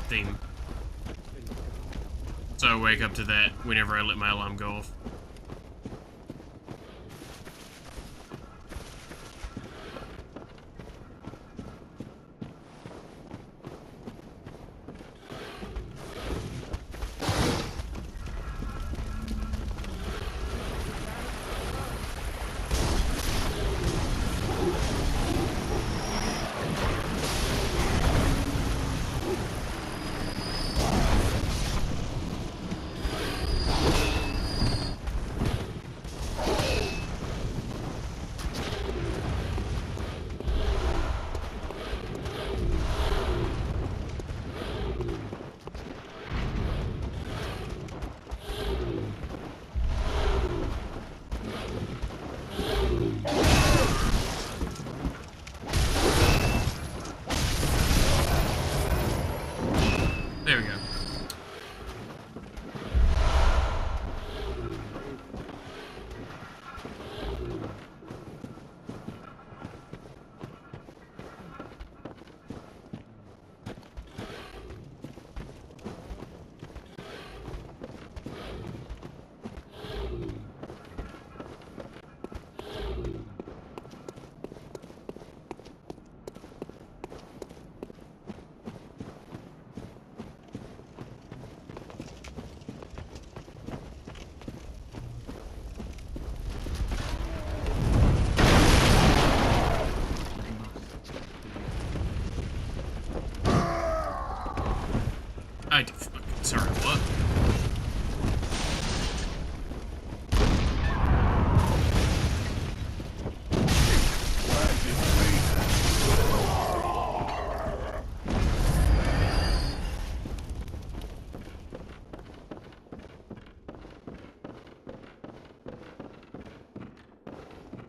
theme. So I wake up to that whenever I let my alarm go off.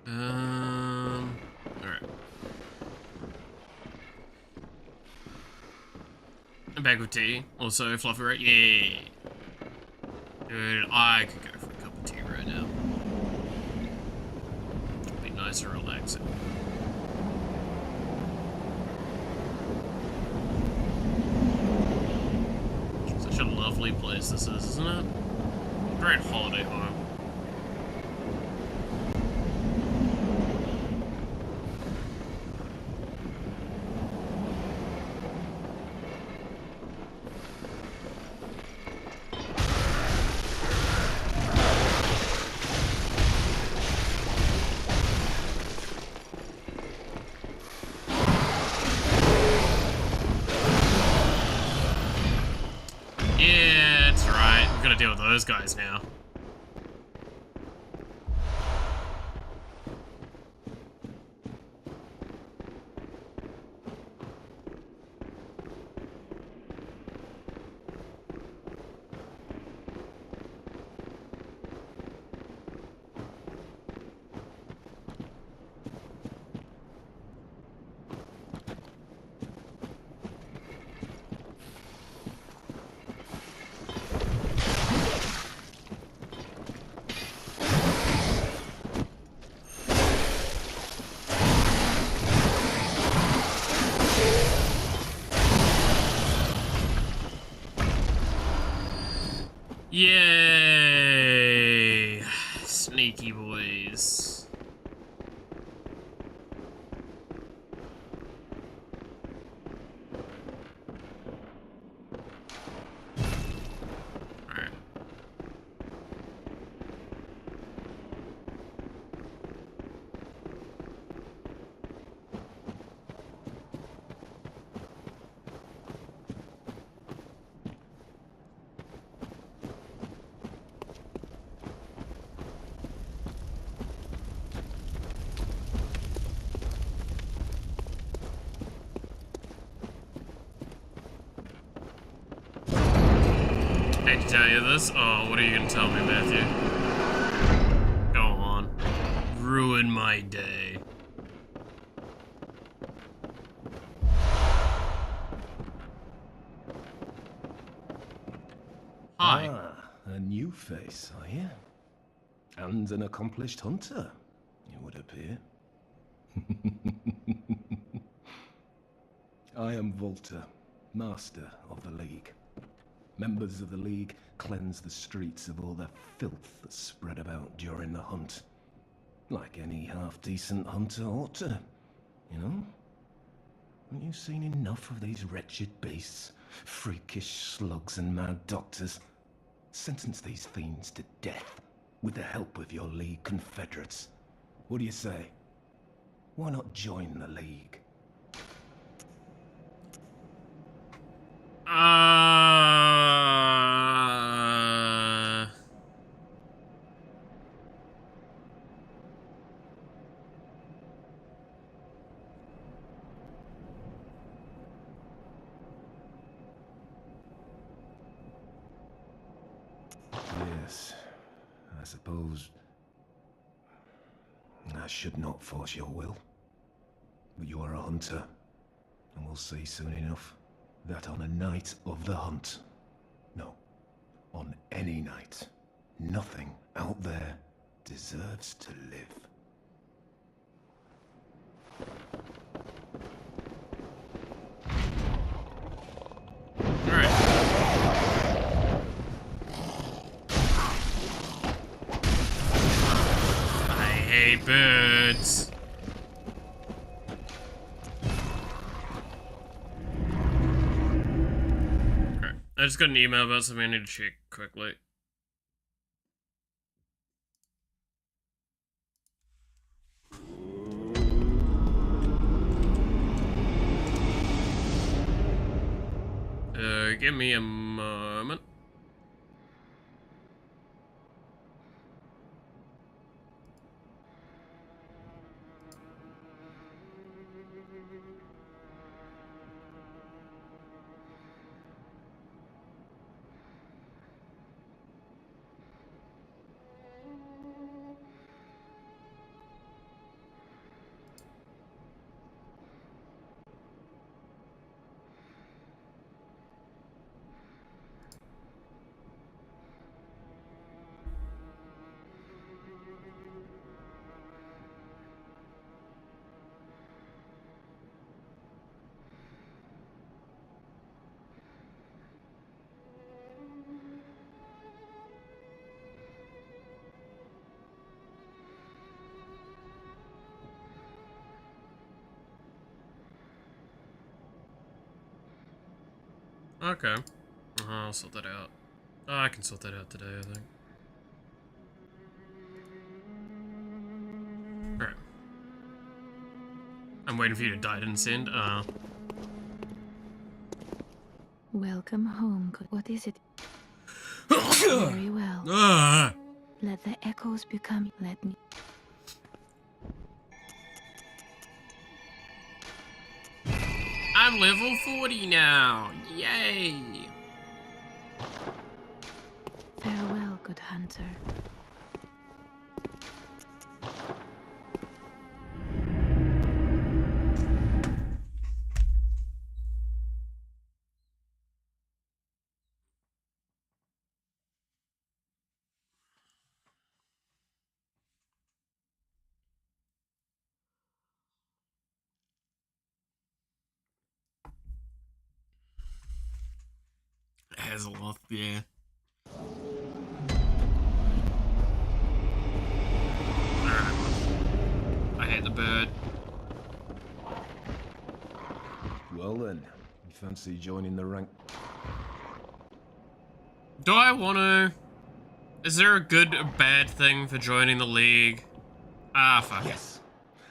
Alright. I'm back with tea. Also, Fluffy, right? Yeah. Dude, I could go for a cup of tea right now. It'd be nice and relaxing. Such a lovely place this is, isn't it? Great holiday home. Yeah, that's right. We're gonna deal with those guys now. Yay! Sneaky boys. Alright. Hate to tell you this. Oh, what are you gonna tell me, Matthew? Go on. Ruin my day. Hi. Ah, a new face, are you? And an accomplished hunter, it would appear. I am Volta, master of the League. Members of the League cleanse the streets of all the filth that's spread about during the hunt. Like any half-decent hunter ought to, you know? Haven't you seen enough of these wretched beasts? Freakish slugs and mad doctors. Sentence these fiends to death with the help of your League confederates. What do you say? Why not join the League? Yes, I suppose I should not force your will. But you are a hunter, and we'll see soon enough that on a night of the hunt, no, on any night, nothing out there deserves to live. Alright. I hate birds. Alright. I just got an email about something I need to check quickly. Give me a moment. Okay. I'll sort that out. Oh, I can sort that out today, I think. Alright. I'm waiting for you to die, didn't send? Welcome home. What is it? Very well. Let the echoes become. Let me. I'm level 40 now! Yay! Farewell, good hunter. Hazeloth, yeah. Alright. I hate the bird. Well then, you fancy joining the rank? Do I want to? Is there a good or bad thing for joining the League? Ah, fuck. Yes.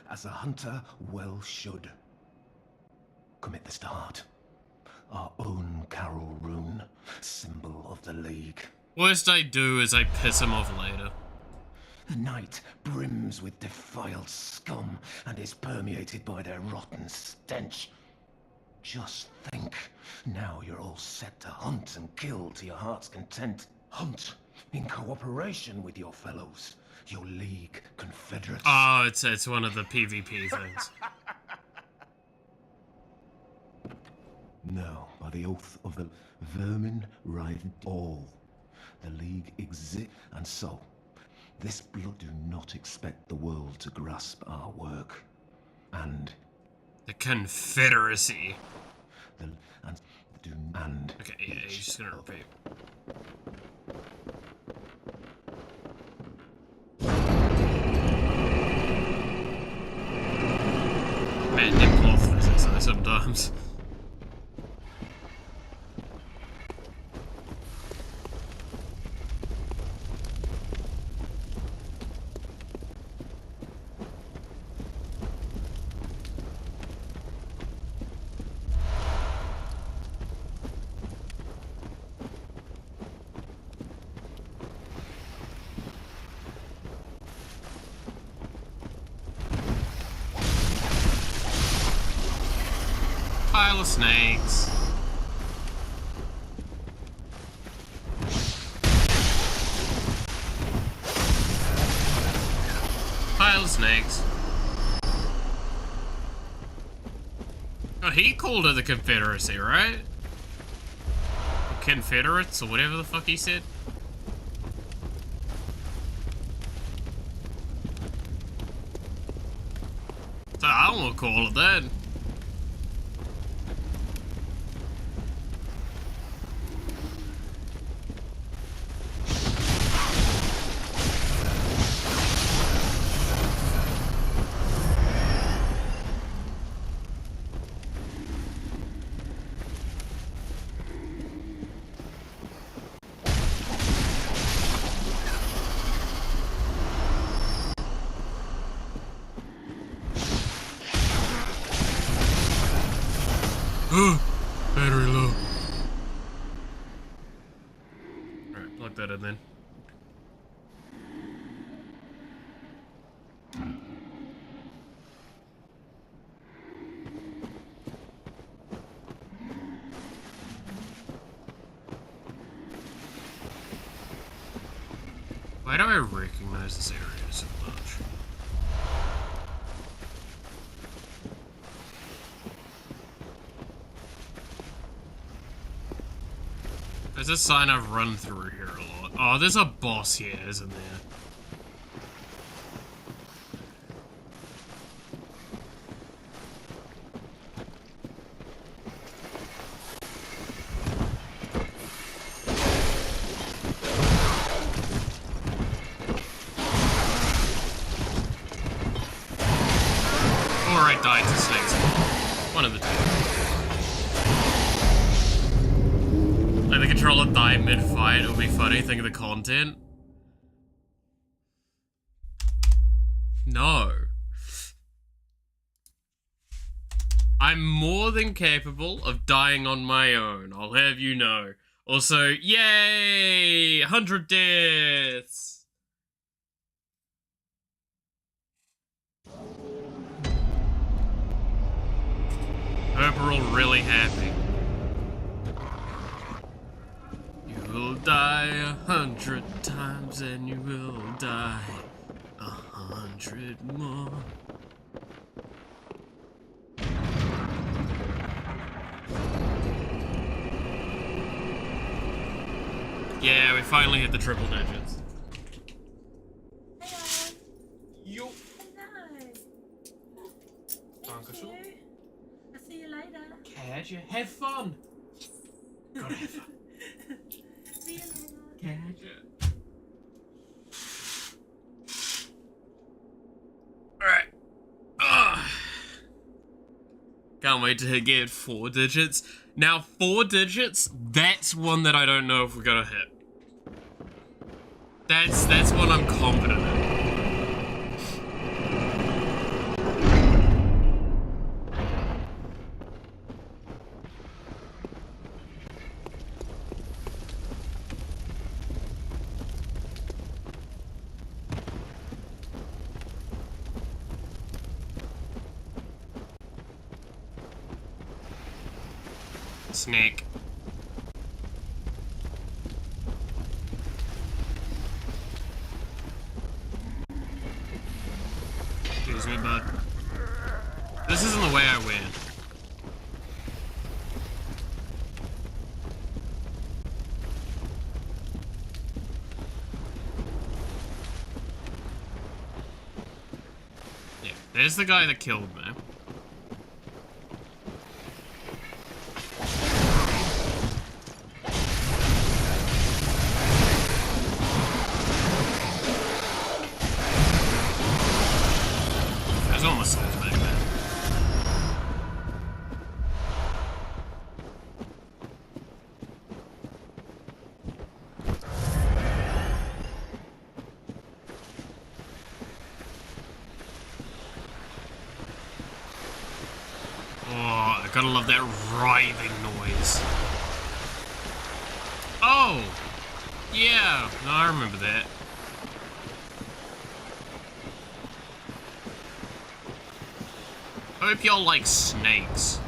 As a hunter, well should. Commit this to heart. Our own Carol rune, symbol of the League. Worst I do is I piss him off later. The night brims with defiled scum and is permeated by their rotten stench. Just think, now you're all set to hunt and kill to your heart's content. Hunt in cooperation with your fellows, your League confederates. Oh, it's one of the PvP things. No, by the oath of the vermin writhe all. The League exists, and so, this blood do not expect the world to grasp our work. And The Confederacy. And Okay, yeah, he's just gonna repeat. Man, them cloth physics though sometimes. Pile of snakes. Pile of snakes. Oh, he called it the Confederacy, right? Or Confederates, or whatever the fuck he said. So I don't want to call it that. Battery low. Alright, plug that in then. Why do I recognize this area so much? There's a sign I've run through here a lot. Oh, there's a boss here, isn't there? Or I died to snakes. One of the two. the controller die mid-fight, it'll be funny, think of the content. No. I'm more than capable of dying on my own, I'll have you know. Also, yay! 100 deaths! Hope we're all really happy. You will die 100 times and you will die 100 more. Yeah, we finally hit the triple digits. Hello. Yo. Hello. Thank you. I'll see you later. Catch you. Have fun. Gotta have fun. See you later. Catch you. Alright. Can't wait to get 4 digits. Now, 4 digits, that's one that I don't know if we're gonna hit. That's one I'm confident in. Snake. Excuse me, bud. This isn't the way I win. Yeah, there's the guy that killed me. Almost goes back there. Oh, I gotta love that writhing noise. Oh! Yeah, no, I remember that. I hope y'all like snakes.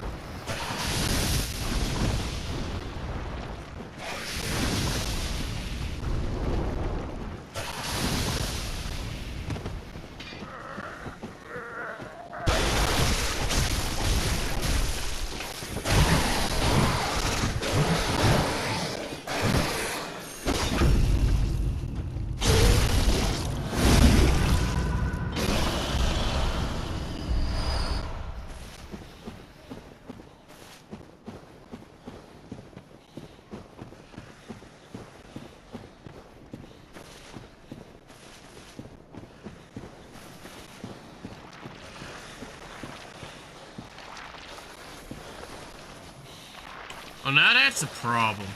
Oh, now that's a problem.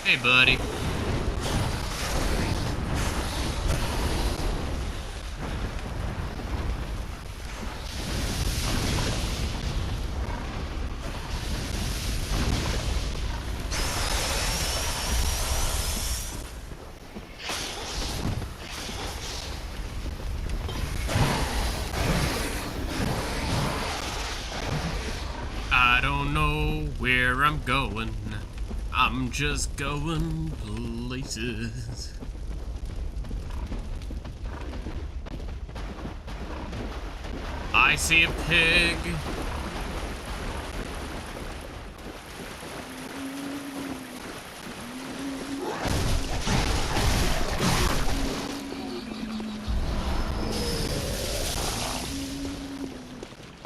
Hey, buddy. I don't know where I'm going. I'm just going places. I see a pig.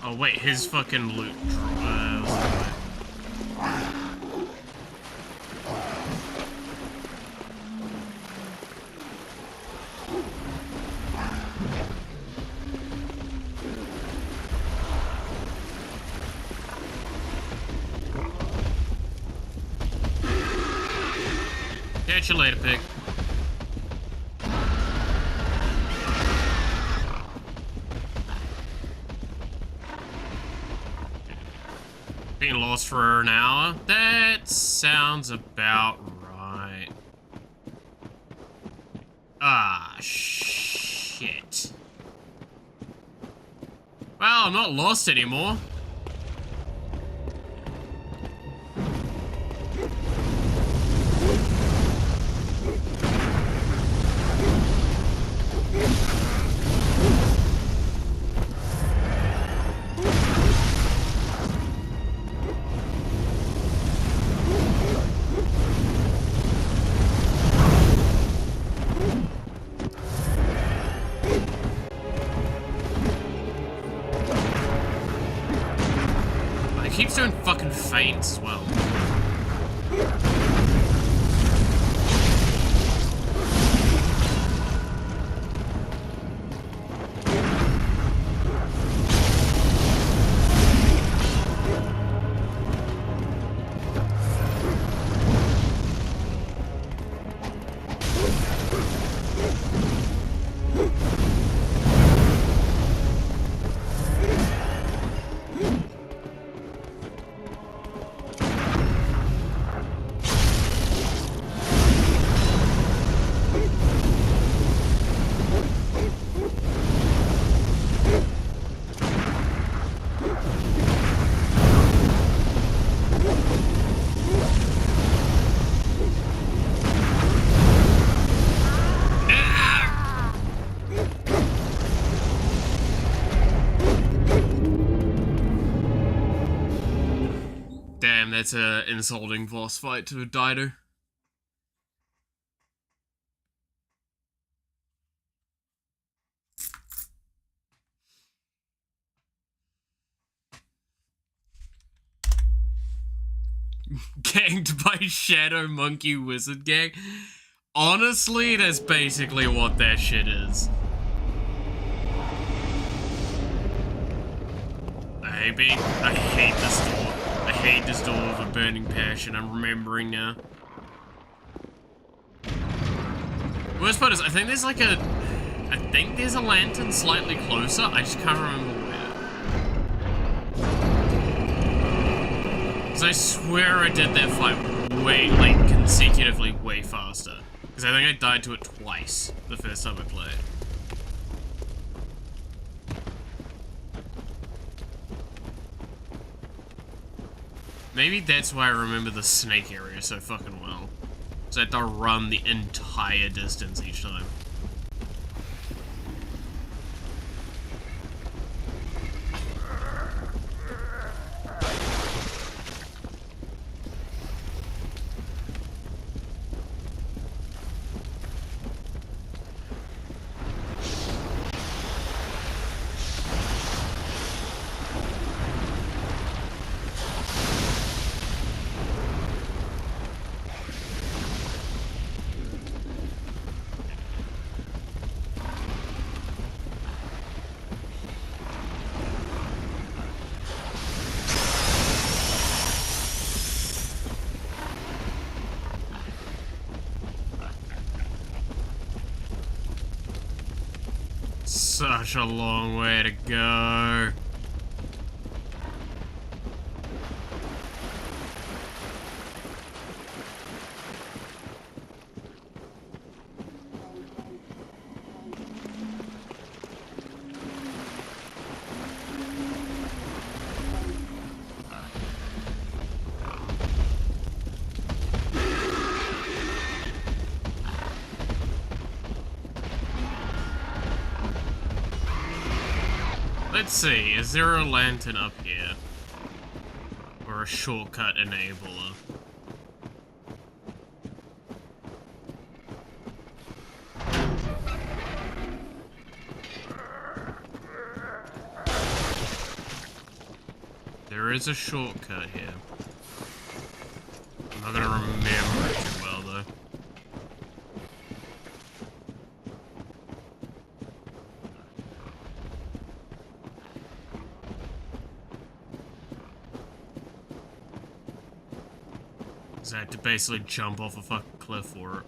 Oh wait, his fucking loot. Catch you later, pig. Being lost for an hour? That sounds about right. Ah, shit. Well, I'm not lost anymore. Keeps doing fucking feints as well. That's an insulting boss fight to a Dido. Ganged by Shadow Monkey Wizard Gang. Honestly, that's basically what that shit is. I hate this door. I hate this door with a burning passion. I'm remembering now. Worst part is, I think there's like a... I think there's a lantern slightly closer. I just can't remember where. Because I swear I did that fight way, like, consecutively way faster. Because I think I died to it twice the first time I played. Maybe that's why I remember the snake area so fucking well. So I have to run the entire distance each time. Such a long way to go. Let's see, is there a lantern up here? Or a shortcut enabler? There is a shortcut here. I'm not gonna remember it too well though. I had to basically jump off a fucking cliff. cliff for it.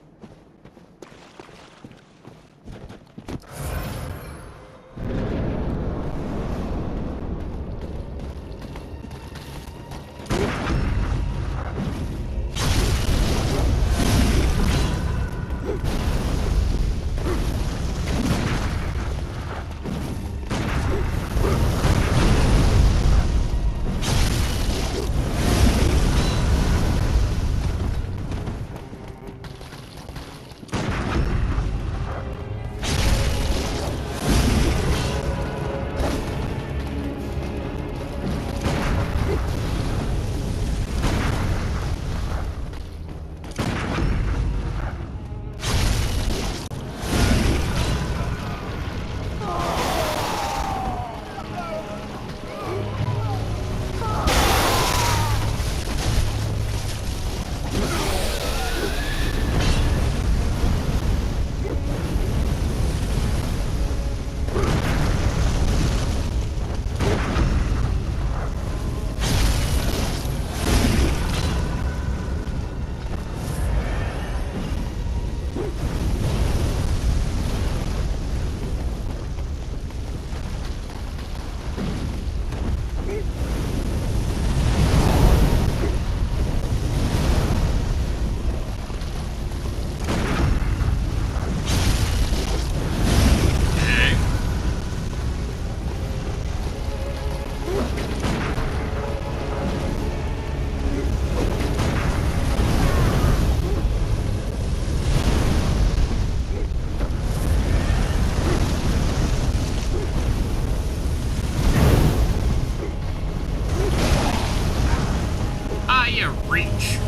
Reach.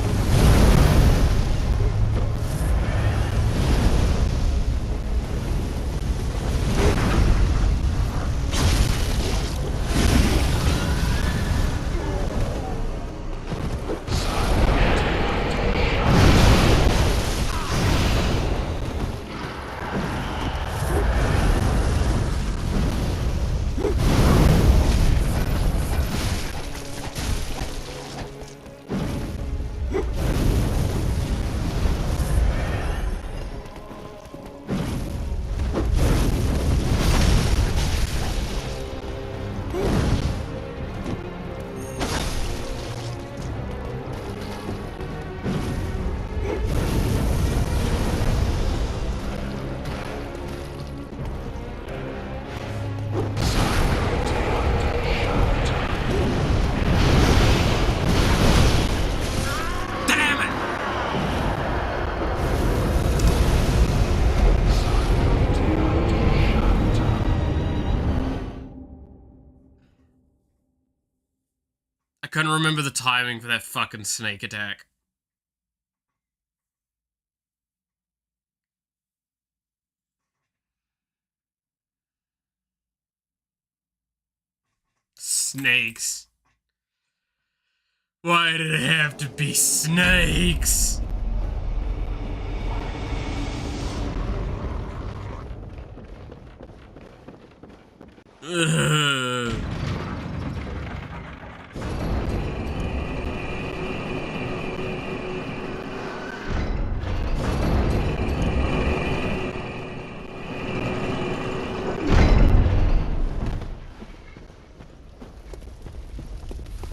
I couldn't remember the timing for that fucking snake attack. Snakes. Why did it have to be snakes? Ugh.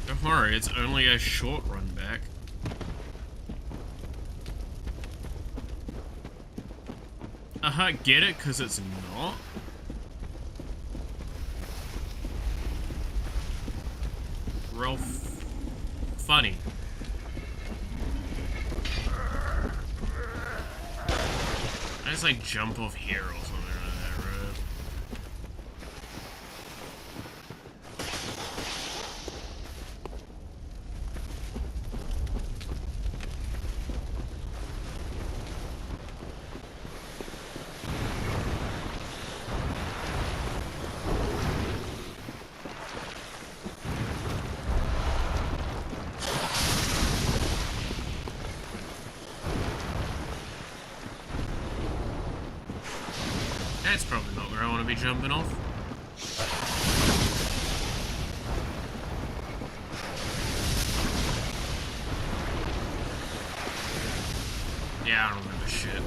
Don't worry, it's only a short run back. Get it? 'Cause it's not? Real funny. I just like jump off here or something like that, right? That's probably not where I want to be jumping off. Yeah, I don't remember shit.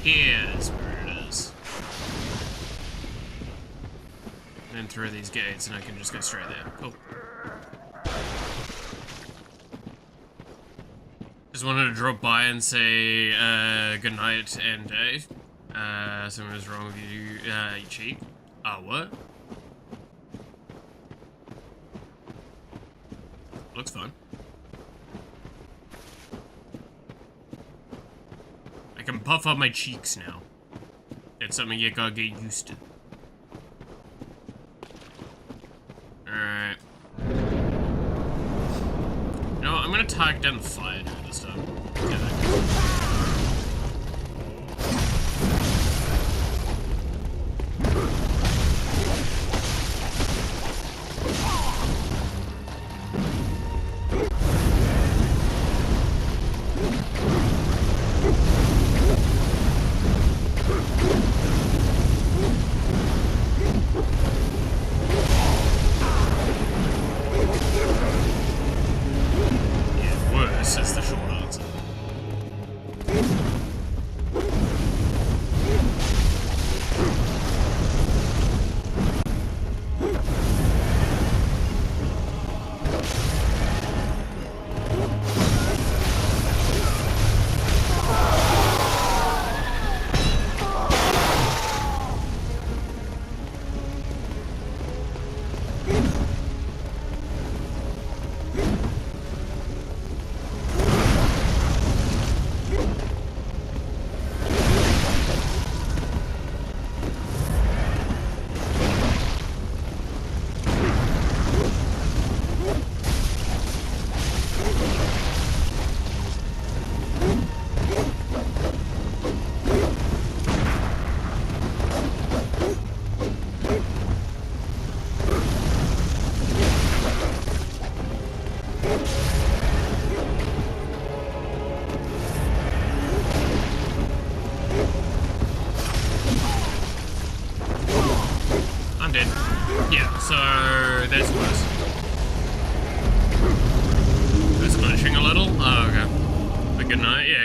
Here's where it is. Then through these gates and I can just go straight there. Cool. Just wanted to drop by and say good night and day. Something was wrong with you, you cheek. What? Looks fun. I can puff up my cheeks now. It's something you gotta get used to. Alright. You know what, I'm gonna target down the fire this time. Okay.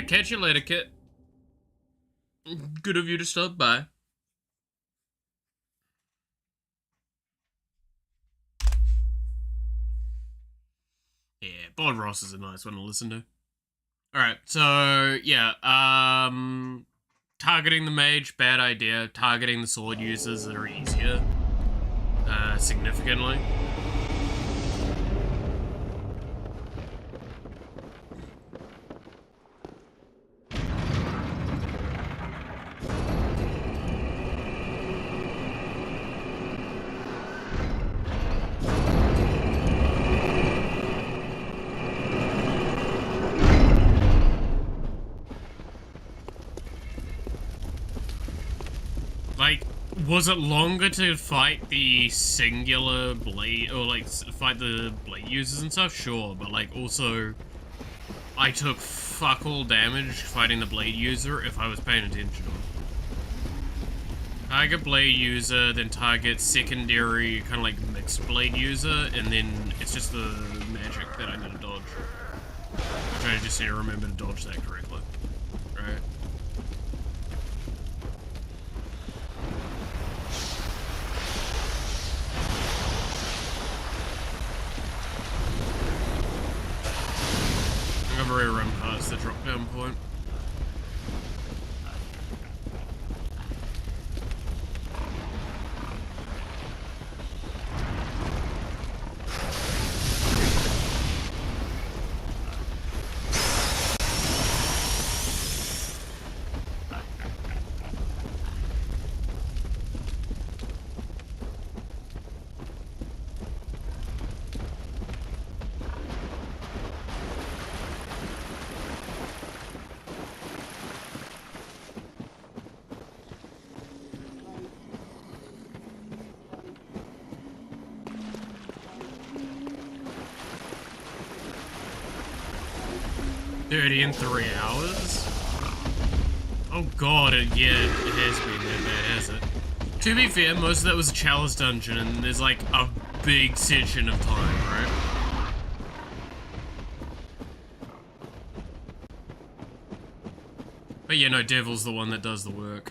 Catch you later, Kit. Good of you to stop by. Yeah, Bob Ross is a nice one to listen to. Alright, so, yeah, targeting the mage, bad idea. Targeting the sword users are easier. Significantly. Like, was it longer to fight the singular blade, or like, fight the blade users and stuff? Sure, but like, also, I took fuck all damage fighting the blade user if I was paying attention. Target blade user, then target secondary, kind of like mixed blade user, and then it's just the magic that I need to dodge. Which I just need to remember to dodge that correctly. Right? I've already run past the drop down point. In 3 hours? Oh god, yeah, it has been that bad, has it? To be fair, most of that was a chalice dungeon, and there's like a big section of time, right? But yeah, no, Devil's the one that does the work.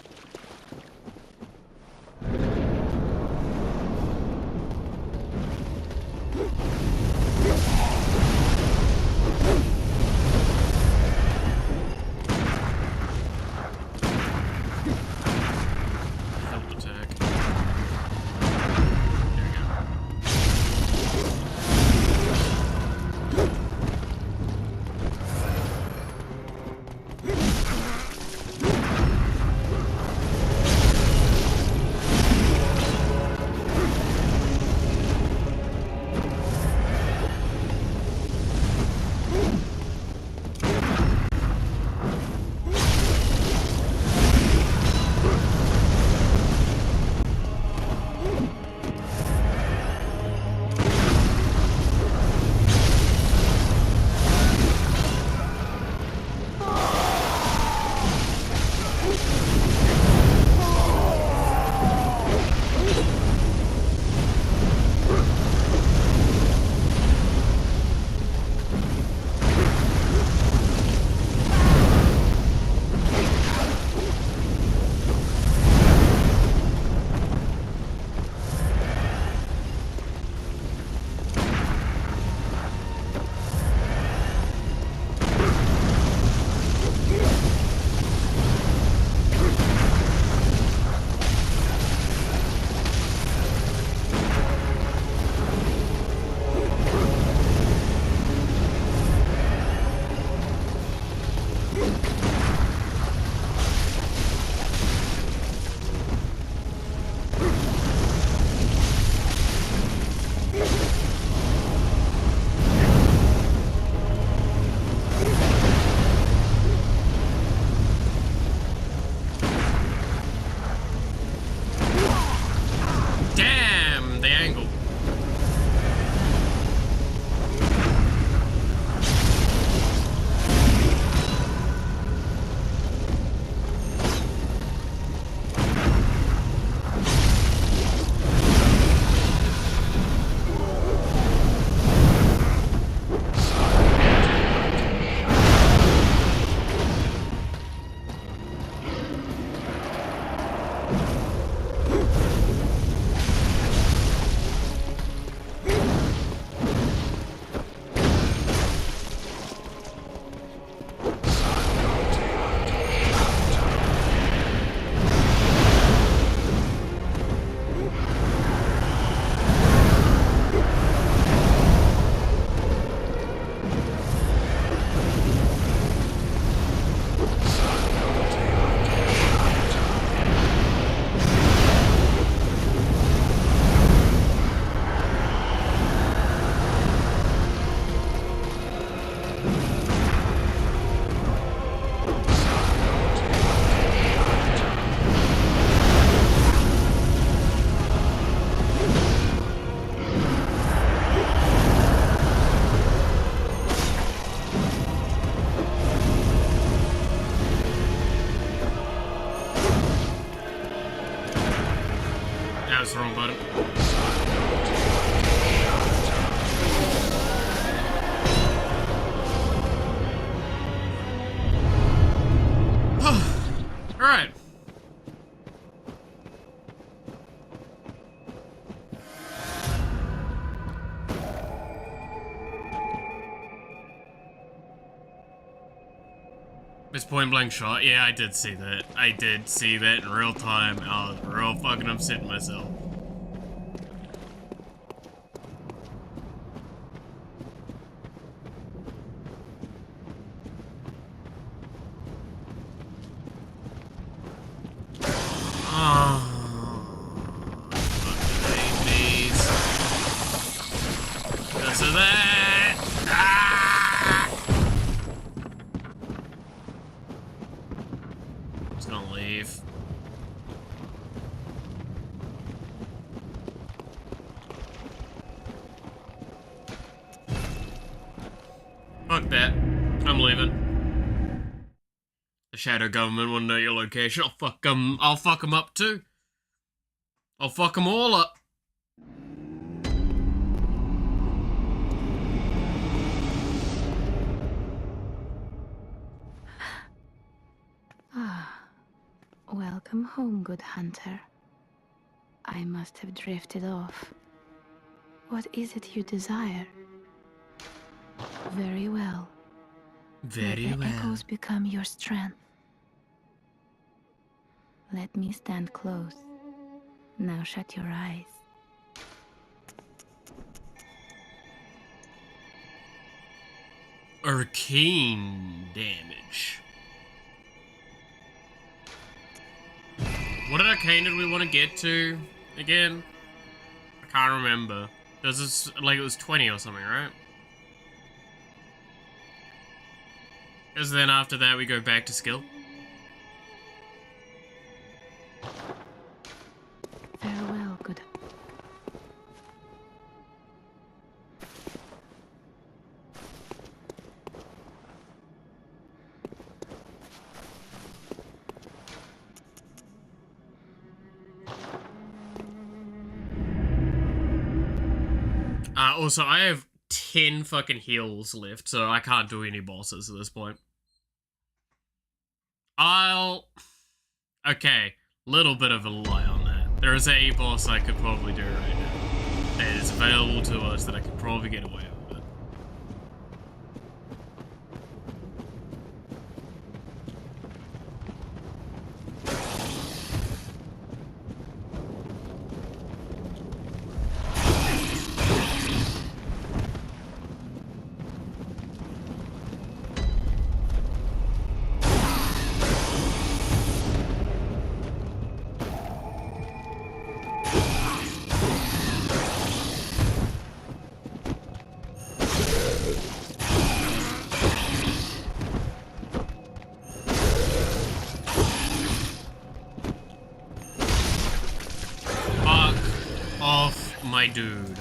That's the wrong button. Alright. It's point blank shot. Yeah, I did see that. I did see that in real time. I was real fucking upset myself. Because of that. Just gonna leave. Fuck that. I'm leaving. The shadow government will know your location. I'll fuck 'em up too. I'll fuck 'em all up. Welcome home, good hunter. I must have drifted off. What is it you desire? Very well. Very Let the well. echoes become your strength. Let me stand close. Now shut your eyes. Arcane damage. What arcane did we want to get to again? I can't remember. Does this like it was 20 or something, right? Because then after that we go back to skill. Farewell, good. Also, I have 10 fucking heals left, so I can't do any bosses at this point. Okay, little bit of a lie on that. There is a boss I could probably do right now that is available to us that I could probably get away with. My dude.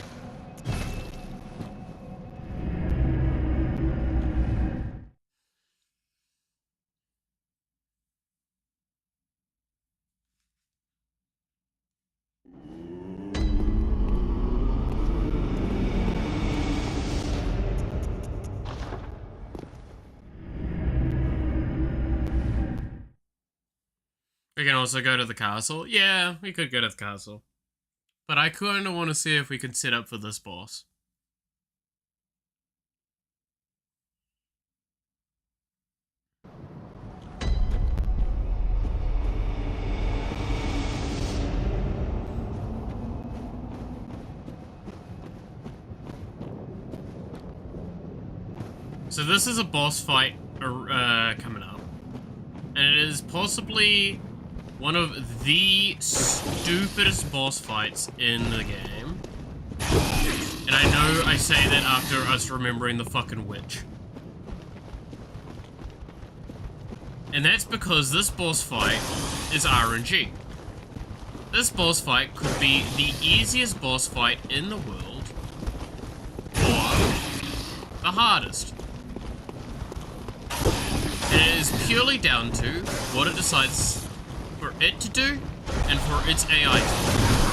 We can also go to the castle. Yeah, we could go to the castle. But I kind of want to see if we can set up for this boss. So this is a boss fight coming up. And it is possibly one of the stupidest boss fights in the game. And I know I say that after us remembering the fucking witch. And that's because this boss fight is RNG. This boss fight could be the easiest boss fight in the world, or the hardest. And it is purely down to what it decides for it to do and for its AI to do.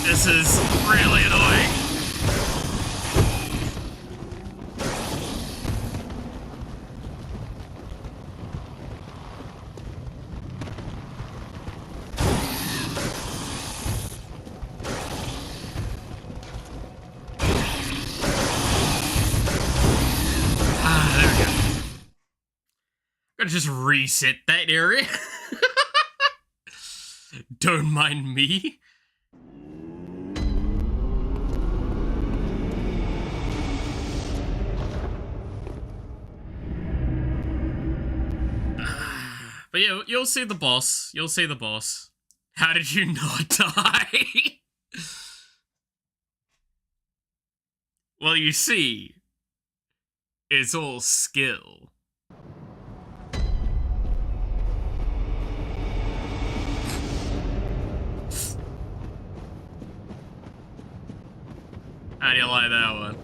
This is really annoying. gonna just reset that area. Don't mind me. But yeah, you'll see the boss. You'll see the boss. How did you not die? Well, you see, it's all skill. How do you like that one?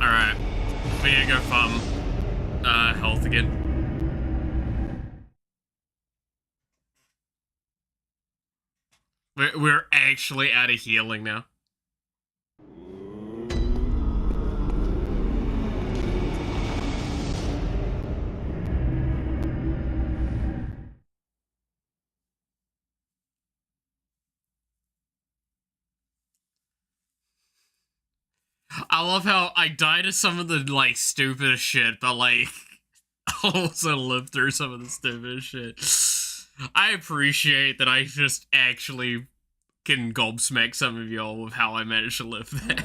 Alright. We need to go farm health again. We're actually out of healing now. I love how I die to some of the, like, stupidest shit, but, like, I also live through some of the stupidest shit. I appreciate that I just actually can gobsmack some of y'all with how I managed to live that.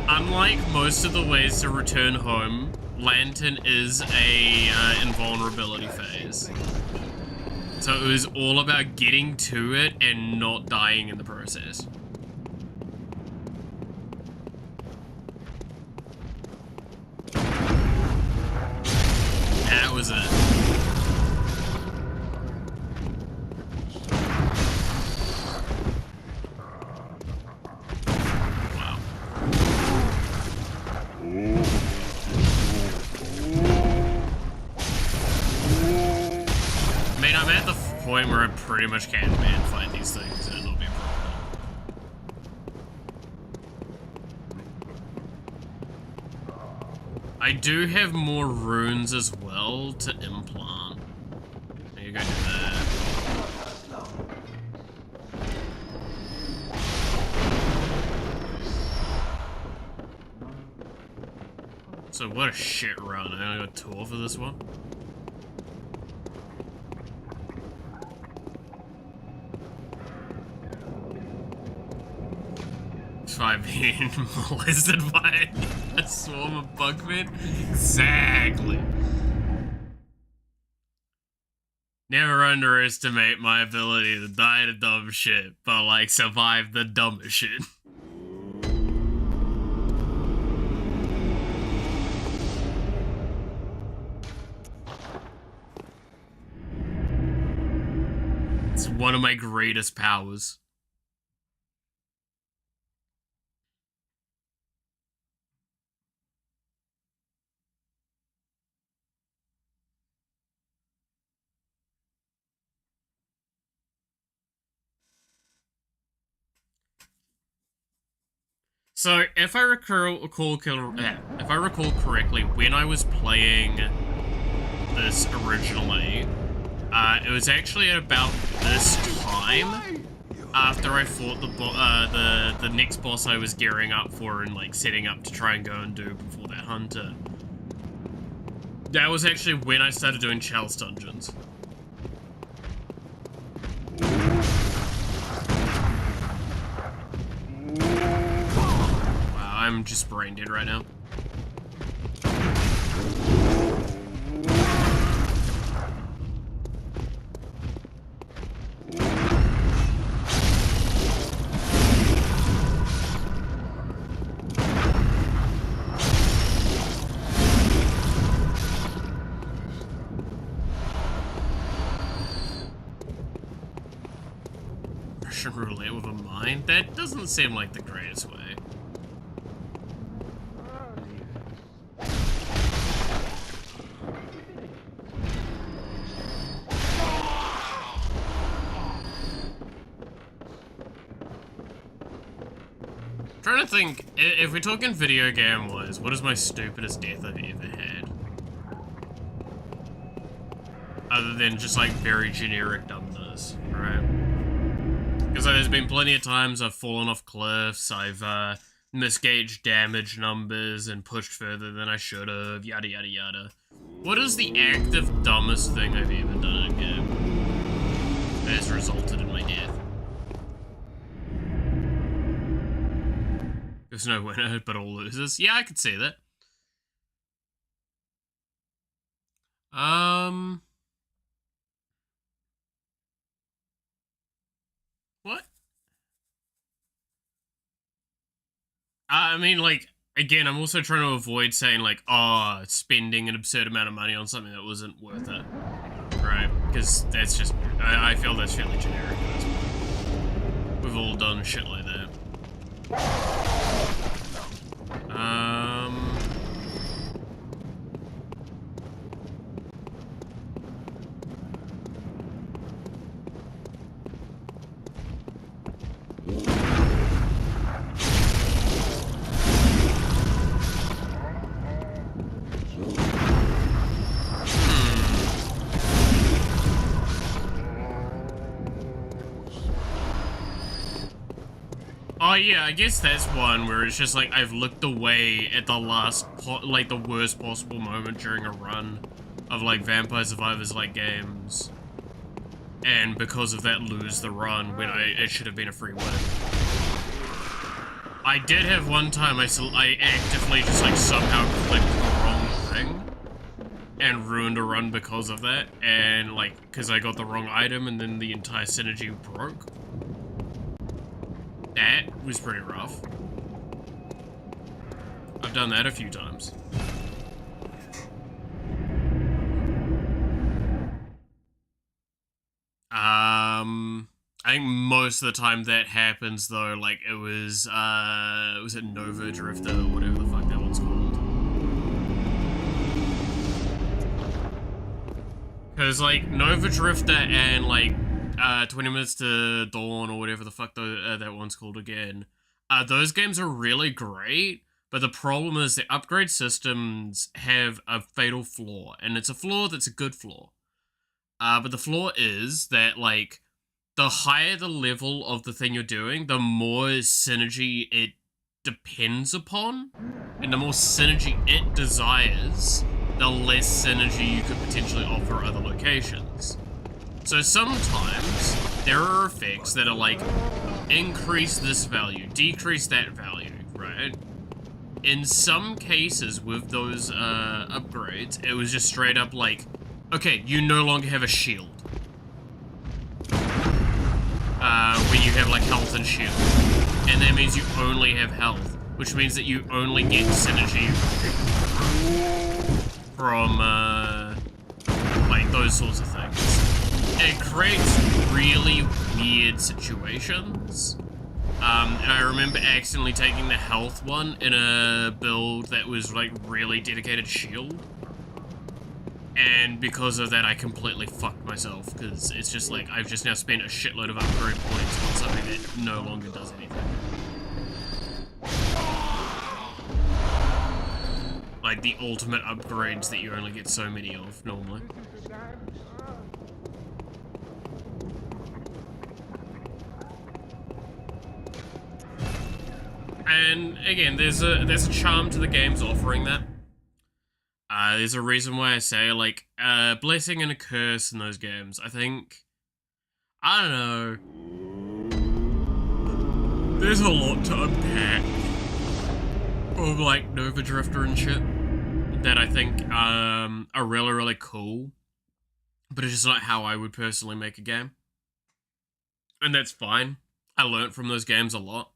Unlike most of the ways to return home, Lantern is a invulnerability phase. So it was all about getting to it and not dying in the process. That was it. mean, I'm at the point where I pretty much can man fight these things and it'll not be a problem. I do have more runes as well to implant. There you go, do that. So what a shit run. I only got 2 off of this one. I've been molested by a swarm of bugmen? Exactly. Never underestimate my ability to die to dumb shit, but like survive the dumbest shit. It's one of my greatest powers. So, if I recall correctly, when I was playing this originally, it was actually at about this time after I fought the next boss I was gearing up for and like setting up to try and go and do before that hunter. That was actually when I started doing Chalice dungeons. I'm just brain dead right now. Russian roulette with a mine? That doesn't seem like the greatest way. Trying to think, if we're talking video game wise, what is my stupidest death I've ever had? Other than just like very generic dumbness, right? Because there's been plenty of times I've fallen off cliffs, I've misgauged damage numbers and pushed further than I should have, yada yada yada. What is the active dumbest thing I've ever done in a game that has resulted in my death? There's no winner, but all losers. Yeah, I could see that. What? I mean, like, again, I'm also trying to avoid saying, like, oh, spending an absurd amount of money on something that wasn't worth it. Right? Because that's just, I feel that's fairly generic. We've all done shit like that. Oh yeah, I guess that's one where it's just like I've looked away at the last, like the worst possible moment during a run of like Vampire Survivors like games, and because of that lose the run when it should have been a free win. I did have one time I actively just like somehow clicked the wrong thing and ruined a run because of that, and like because I got the wrong item and then the entire synergy broke. That was pretty rough. I've done that a few times. I think most of the time that happens though, like it was it Nova Drifter or whatever the fuck that one's called? Because, like, Nova Drifter and, like, 20 Minutes to Dawn, or whatever the fuck that one's called again, those games are really great, but the problem is the upgrade systems have a fatal flaw, and it's a flaw that's a good flaw. But the flaw is that, like, the higher the level of the thing you're doing, the more synergy it depends upon, and the more synergy it desires, the less synergy you could potentially offer other locations. So sometimes there are effects that are like, increase this value, decrease that value, right? In some cases with those upgrades, it was just straight up like, okay, you no longer have a shield. When you have like health and shield. And that means you only have health, which means that you only get synergy from like those sorts of things. It creates really weird situations. And I remember accidentally taking the health one in a build that was like really dedicated shield. And because of that, I completely fucked myself, because it's just like, I've just now spent a shitload of upgrade points on something that no longer does anything. Like the ultimate upgrades that you only get so many of, normally. And again, there's a charm to the games offering that. There's a reason why I say, like, blessing and a curse in those games. I think, I don't know. There's a lot to unpack of, like, Nova Drifter and shit that I think are really, really cool. But it's just not how I would personally make a game. And that's fine. I learned from those games a lot.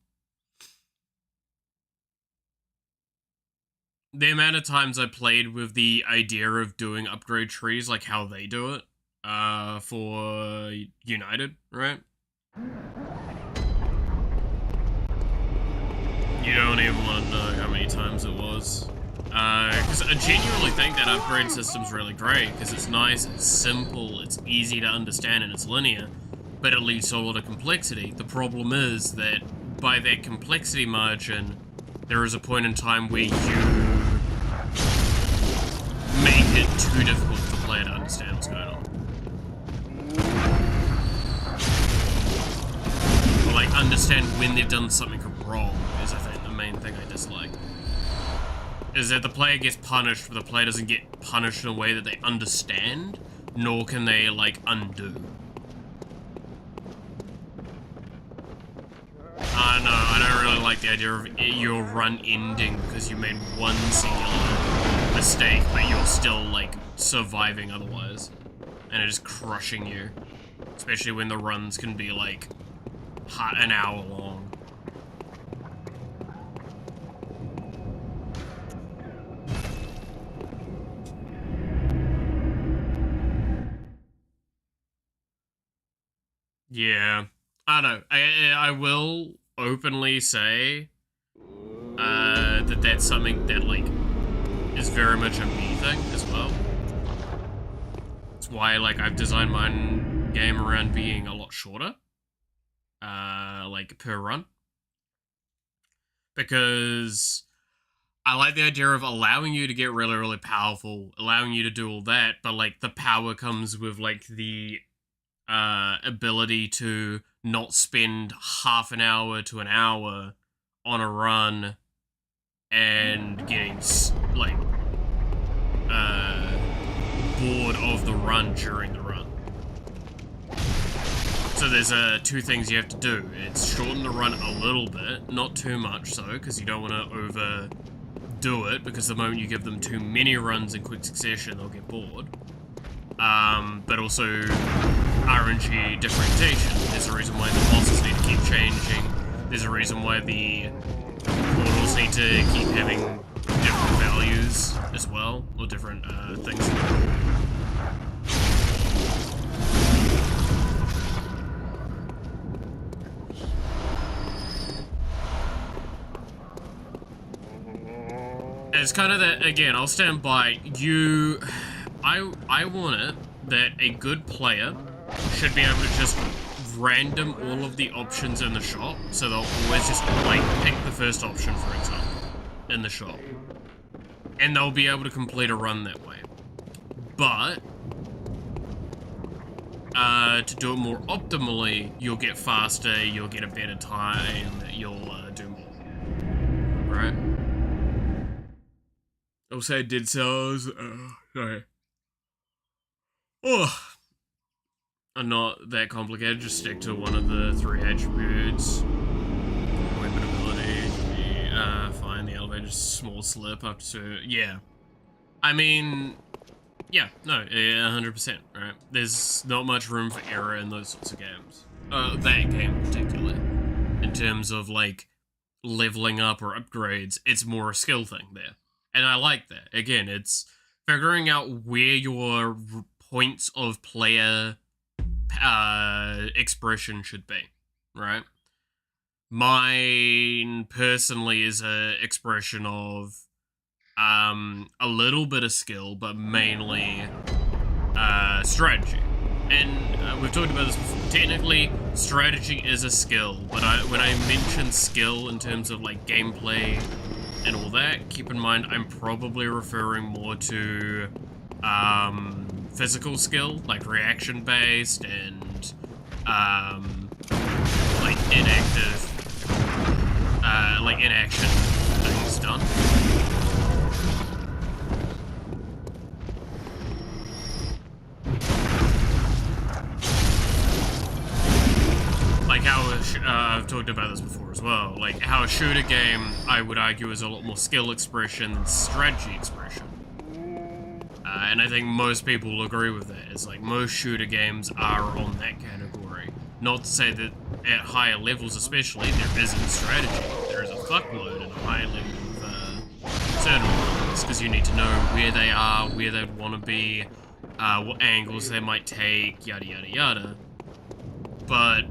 The amount of times I played with the idea of doing upgrade trees, like how they do it, for United, right? You don't even want to know how many times it was. Because I genuinely think that upgrade system's really great, because it's nice, it's simple, it's easy to understand, and it's linear, but it leads to a lot of complexity. The problem is that by that complexity margin, there is a point in time where you make it too difficult for the player to understand what's going on. Or like understand when they've done something wrong is, I think, the main thing I dislike. Is that the player gets punished, but the player doesn't get punished in a way that they understand, nor can they, like, undo. I don't really like the idea of your run ending because you made one singular mistake, but you're still, like, surviving otherwise. And it is crushing you. Especially when the runs can be, like, an hour long. Yeah. I don't know. I will openly say that that's something that, like, is very much a me thing as well. That's why, like, I've designed my game around being a lot shorter, like, per run. Because I like the idea of allowing you to get really, really powerful, allowing you to do all that, but, like, the power comes with, like, the ability to not spend half an hour to an hour on a run and getting, like, bored of the run during the run. So there's two things you have to do. It's shorten the run a little bit, not too much so, because you don't want to overdo it, because the moment you give them too many runs in quick succession, they'll get bored. But also RNG differentiation. There's a reason why the bosses need to keep changing. There's a reason why the portals need to keep having different values as well, or different things. It's kind of that, again, I'll stand by you. I want it that a good player should be able to just random all of the options in the shop, so they'll always just, like, pick the first option, for example, in the shop. And they'll be able to complete a run that way. But, to do it more optimally, you'll get faster, you'll get a better time, you'll, do more. Right? Also, Dead Cells, sorry. Oh! Are not that complicated, just stick to one of the 3 attributes. Weapon ability, fine, the elevator, small slip up to, yeah. I mean, yeah, no, 100%, right? There's not much room for error in those sorts of games. That game particularly. In terms of, like, leveling up or upgrades, it's more a skill thing there. And I like that. Again, it's figuring out where your points of player expression should be, right? Mine personally is a expression of a little bit of skill, but mainly strategy. And we've talked about this before. Technically, strategy is a skill, but when I mention skill in terms of like gameplay and all that, keep in mind I'm probably referring more to physical skill, like reaction based and like inaction things done. Like how I've talked about this before as well. Like how a shooter game, I would argue, is a lot more skill expression than strategy expression. And I think most people will agree with that. It's like most shooter games are on that category. Not to say that at higher levels especially, there isn't strategy. There is a fuckload at a higher level of certain ones, because you need to know where they are, where they'd want to be, what angles they might take, yada yada yada. But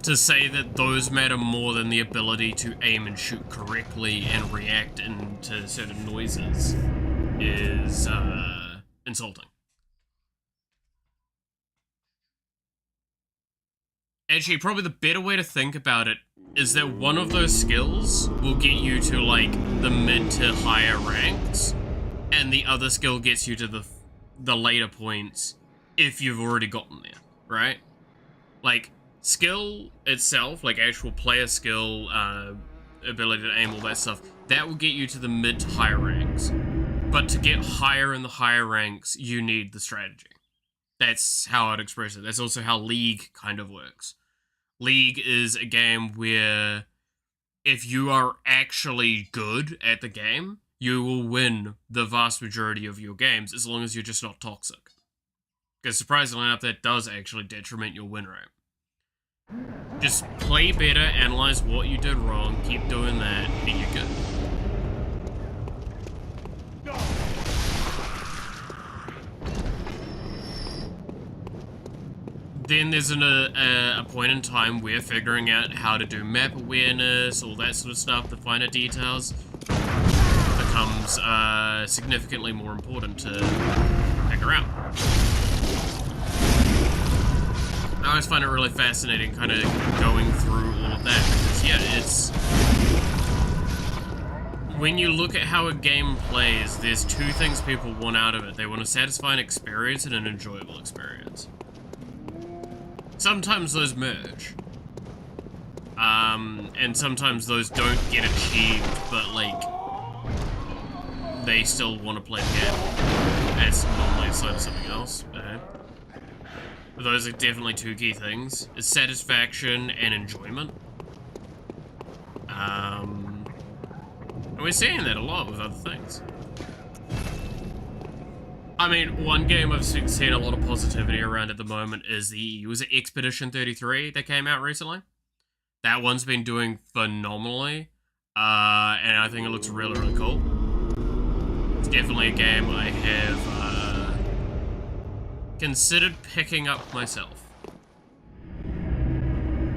to say that those matter more than the ability to aim and shoot correctly and react into certain noises is insulting. Actually, probably the better way to think about it is that one of those skills will get you to like the mid to higher ranks, and the other skill gets you to the later points if you've already gotten there, right? Like skill itself, like actual player skill, ability to aim, all that stuff, that will get you to the mid to higher ranks. But to get higher in the higher ranks, you need the strategy. That's how I'd express it. That's also how League kind of works. League is a game where if you are actually good at the game, you will win the vast majority of your games as long as you're just not toxic. Because surprisingly enough, that does actually detriment your win rate. Just play better, analyze what you did wrong, keep doing that, and you're good. Then there's a point in time where figuring out how to do map awareness, all that sort of stuff, the finer details, becomes significantly more important to figure out. I always find it really fascinating kind of going through all of that, because yeah, it's... When you look at how a game plays, there's two things people want out of it. They want a satisfying experience and an enjoyable experience. Sometimes those merge. And sometimes those don't get achieved, but like, they still want to play the game. That's normally a sign of something else. But those are definitely two key things. Is satisfaction and enjoyment. And we're seeing that a lot with other things. I mean, one game I've seen a lot of positivity around at the moment is was it Expedition 33 that came out recently? That one's been doing phenomenally, and I think it looks really, really cool. It's definitely a game I have considered picking up myself.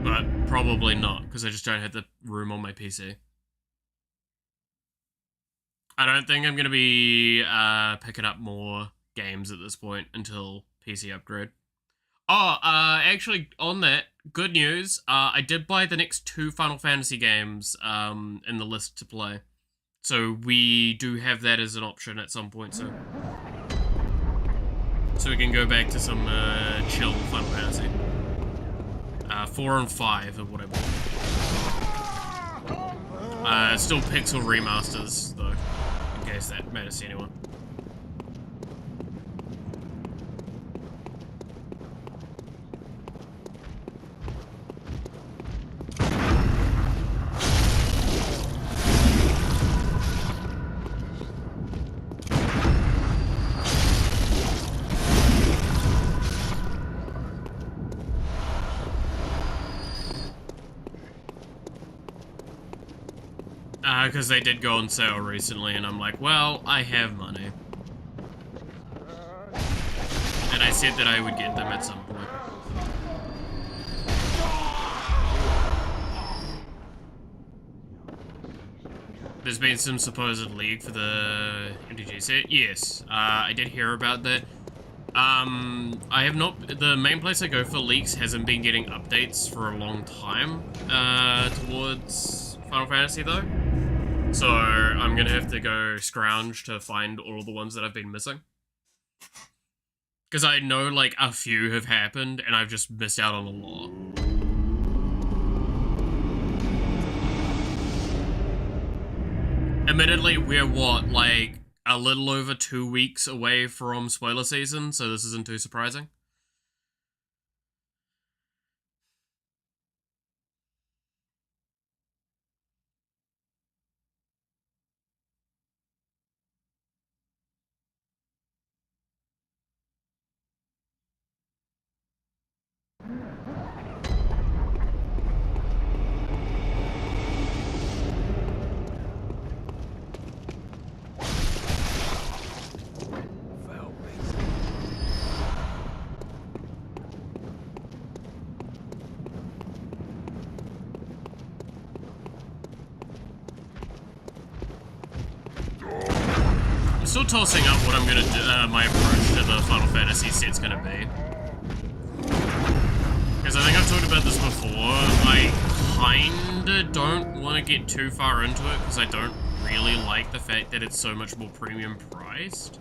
But probably not, because I just don't have the room on my PC. I don't think I'm going to be picking up more games at this point until PC upgrade. Oh, actually, on that, good news. I did buy the next 2 Final Fantasy games in the list to play. So we do have that as an option at some point, so we can go back to some chill Final Fantasy. 4 and 5 or whatever. Still pixel remasters, though, in case that matters to anyone. Because they did go on sale recently, and I'm like, well, I have money. And I said that I would get them at some point. There's been some supposed leak for the MTG set. Yes, I did hear about that. I have not... The main place I go for leaks hasn't been getting updates for a long time, towards Final Fantasy, though. So, I'm gonna have to go scrounge to find all the ones that I've been missing. Because I know, like, a few have happened, and I've just missed out on a lot. Admittedly, we're what, like, a little over 2 weeks away from spoiler season, so this isn't too surprising. Still tossing up what I'm gonna do, my approach to the Final Fantasy set's gonna be. Because I think I've talked about this before, I kinda don't want to get too far into it, because I don't really like the fact that it's so much more premium priced.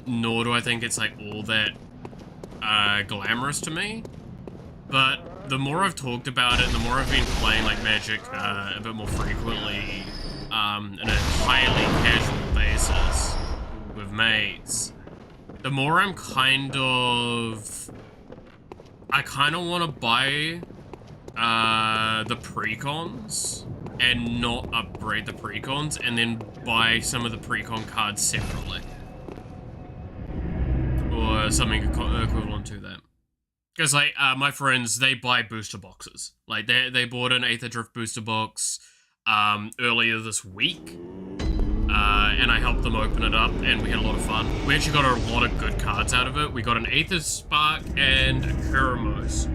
Nor do I think it's like all that glamorous to me. But the more I've talked about it, and the more I've been playing like Magic a bit more frequently, in a highly casual basis with mates, the more I'm kind of want to buy the precons and not upgrade the precons, and then buy some of the precon cards separately, or something equivalent to that. Because like my friends, they buy booster boxes. Like they bought an Aether Drift booster box earlier this week, and I helped them open it up, and we had a lot of fun. We actually got a lot of good cards out of it. We got an Aether Spark and a Kuramos,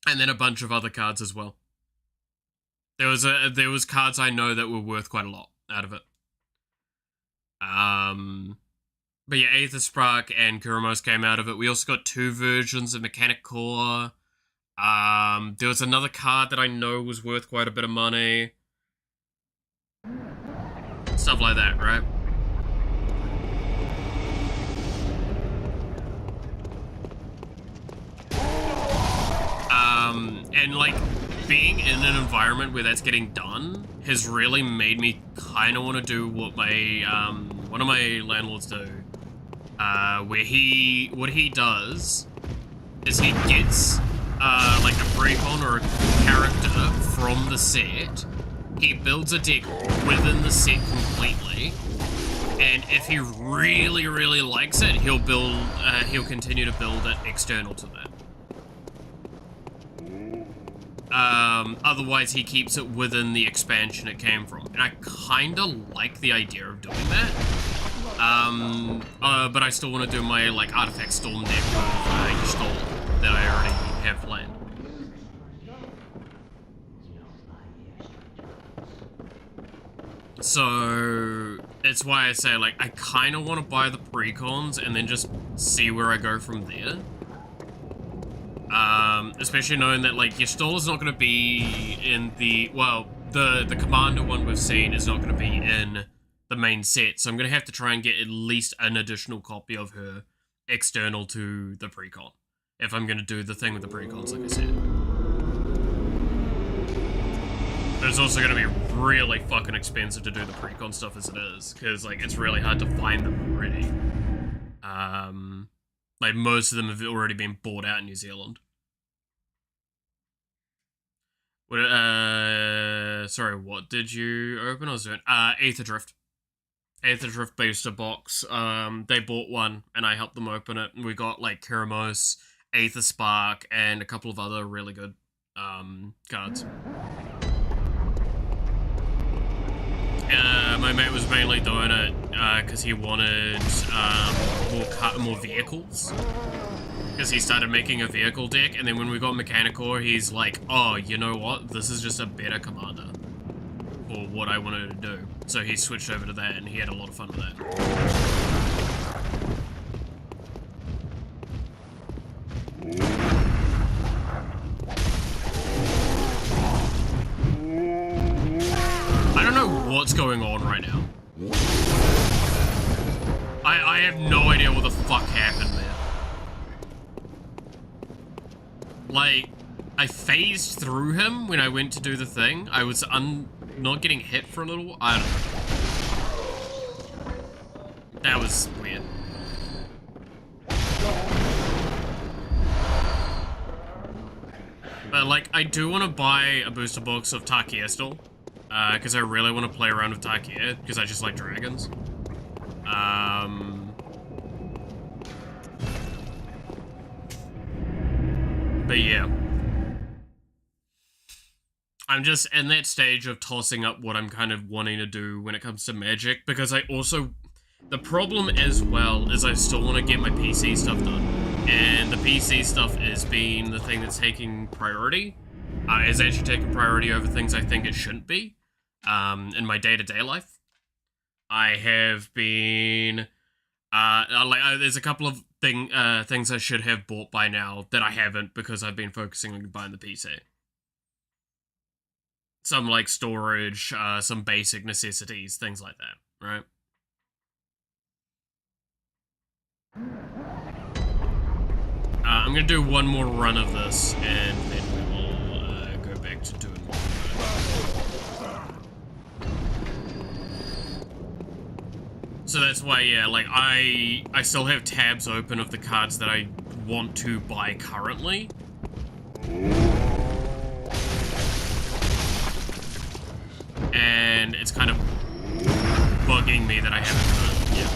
and then a bunch of other cards as well. There was cards I know that were worth quite a lot out of it. But yeah, Aether Spark and Kuramos came out of it. We also got 2 versions of Mechanic Core. There was another card that I know was worth quite a bit of money. Stuff like that, right? And like, being in an environment where that's getting done has really made me kind of want to do what my, one of my landlords do. Where what he does is he gets, like a precon or a character from the set, he builds a deck within the set completely, and if he really, really likes it, he'll continue to build it external to that. Otherwise he keeps it within the expansion it came from, and I kinda like the idea of doing that. But I still want to do my, like, Artifact Storm deck with Gestalt that I already have planned. So, it's why I say, like, I kind of want to buy the precons and then just see where I go from there. Especially knowing that, like, your stall is not going to be in the, well, the commander one we've seen is not going to be in the main set, so I'm going to have to try and get at least an additional copy of her external to the precon, if I'm going to do the thing with the precons, like I said. But it's also going to be really fucking expensive to do the precon stuff as it is, because, like, it's really hard to find them already. Like, most of them have already been bought out in New Zealand. What, sorry, what did you open? I was doing, Aether Drift. Aether Drift booster box. They bought one, and I helped them open it, and we got, like, Keramos, Aether Spark, and a couple of other really good, cards. My mate was mainly doing it because he wanted more vehicles. Because he started making a vehicle deck, and then when we got Mechanicore, he's like, oh, you know what? This is just a better commander for what I wanted to do. So he switched over to that, and he had a lot of fun with that. I don't know what's going on right now. I have no idea what the fuck happened there. Like, I phased through him when I went to do the thing. I was not getting hit for a little. I don't know. That was weird. But, like, I do want to buy a booster box of Takia still. Because I really want to play around with Takia, because I just like dragons. But yeah. I'm just in that stage of tossing up what I'm kind of wanting to do when it comes to Magic, because I also... The problem as well is I still want to get my PC stuff done. And the PC stuff is being the thing that's taking priority. Is actually taking priority over things I think it shouldn't be. In my day-to-day life. I have been... there's a couple of things I should have bought by now that I haven't because I've been focusing on buying the PC. Some, like, storage, some basic necessities, things like that, right? I'm gonna do one more run of this, and then we will go back to doing more. So that's why, yeah, like, I still have tabs open of the cards that I want to buy currently. And it's kind of bugging me that I haven't done it yet.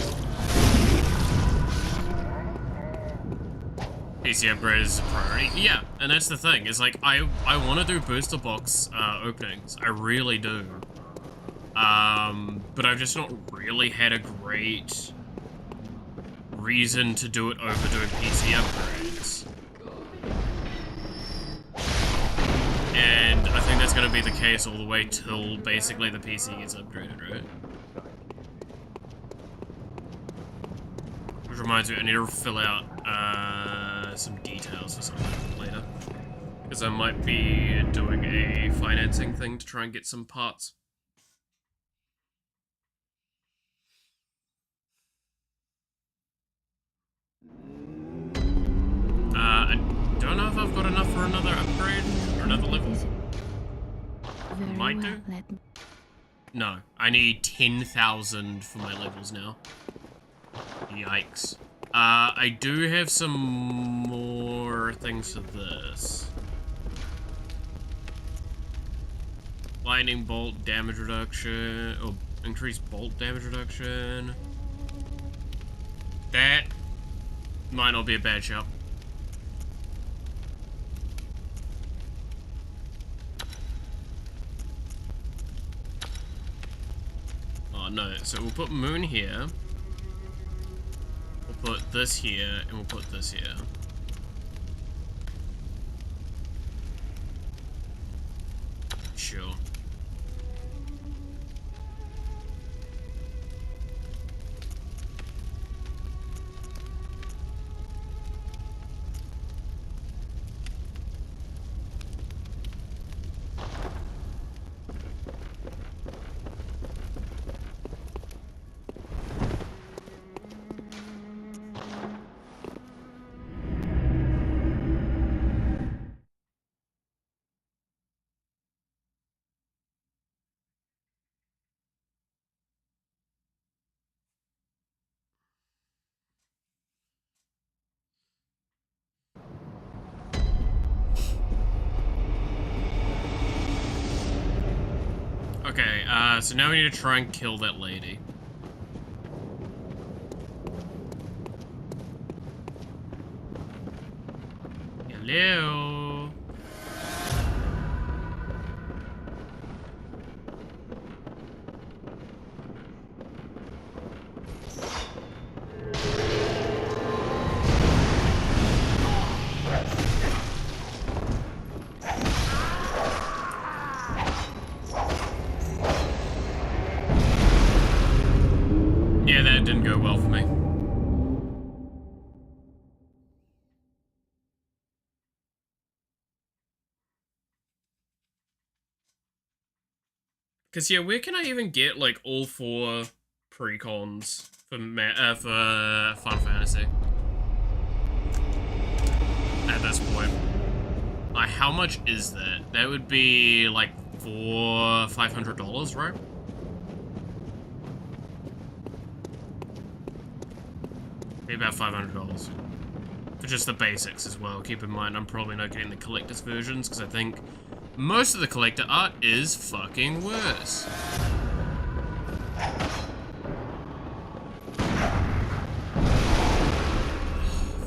PC upgrade is a priority. Yeah, and that's the thing, is like, I want to do booster box openings. I really do. But I've just not really had a great reason to do it over doing PC upgrades. And I think that's going to be the case all the way till basically the PC gets upgraded, right? Which reminds me, I need to fill out some details or something later. Because I might be doing a financing thing to try and get some parts. I don't know if I've got enough for another upgrade or another level. Might do. No, I need 10,000 for my levels now. Yikes. I do have some more things for this. Lightning bolt damage reduction, or increased bolt damage reduction. That might not be a bad shout. Oh no, so we'll put Moon here. We'll put this here, and we'll put this here. Sure. So now we need to try and kill that lady. Hello? Yeah, that didn't go well for me. Cause yeah, where can I even get like all 4 precons for Final Fantasy? At this point, like how much is that? That would be like $500, right? Be about $500 for just the basics as well. Keep in mind, I'm probably not getting the collector's versions because I think most of the collector art is fucking worse.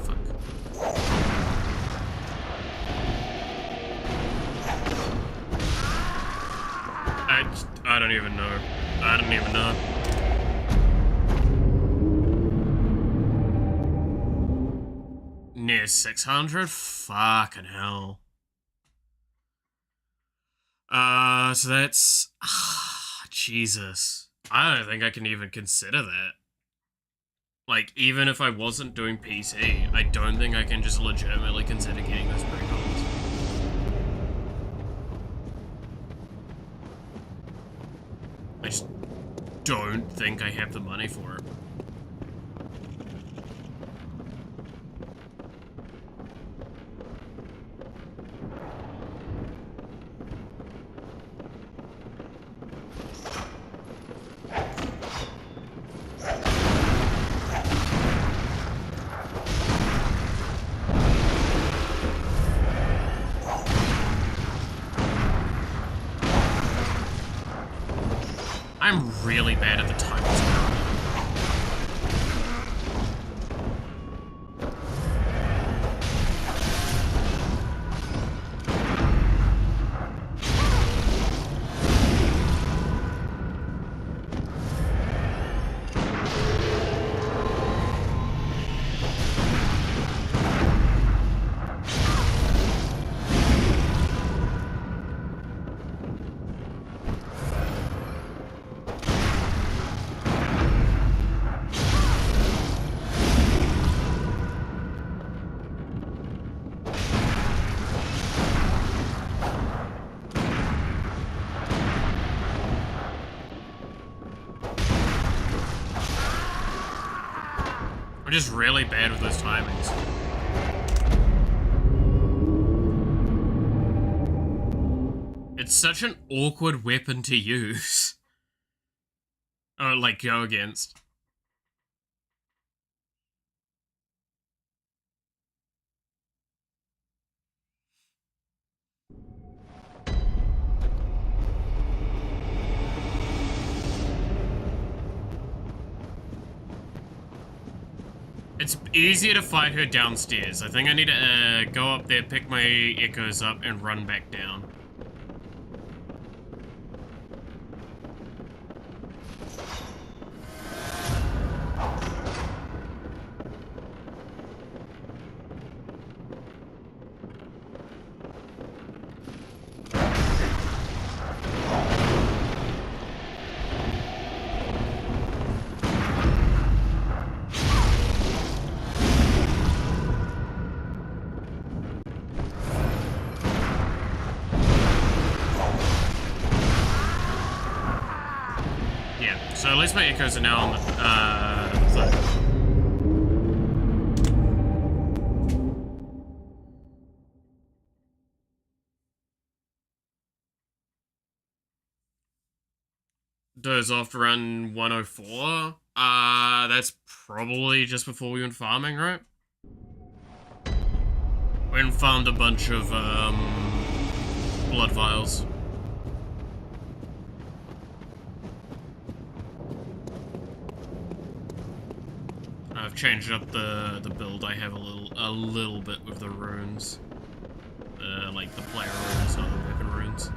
Fuck. I don't even know. I don't even know. Near 600? Fucking hell. So that's... Jesus. I don't think I can even consider that. Like, even if I wasn't doing PC, I don't think I can just legitimately consider getting those precons. I just don't think I have the money for it. I'm really bad at the timers now. I'm just really bad with those timings. It's such an awkward weapon to use. Or, like, go against. It's easier to fight her downstairs. I think I need to go up there, pick my echoes up, and run back down. So at least my echoes are now on the third. Doze off to run 104. That's probably just before we went farming, right? We went and farmed a bunch of, blood vials. I've changed up the build I have a little bit with the runes. Like the player runes, not the weapon runes.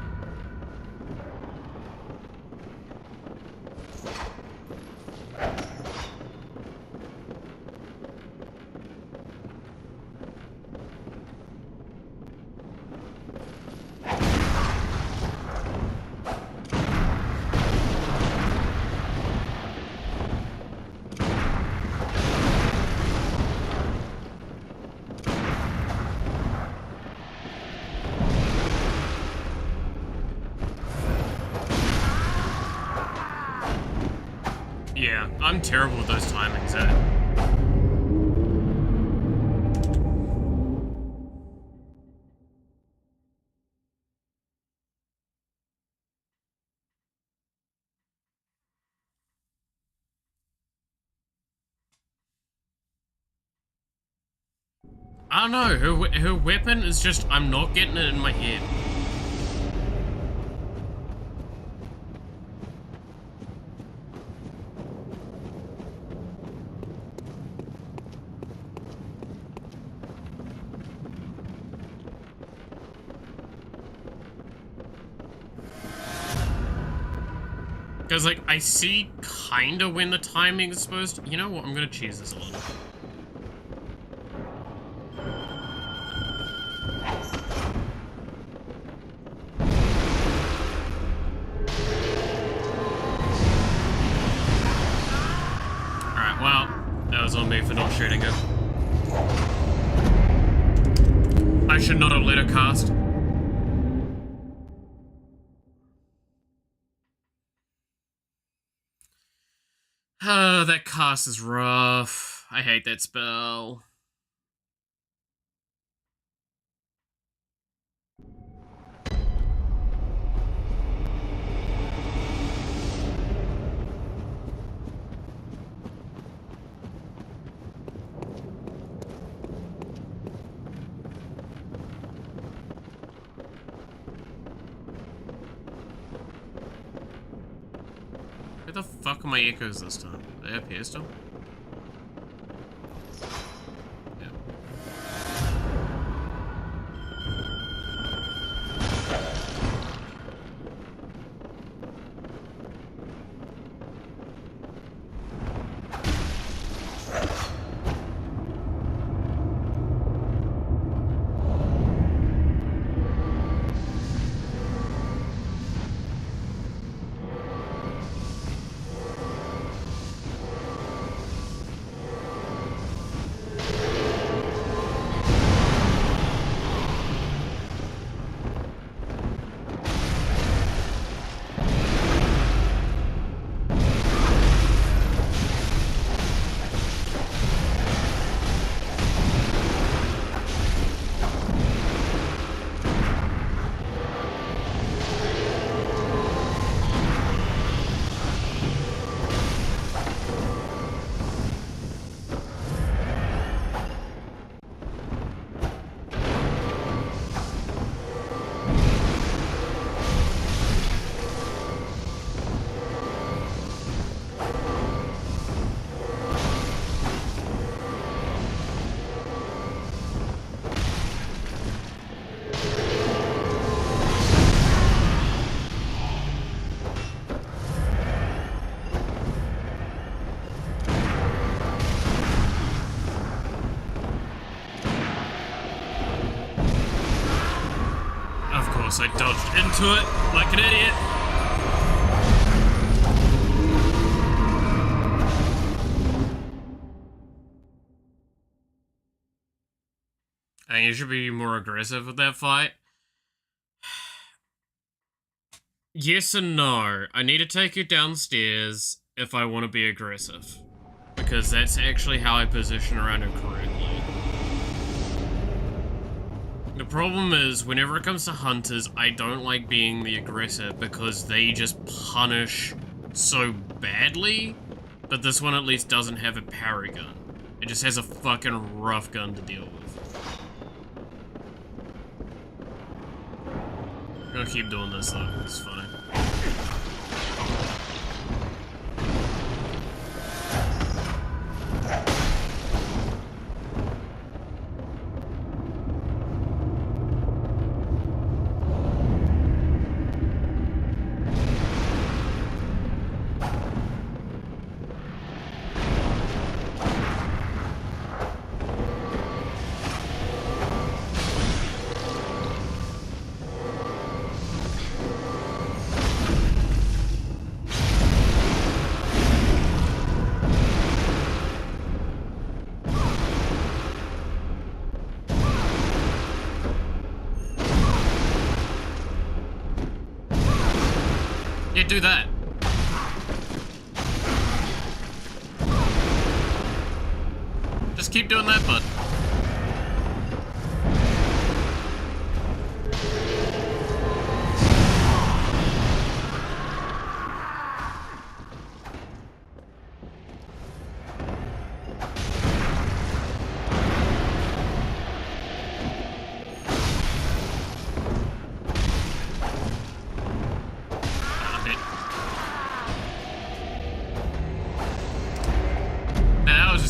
Yeah, I'm terrible with those timings, I don't know, her weapon is just, I'm not getting it in my head. Because, like, I see kinda when the timing is supposed to... You know what? I'm gonna cheese this a little. Alright, well, that was on me for not shooting her. I should not have let her cast. That cast is rough. I hate that spell. Where the fuck are my echoes this time? Are they up here still? Yeah. I dodged into it like an idiot. I think you should be more aggressive with that fight. Yes and no. I need to take you downstairs if I want to be aggressive. Because that's actually how I position around her correctly. The problem is, whenever it comes to hunters, I don't like being the aggressor because they just punish so badly, but this one at least doesn't have a parry gun. It just has a fucking rough gun to deal with. I'm gonna keep doing this though, it's fine. Yeah, do that. Just keep doing that, bud.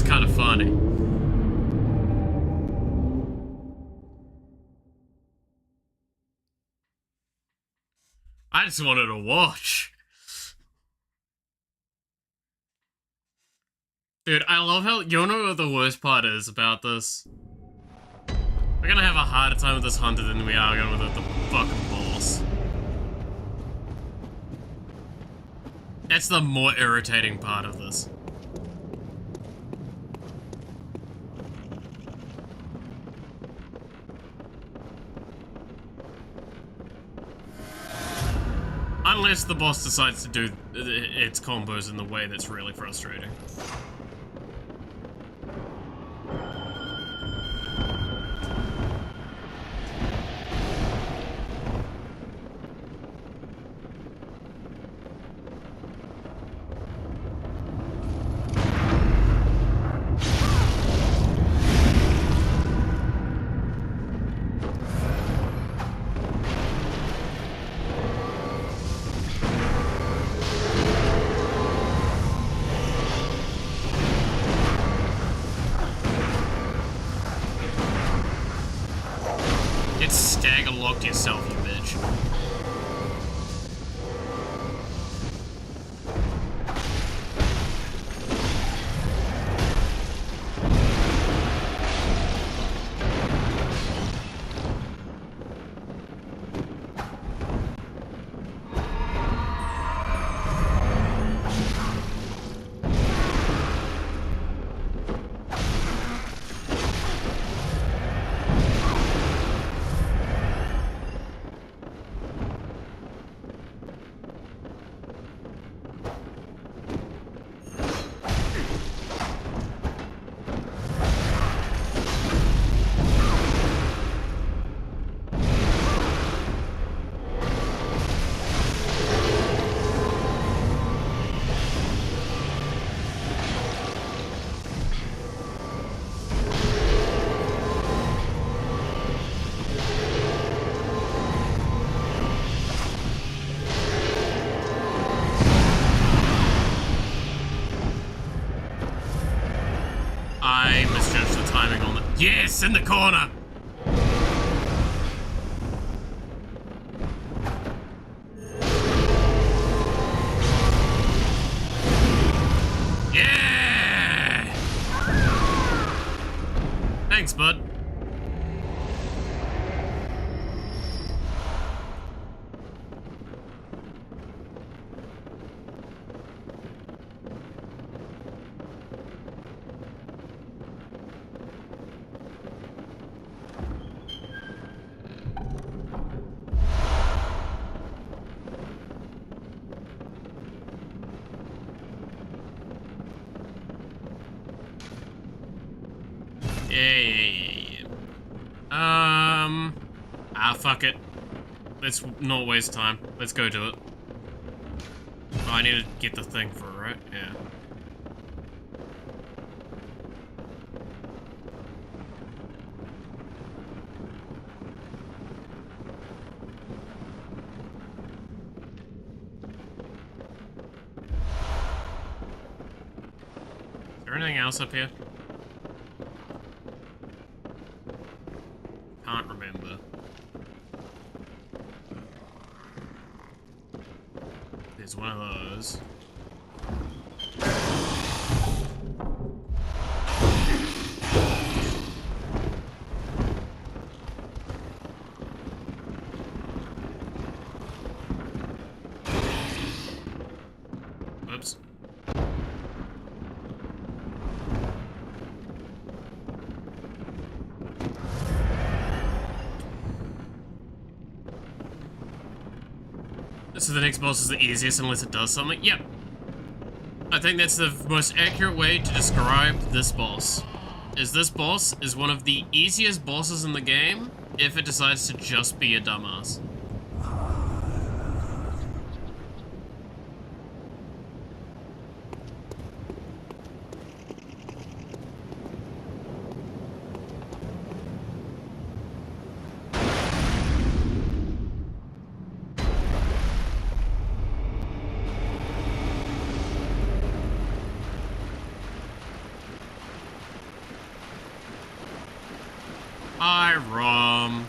Kind of funny. I just wanted to watch. Dude, I love how, you know what the worst part is about this? We're gonna have a harder time with this hunter than we are going with the fucking boss. That's the more irritating part of this. Unless the boss decides to do its combos in the way that's really frustrating. Locked yourself, you bitch. I misjudged the timing on it. Yes, in the corner! Yeah! Thanks, bud. Yeah. Fuck it. Let's not waste time. Let's go do it. Oh, I need to get the thing for it, right? Yeah. Is there anything else up here? Can't remember. There's one of those. Oops. So the next boss is the easiest unless it does something? Yep. I think that's the most accurate way to describe this boss. This boss is one of the easiest bosses in the game if it decides to just be a dumbass. Hi, Rom.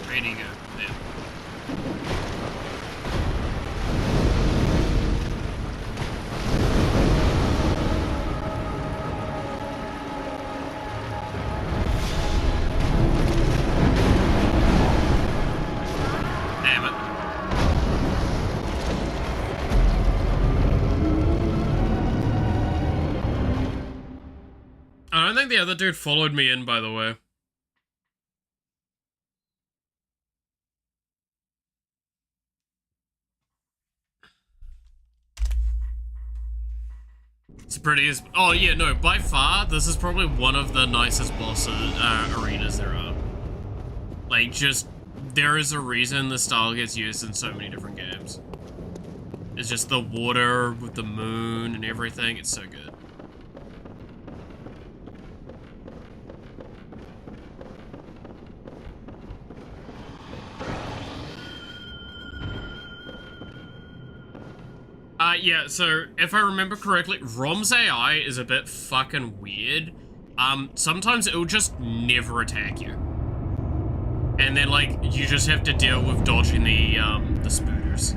Ready to go. Yeah. Damn it. I don't think the other dude followed me in, by the way. It's pretty as— oh yeah, no, by far, this is probably one of the nicest boss arenas there are. Like, just, there is a reason the style gets used in so many different games. It's just the water with the moon and everything, it's so good. Yeah, so if I remember correctly, Rom's AI is a bit fucking weird. Sometimes it'll just never attack you. And then, like, you just have to deal with dodging the spooters.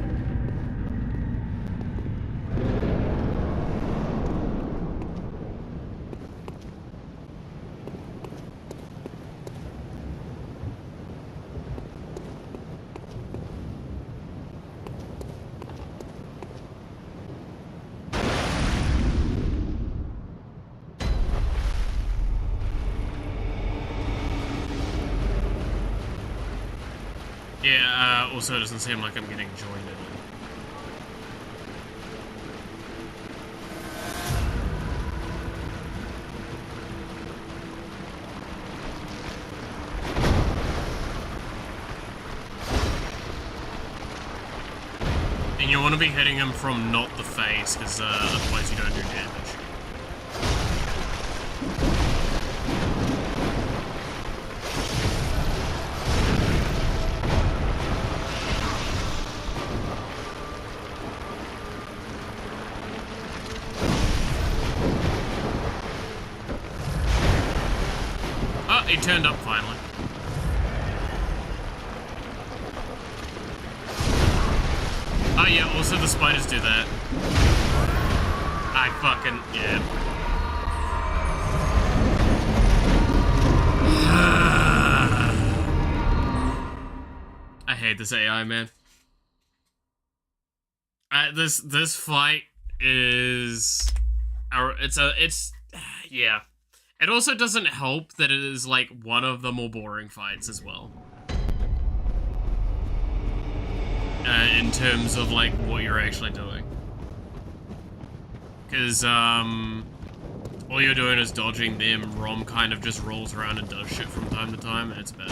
Yeah, also it doesn't seem like I'm getting joined in. And you want to be hitting him from not the face, because otherwise you don't do damage. He turned up finally. Oh yeah, also the spiders do that. I fucking, yeah. I hate this AI, man. This fight is, yeah. It also doesn't help that it is, like, one of the more boring fights as well. In terms of, like, what you're actually doing. Because, all you're doing is dodging them. Rom kind of just rolls around and does shit from time to time, and it's bad.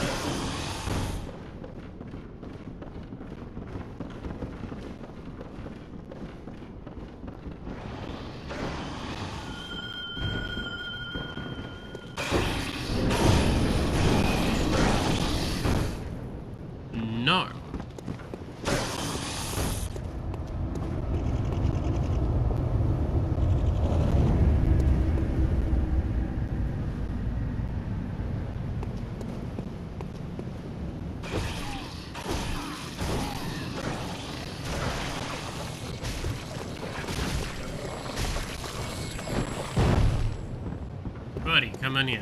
Buddy, come in here.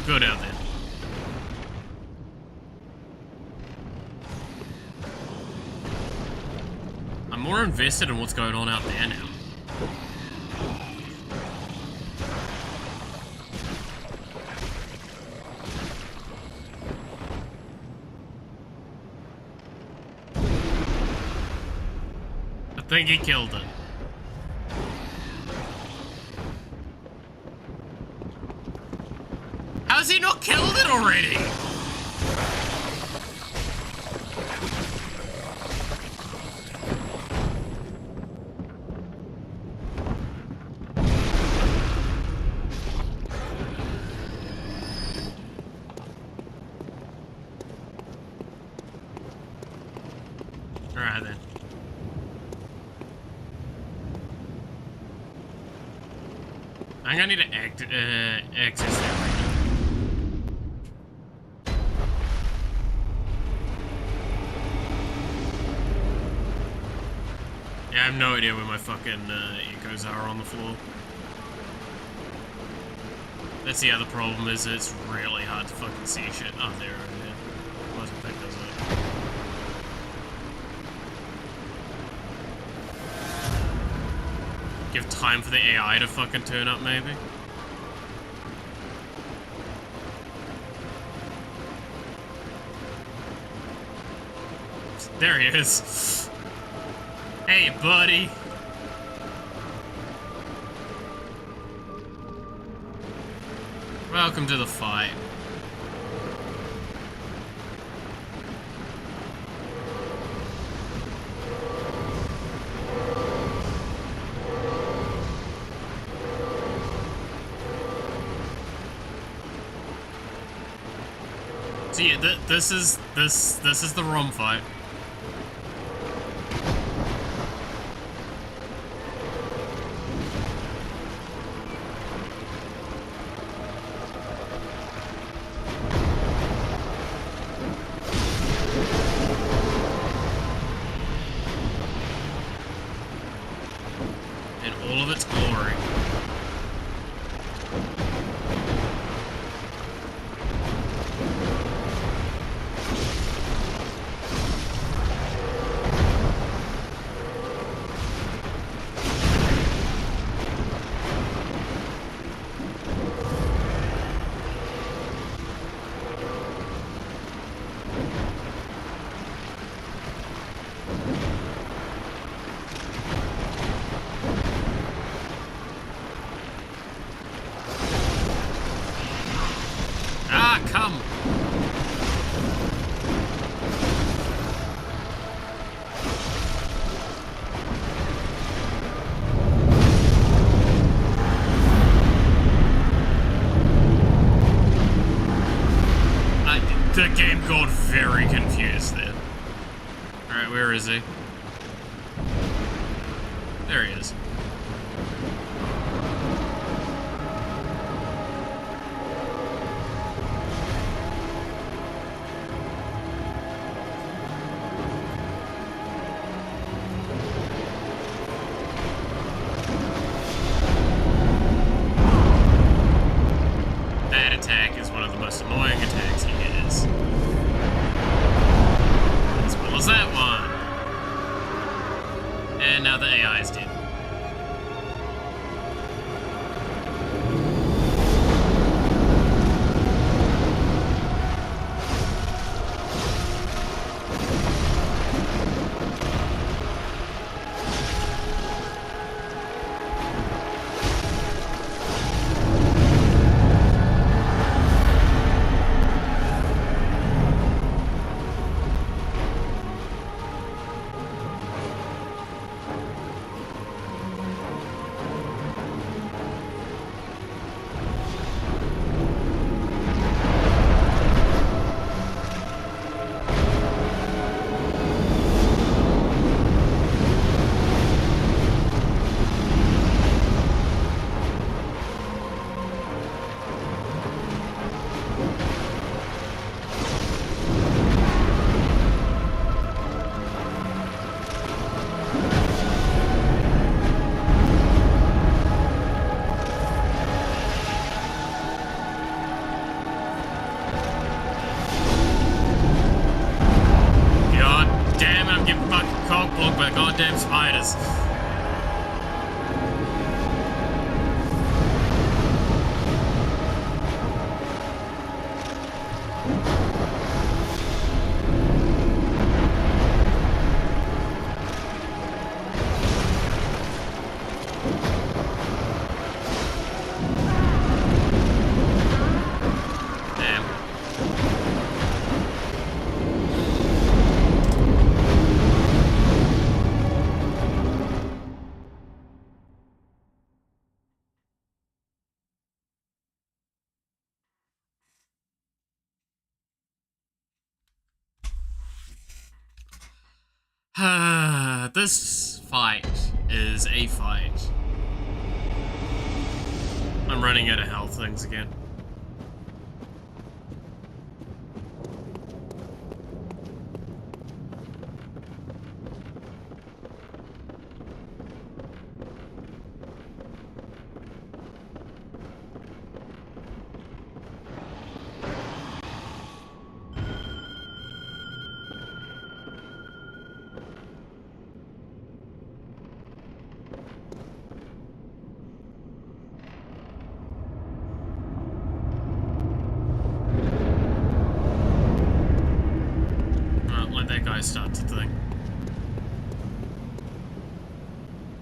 Go down there. I'm more invested in what's going on out there now. I think he killed it. How's he not killed it already? Alright then. I'm gonna need to access that right now. Yeah, I have no idea where my fucking echoes are on the floor. That's the other problem, is it's really hard to fucking see shit. Oh, there, over there. Might as well pick those up. Give time for the AI to fucking turn up, maybe? There he is. Hey, buddy. Welcome to the fight. So yeah, this is the ROM fight. In all of its glory. Ah, come! The game got very confused there. Alright, where is he? There he is. That attack is one of the most annoying attacks he has. As well as that one. And now the AI is dead. this. This fight is a fight. I'm running out of health things again. Let that guy start to think.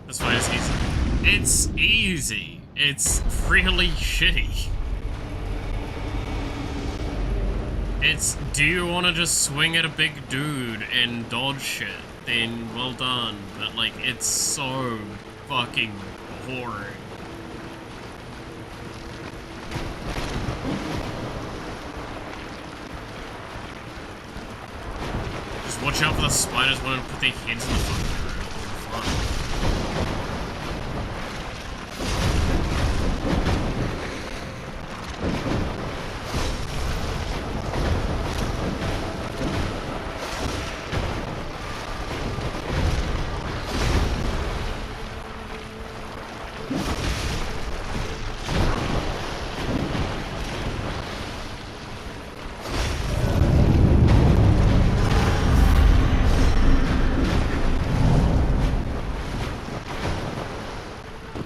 This fight is easy. It's easy. It's really shitty. It's, do you want to just swing at a big dude and dodge shit? Then well done. But like, it's so fucking boring. Watch out for the spiders wanting to put their heads in the fucking room.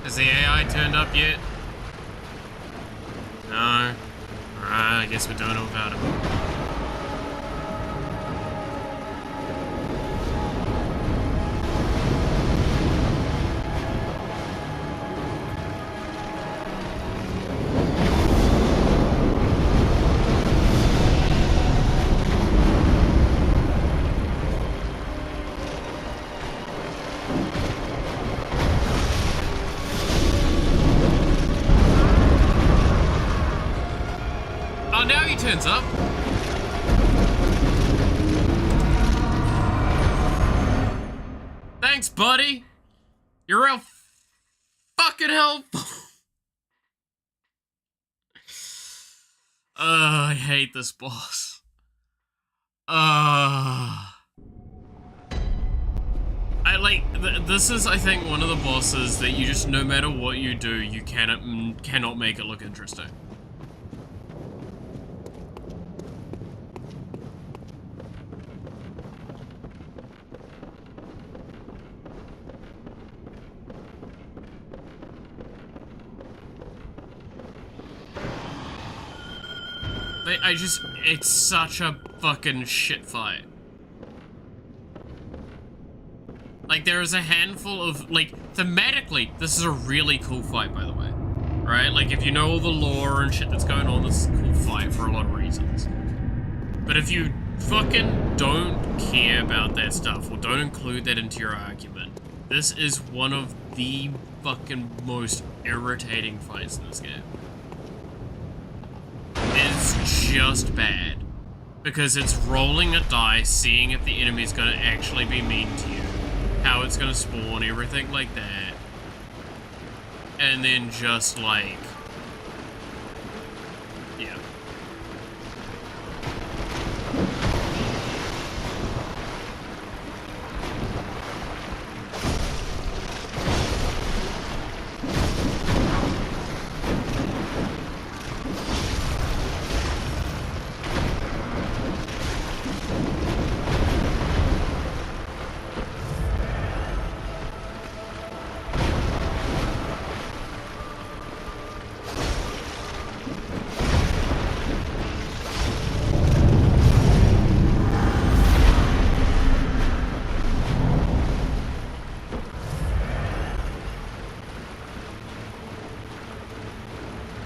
Has the AI turned up yet? No. Alright, I guess we're doing it without him. Oh, now he turns up. Thanks, buddy. You're real fucking helpful. I hate this boss. I like, this is, I think, one of the bosses that you just, no matter what you do, you cannot make it look interesting. It's such a fucking shit fight. Like, there is a handful of, like, thematically, this is a really cool fight, by the way. Right? Like, if you know all the lore and shit that's going on, this is a cool fight for a lot of reasons. But if you fucking don't care about that stuff, or don't include that into your argument, this is one of the fucking most irritating fights in this game. It's just bad. Because it's rolling a dice, seeing if the enemy's gonna actually be mean to you, how it's gonna spawn, everything like that. And then just like... yeah.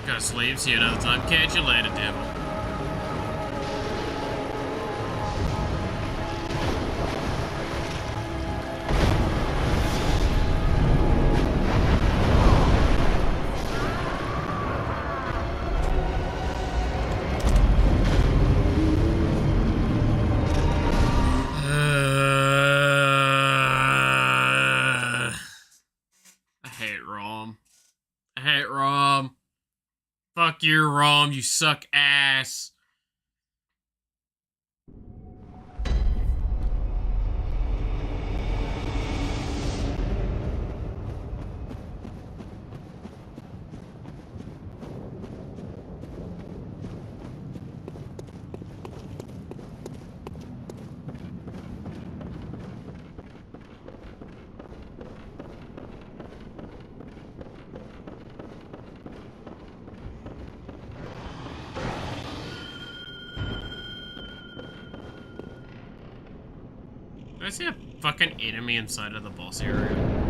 Gotta sleep, see you another time. Catch you later, devil. I hate Rom. I hate Rom. Fuck you, Rom. You suck ass. Did I see a fucking enemy inside of the boss area?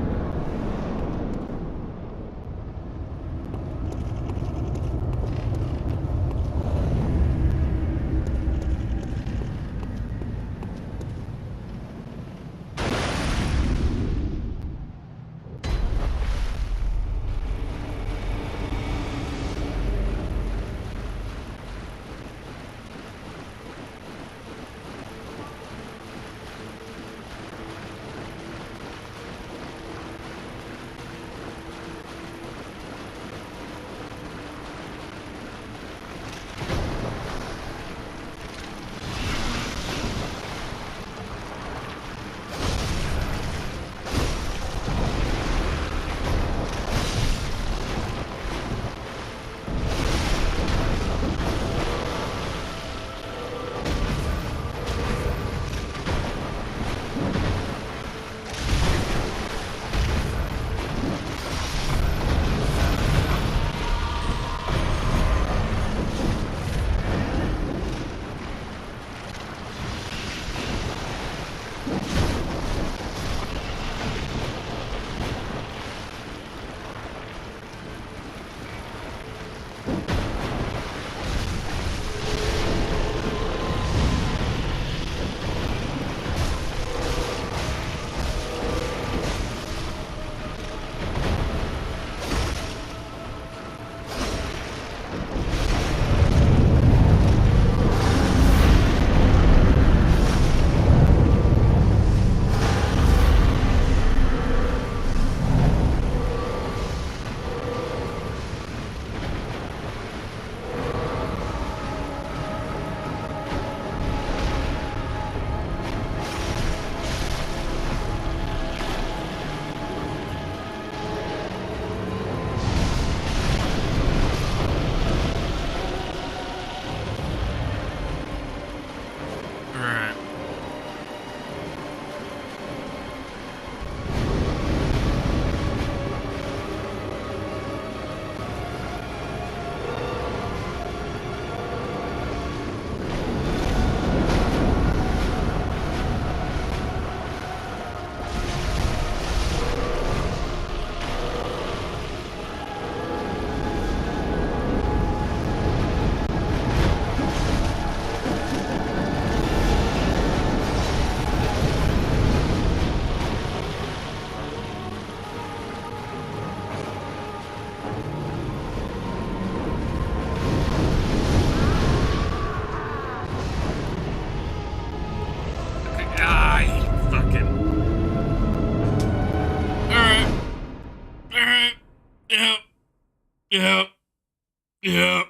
Yeah,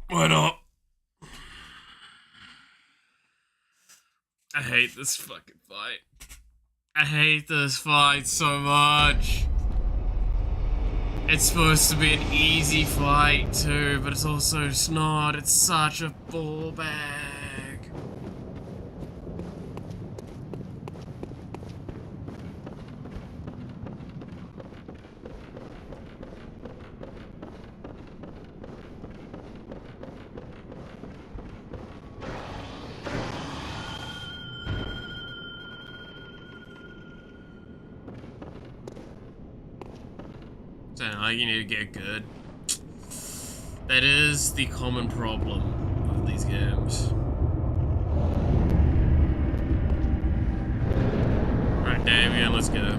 why not? I hate this fucking fight. I hate this fight so much. It's supposed to be an easy fight too, but it's also not. It's such a ball bag. Sound like you need to get good. That is the common problem of these games. Alright, Damien, let's go.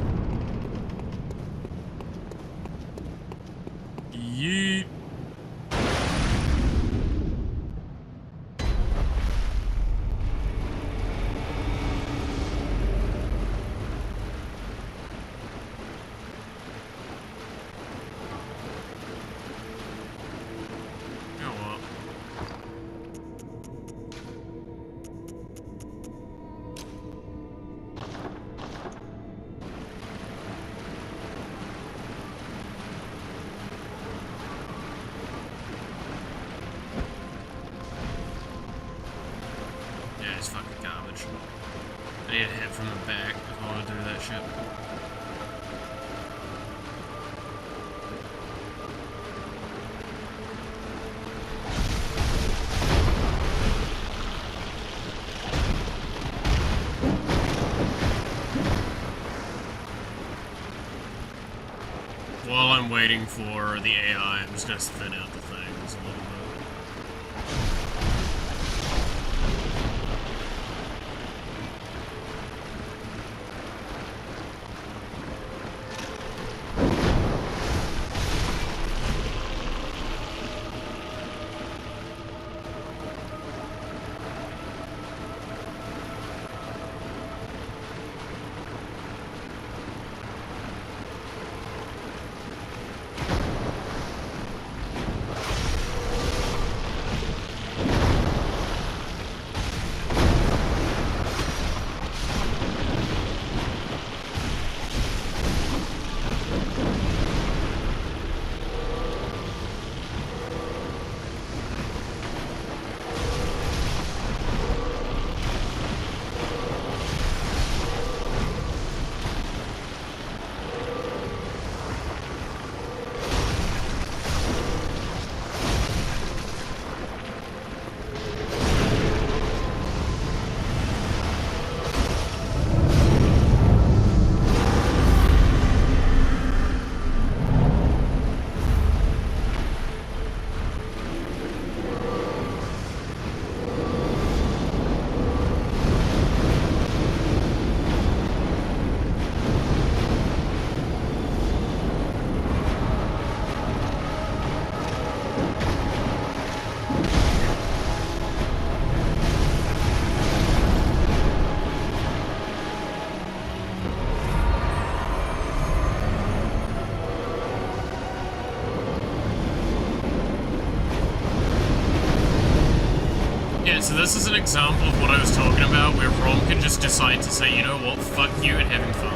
Yeet. Yeah, it's fucking garbage. I need to hit from the back if I want to do that shit. While I'm waiting for the AI, I'm just gonna thin out the things a little bit. Yeah, so this is an example of what I was talking about, where Rom can just decide to say, you know what, fuck you, and having fun.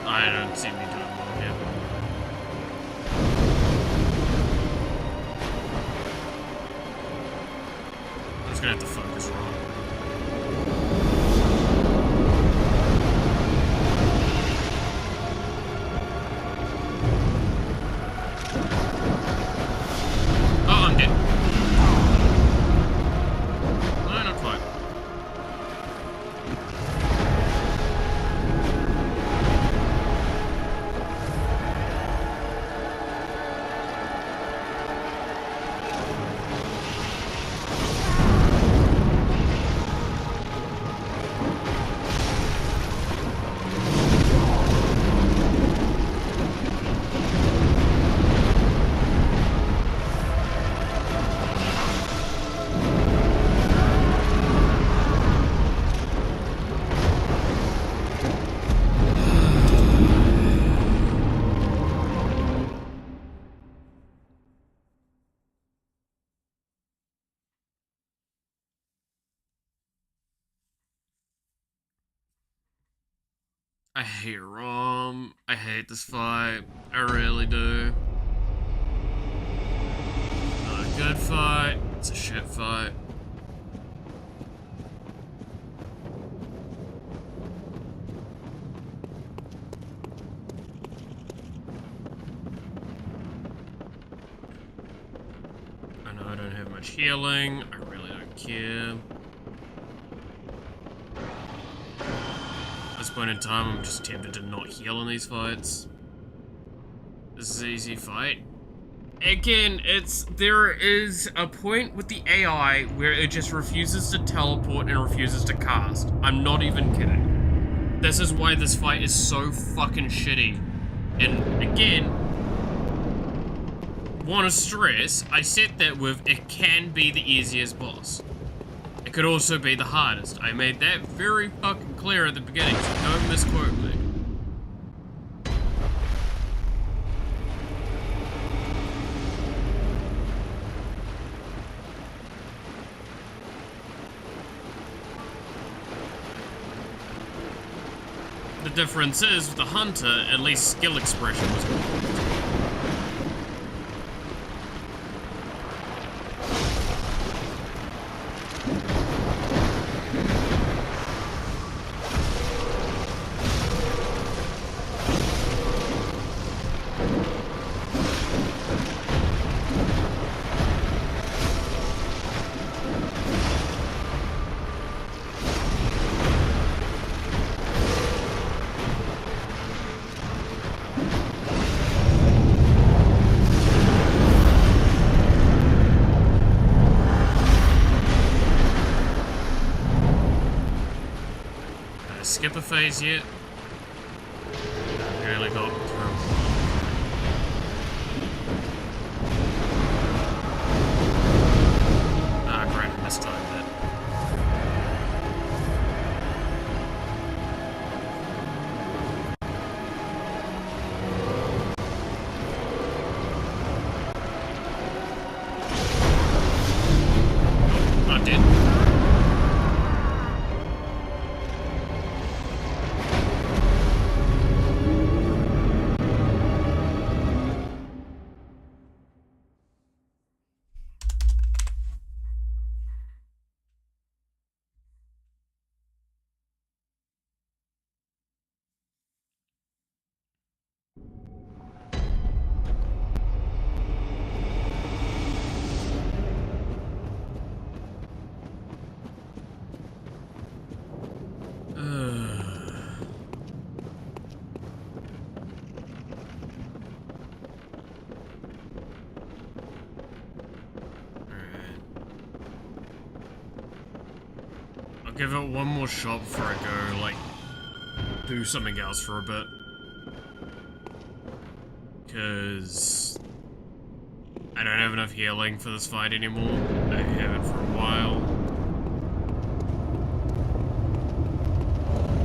I don't see me doing well here. I'm just gonna have to focus wrong. I hate Rom. I hate this fight. I really do. Not a good fight. It's a shit fight. I know I don't have much healing. I really don't care. At this point in time, I'm just tempted to not heal in these fights. This is an easy fight. Again, there is a point with the AI where it just refuses to teleport and refuses to cast. I'm not even kidding. This is why this fight is so fucking shitty. And again, want to stress, I said that with it can be the easiest boss. It could also be the hardest. I made that very fucking clear at the beginning, so don't misquote me. The difference is, with the hunter, at least skill expression was involved. Skip a phase yet? Barely got through. Ah, granted, this time that. Oh, not dead. Give it one more shot before I go, like, do something else for a bit. Because I don't have enough healing for this fight anymore. I haven't for a while.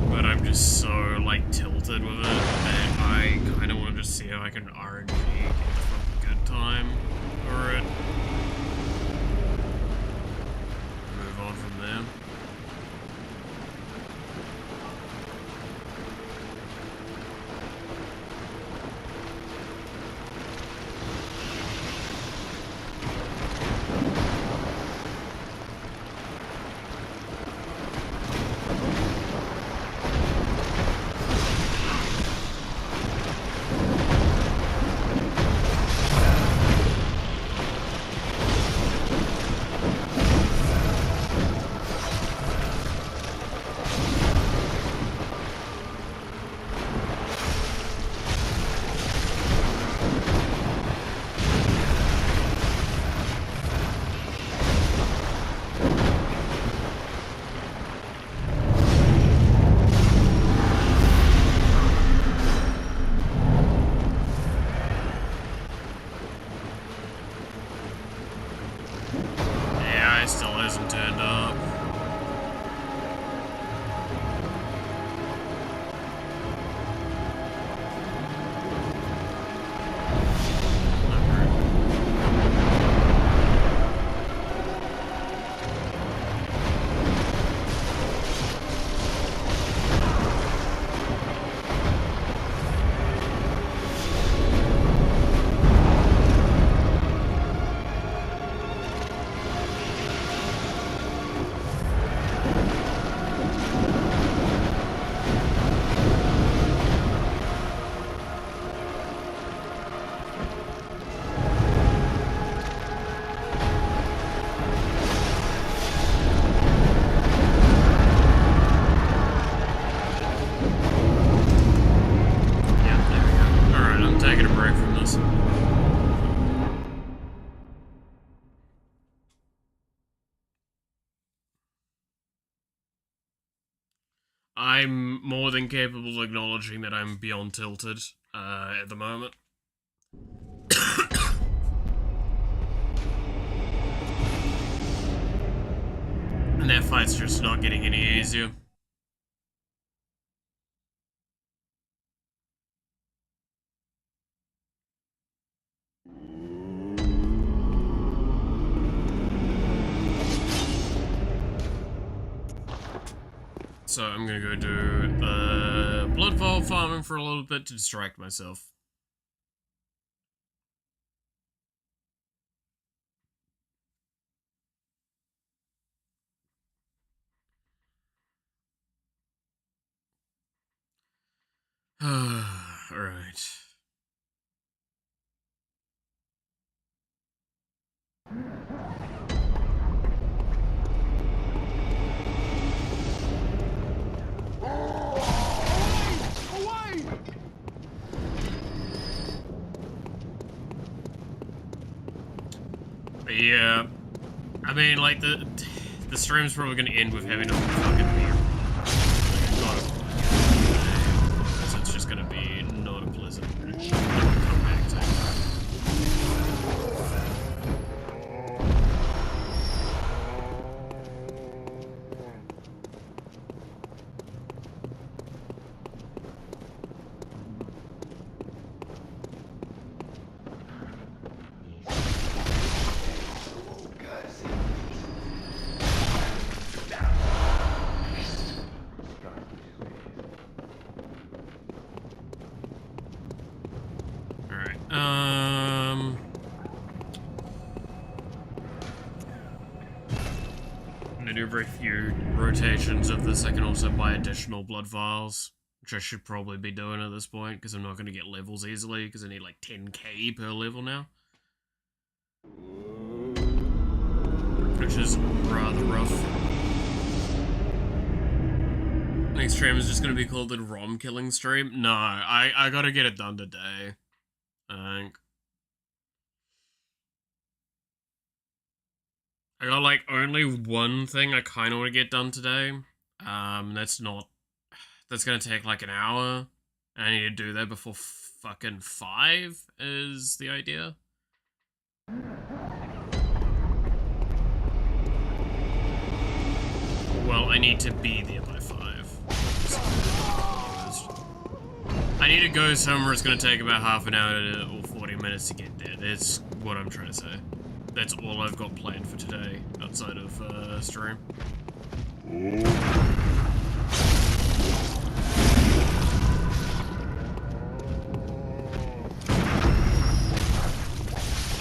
But I'm just so, like, tilted with it that I kind of want to just see how I can RNG get a good time for it. Move on from there. I'm more than capable of acknowledging that I'm beyond tilted at the moment. And that fight's just not getting any easier. So I'm gonna go do the blood vial farming for a little bit to distract myself. Alright. But yeah, I mean, like, the stream's probably gonna end with having a fucking beer. So it's just gonna be not a pleasant to come back to. Very few rotations of this. I can also buy additional blood vials, which I should probably be doing at this point, because I'm not going to get levels easily, because I need like 10k per level now. Which is rather rough. Next stream is just going to be called the ROM killing stream. No, I gotta get it done today, I think. I got, like, only one thing I kind of want to get done today. That's gonna take, like, an hour. And I need to do that before fucking 5 is the idea. Well, I need to be there by 5. I need to go somewhere it's gonna take about half an hour or 40 minutes to get there. That's what I'm trying to say. That's all I've got planned for today, outside of stream.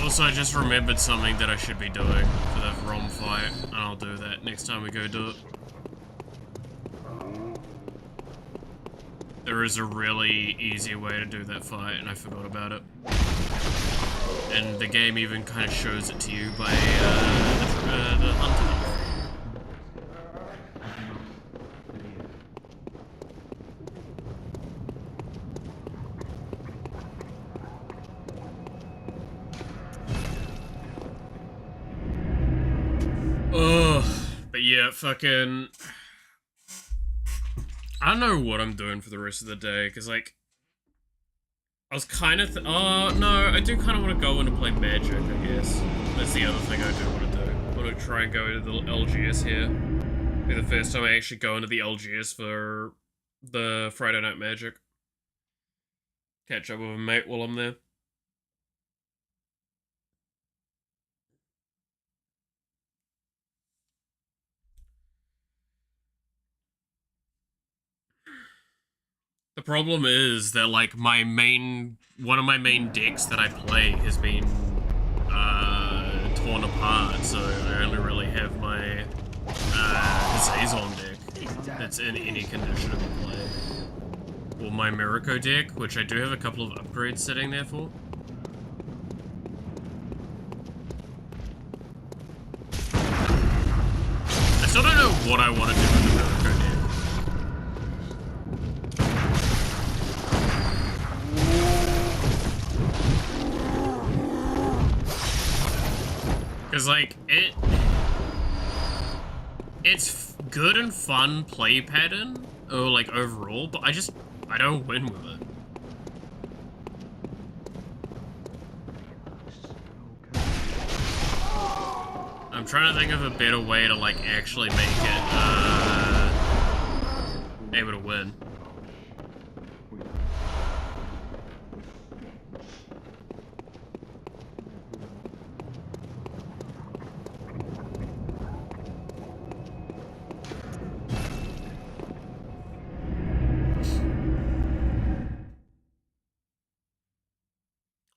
Also, I just remembered something that I should be doing for the ROM fight, and I'll do that next time we go do it. There is a really easy way to do that fight, and I forgot about it. And the game even kind of shows it to you by the hunter. Oh, but yeah, fucking... I don't know what I'm doing for the rest of the day, because, like, I was kind of oh, no, I do kind of want to go in and play Magic, I guess. That's the other thing I do want to do. I want to try and go to the LGS here. It'll be the first time I actually go into the LGS for the Friday Night Magic. Catch up with a mate while I'm there. The problem is that, like, one of my main decks that I play has been, torn apart, so I only really have my, Saison deck that's in any condition of play. Or my Mirako deck, which I do have a couple of upgrades sitting there for. I still don't know what I want to do with the Mirako deck. Because, like, it's good and fun play pattern, or like overall, but I don't win with it. I'm trying to think of a better way to like actually make it able to win.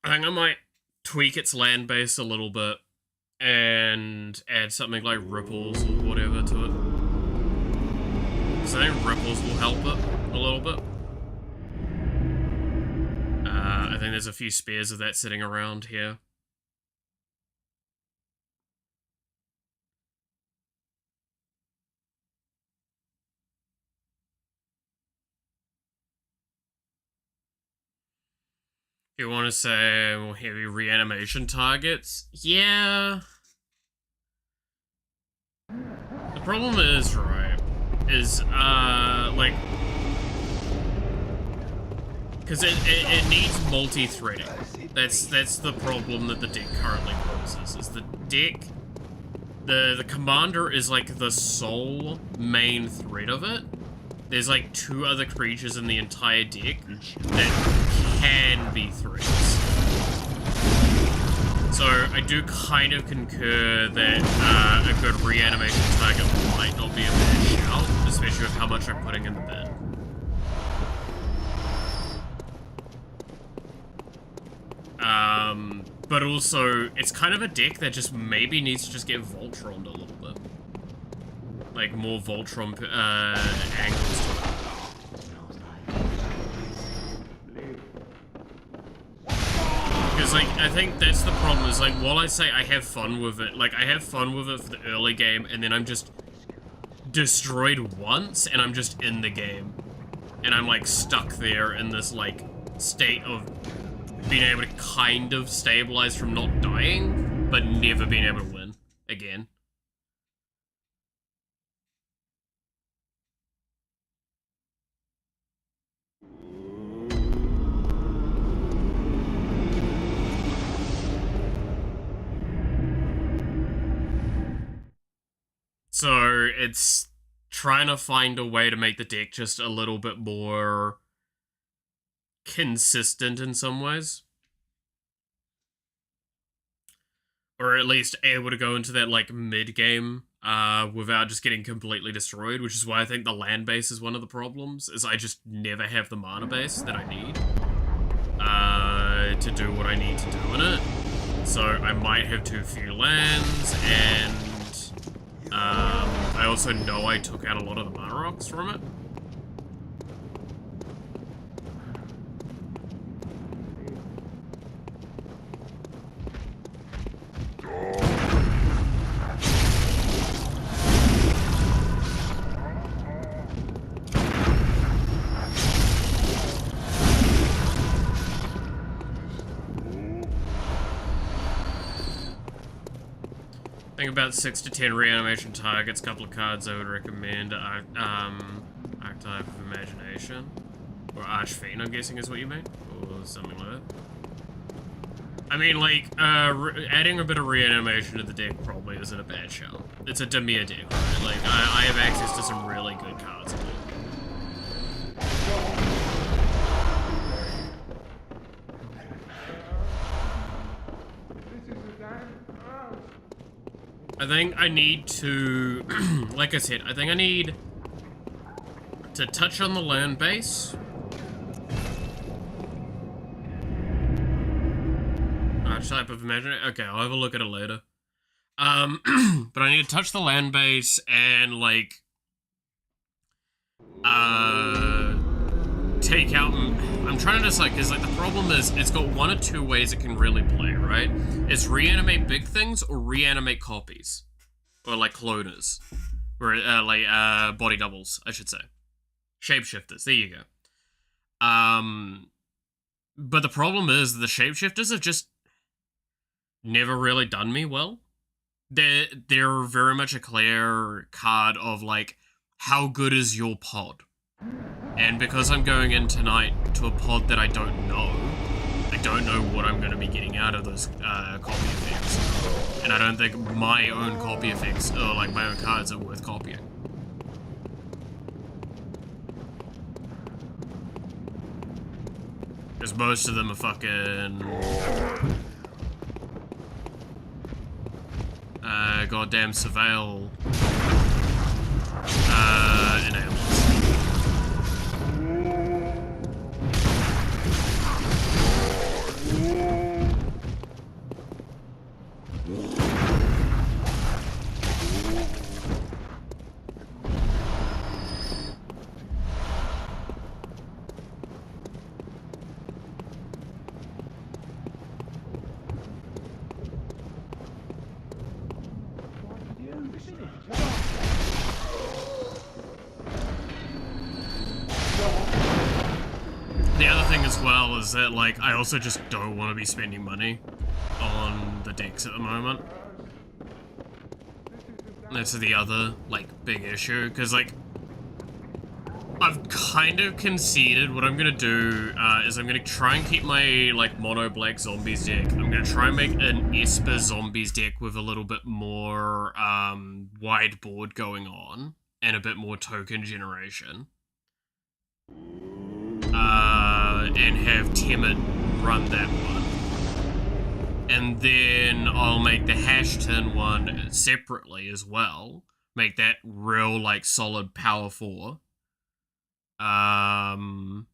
I think I might tweak its land base a little bit and add something like ripples or whatever to it. Because I think ripples will help it a little bit. I think there's a few spears of that sitting around here. If you want to say more heavy reanimation targets, yeah. The problem is, right, like, because it needs multi-threading. That's the problem that the deck currently poses, is the deck, the commander is like the sole main thread of it. There's like 2 other creatures in the entire deck that can be threats. So I do kind of concur that a good reanimation target might not be a bad shout, especially with how much I'm putting in the bed. But also, it's kind of a deck that just maybe needs to just get Voltroned a little bit. Like, more Voltron angles to it. Because, like, I think that's the problem, is, like, while I say I have fun with it, like, I have fun with it for the early game, and then I'm just destroyed once, and I'm just in the game. And I'm, like, stuck there in this, like, state of being able to kind of stabilize from not dying, but never being able to win again. So it's trying to find a way to make the deck just a little bit more consistent in some ways. Or at least able to go into that, like, mid-game without just getting completely destroyed, which is why I think the land base is one of the problems, is I just never have the mana base that I need to do what I need to do in it. So I might have too few lands, and I also know I took out a lot of the mana rocks from it. Think about 6 to 10 reanimation targets, couple of cards I would recommend. Archetype of Imagination. Or Archfiend, I'm guessing is what you mean? Or something like that. I mean, like, adding a bit of reanimation to the deck probably isn't a bad show. It's a Dimir deck, right? Like, I have access to some really good cards in it. I think I need to, like I said, I think I need to touch on the land base. Type of imagination. Okay, I'll have a look at it later. But I need to touch the land base and, like, take out. I'm trying to decide, because, like, the problem is it's got 1 or 2 ways it can really play, right? It's reanimate big things or reanimate copies, or like cloners, or body doubles, I should say, shapeshifters. There you go. But the problem is the shapeshifters have just never really done me well. They're very much a clear card of, like, how good is your pod? And because I'm going in tonight to a pod that I don't know what I'm going to be getting out of those copy effects. And I don't think my own copy effects, or like my own cards, are worth copying. Because most of them are fucking... goddamn surveil... enablers. The other thing as well is that, like, I also just don't want to be spending money on the decks at the moment. That's the other, like, big issue, because, like, I've kind of conceded what I'm gonna do, is I'm gonna try and keep my, like, mono black zombies deck. I'm gonna try and make an Esper zombies deck with a little bit more, wide board going on, and a bit more token generation. And have Timid run that one. And then I'll make the Hashton one separately as well. Make that real, like, solid power 4. And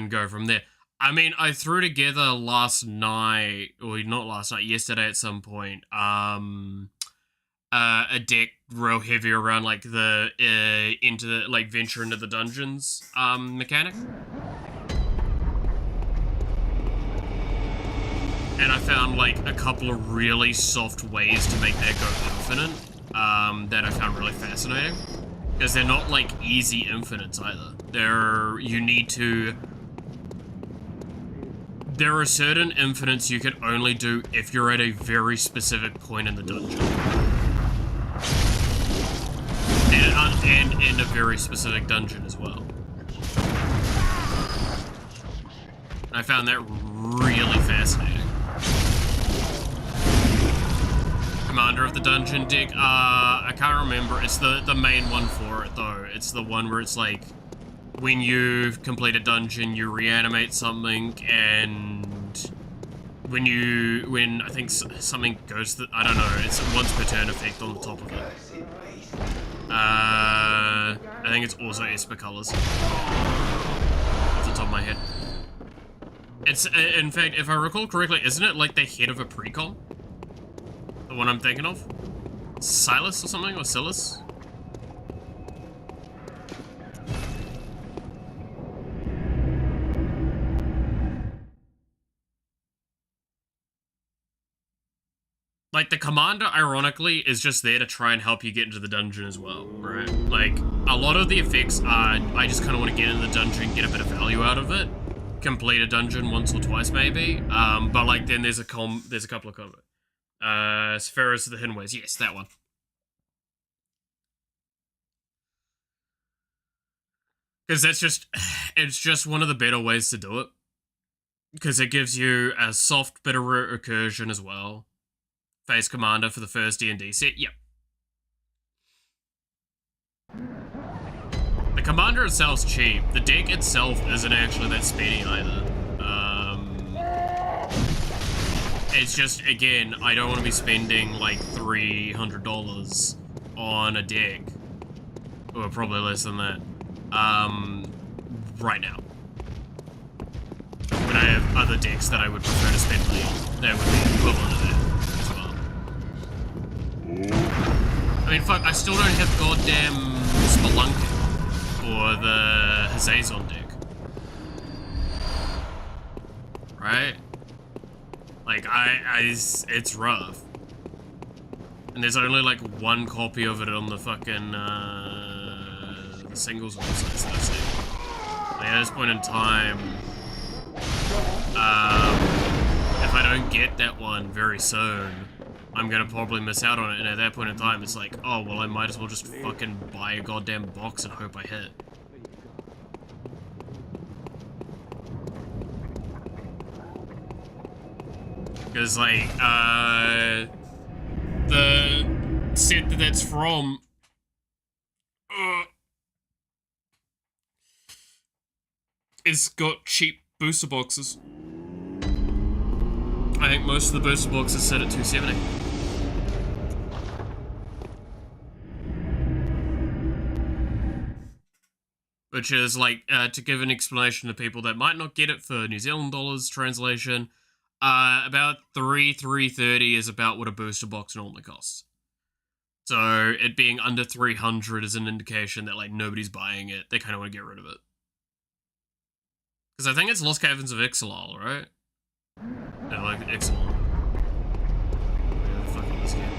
go from there. I mean, I threw together last night, or not last night, yesterday at some point, a deck real heavy around, like, the, into the, like, venture into the dungeons, mechanic. And I found, like, a couple of really soft ways to make that go infinite, that I found really fascinating. Because they're not, like, easy infinites either. There are certain infinites you can only do if you're at a very specific point in the dungeon. And in a very specific dungeon as well. I found that really fascinating. Commander of the Dungeon deck, I can't remember. It's the main one for it, though. It's the one where it's like, when you complete a dungeon, you reanimate something, and when I think something goes to, I don't know, it's a once per turn effect on the top of it. I think it's also Esper colors. Off the top of my head. It's, in fact, if I recall correctly, isn't it like the head of a precon? The one I'm thinking of? Silas or something? Or Silas? Like, the commander, ironically, is just there to try and help you get into the dungeon as well, right? Like, a lot of the effects are, I just kind of want to get into the dungeon, get a bit of value out of it, complete a dungeon once or twice, maybe. But, like, then there's a couple of combos. Spheres of the Hidden Ways, yes, that one. Because it's just one of the better ways to do it. Because it gives you a soft bit of recursion as well. Phase Commander for the first D&D set, yep. The Commander itself's cheap. The deck itself isn't actually that speedy either. It's just, again, I don't want to be spending like $300 on a deck. Or probably less than that. Right now. When I have other decks that I would prefer to spend money on, that would be equivalent to that. I mean, fuck, I still don't have goddamn Spelunking or the Hazazon deck. Right? Like, it's rough. And there's only, like, one copy of it on the fucking, the singles websites that I've seen. Like, at this point in time, if I don't get that one very soon, I'm gonna probably miss out on it, and at that point in time, it's like, oh, well, I might as well just fucking buy a goddamn box and hope I hit. Because, like, the set that that's from, it's got cheap booster boxes. I think most of the booster boxes set at 270. Which is like, to give an explanation to people that might not get it for New Zealand dollars translation, about $330 is about what a booster box normally costs. So it being under 300 is an indication that like nobody's buying it. They kind of want to get rid of it. Because I think it's Lost Caverns of Ixalar, right? Yeah, like Ixalar. Where the fuck is this game?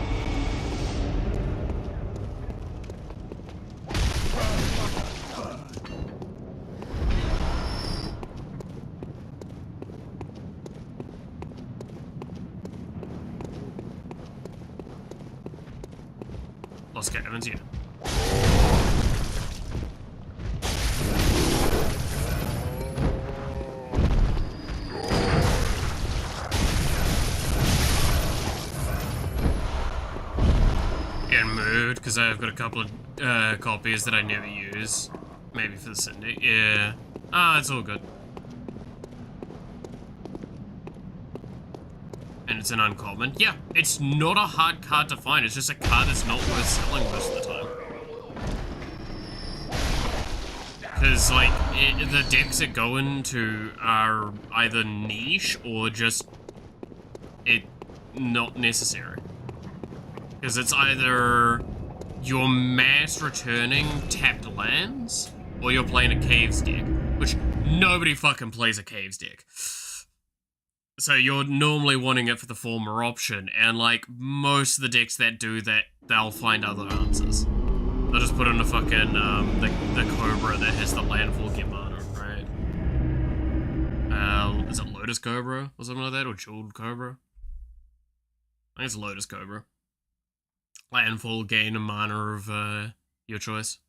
Lost Caverns, yeah. Getting moved because I've got a couple of copies that I never use. Maybe for the Cindy. Yeah. Ah, it's all good. And it's an uncommon. Yeah, it's not a hard card to find. It's just a card that's not worth selling most of the time. Because, like, the decks that go into are either niche or just not necessary. Because it's either you're mass returning tapped lands, or you're playing a Caves deck, which nobody fucking plays a Caves deck. So you're normally wanting it for the former option, and like most of the decks that do that, they'll find other answers. They'll just put in a fucking the Cobra that has the landfall get mana, right? Is it Lotus Cobra or something like that, or Jeweled Cobra? I think it's Lotus Cobra. Landfall, gain a mana of your choice.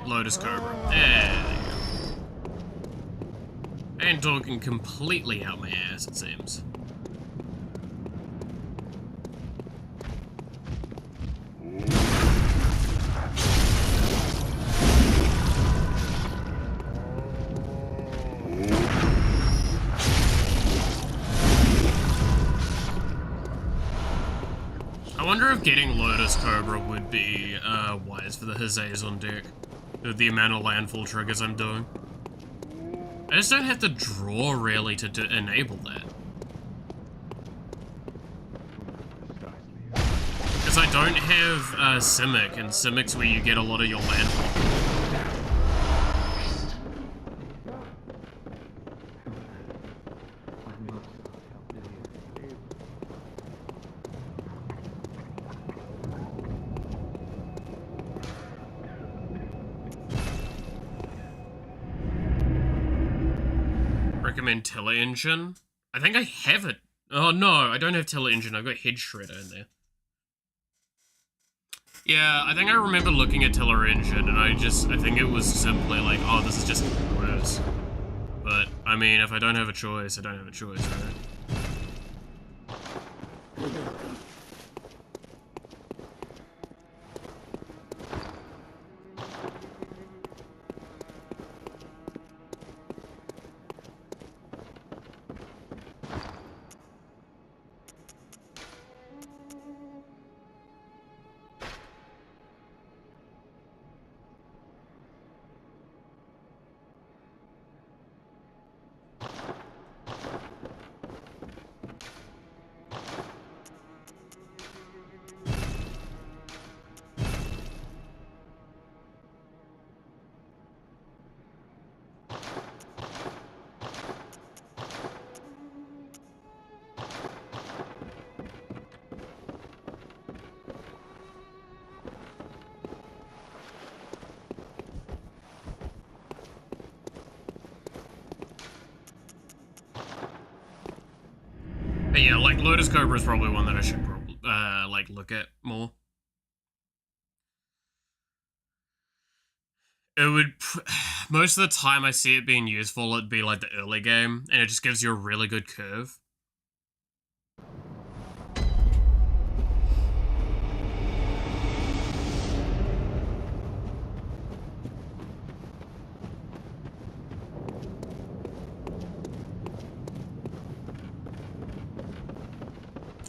Lotus Cobra. There you go. I ain't talking completely out my ass, it seems. I wonder if getting Lotus Cobra would be wise for the Hazazon deck. With the amount of landfall triggers I'm doing. I just don't have to draw really to enable that. Because I don't have Simic, and Simic's where you get a lot of your landfall. Recommend Tiller Engine? I think I have it. Oh no, I don't have Tiller Engine. I've got Head Shredder in there. Yeah, I think I remember looking at Tiller Engine and I think it was simply like, oh, this is just worse. But, I mean, if I don't have a choice, I don't have a choice, right? But yeah, like, Lotus Cobra is probably one that I should, like, look at more. It would... most of the time I see it being useful, it'd be, like, the early game, and it just gives you a really good curve.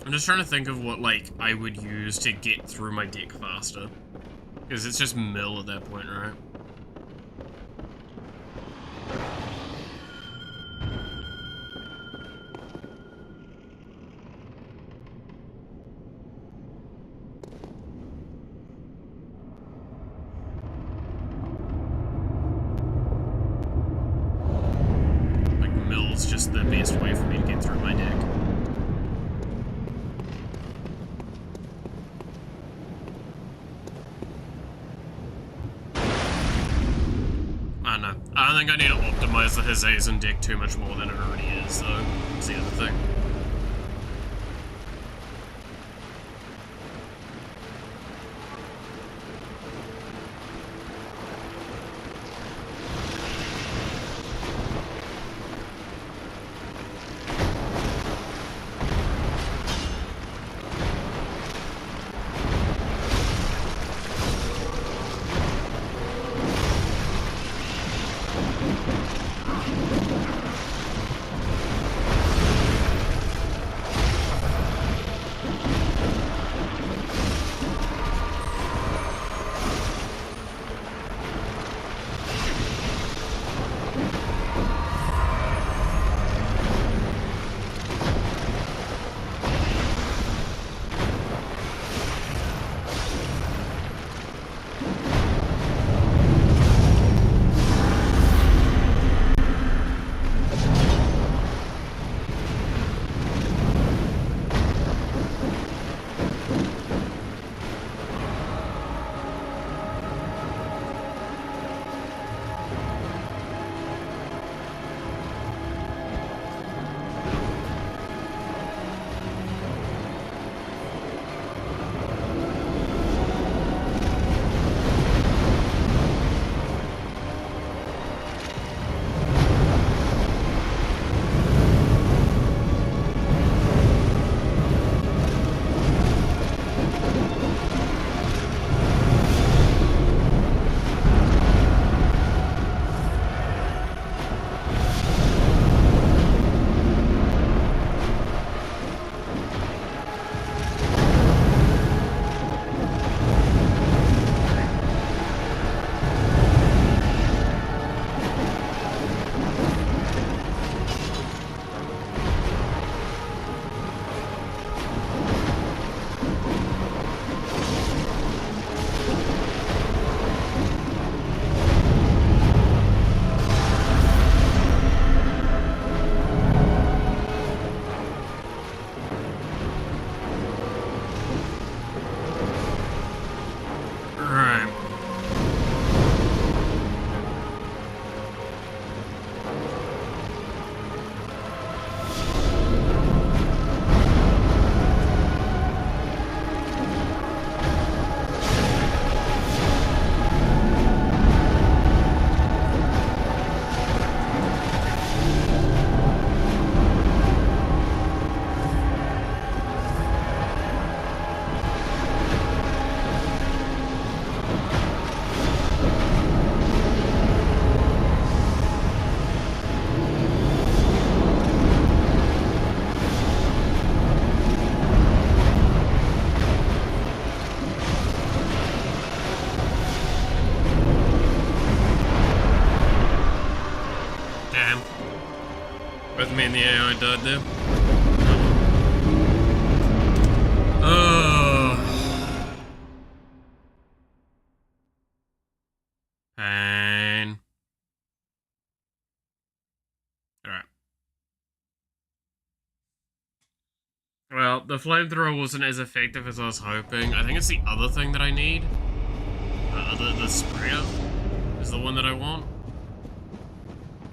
I'm just trying to think of what, like, I would use to get through my deck faster. Because it's just mill at that point, right? Like, mill's just the best way for me to get through my deck. I don't think I need to optimize the Hazazen deck too much more than it already is, though. That's the other thing. Both me and the AI died there. Oh. Pain. Alright. Well, the flamethrower wasn't as effective as I was hoping. I think it's the other thing that I need. The sprayer is the one that I want.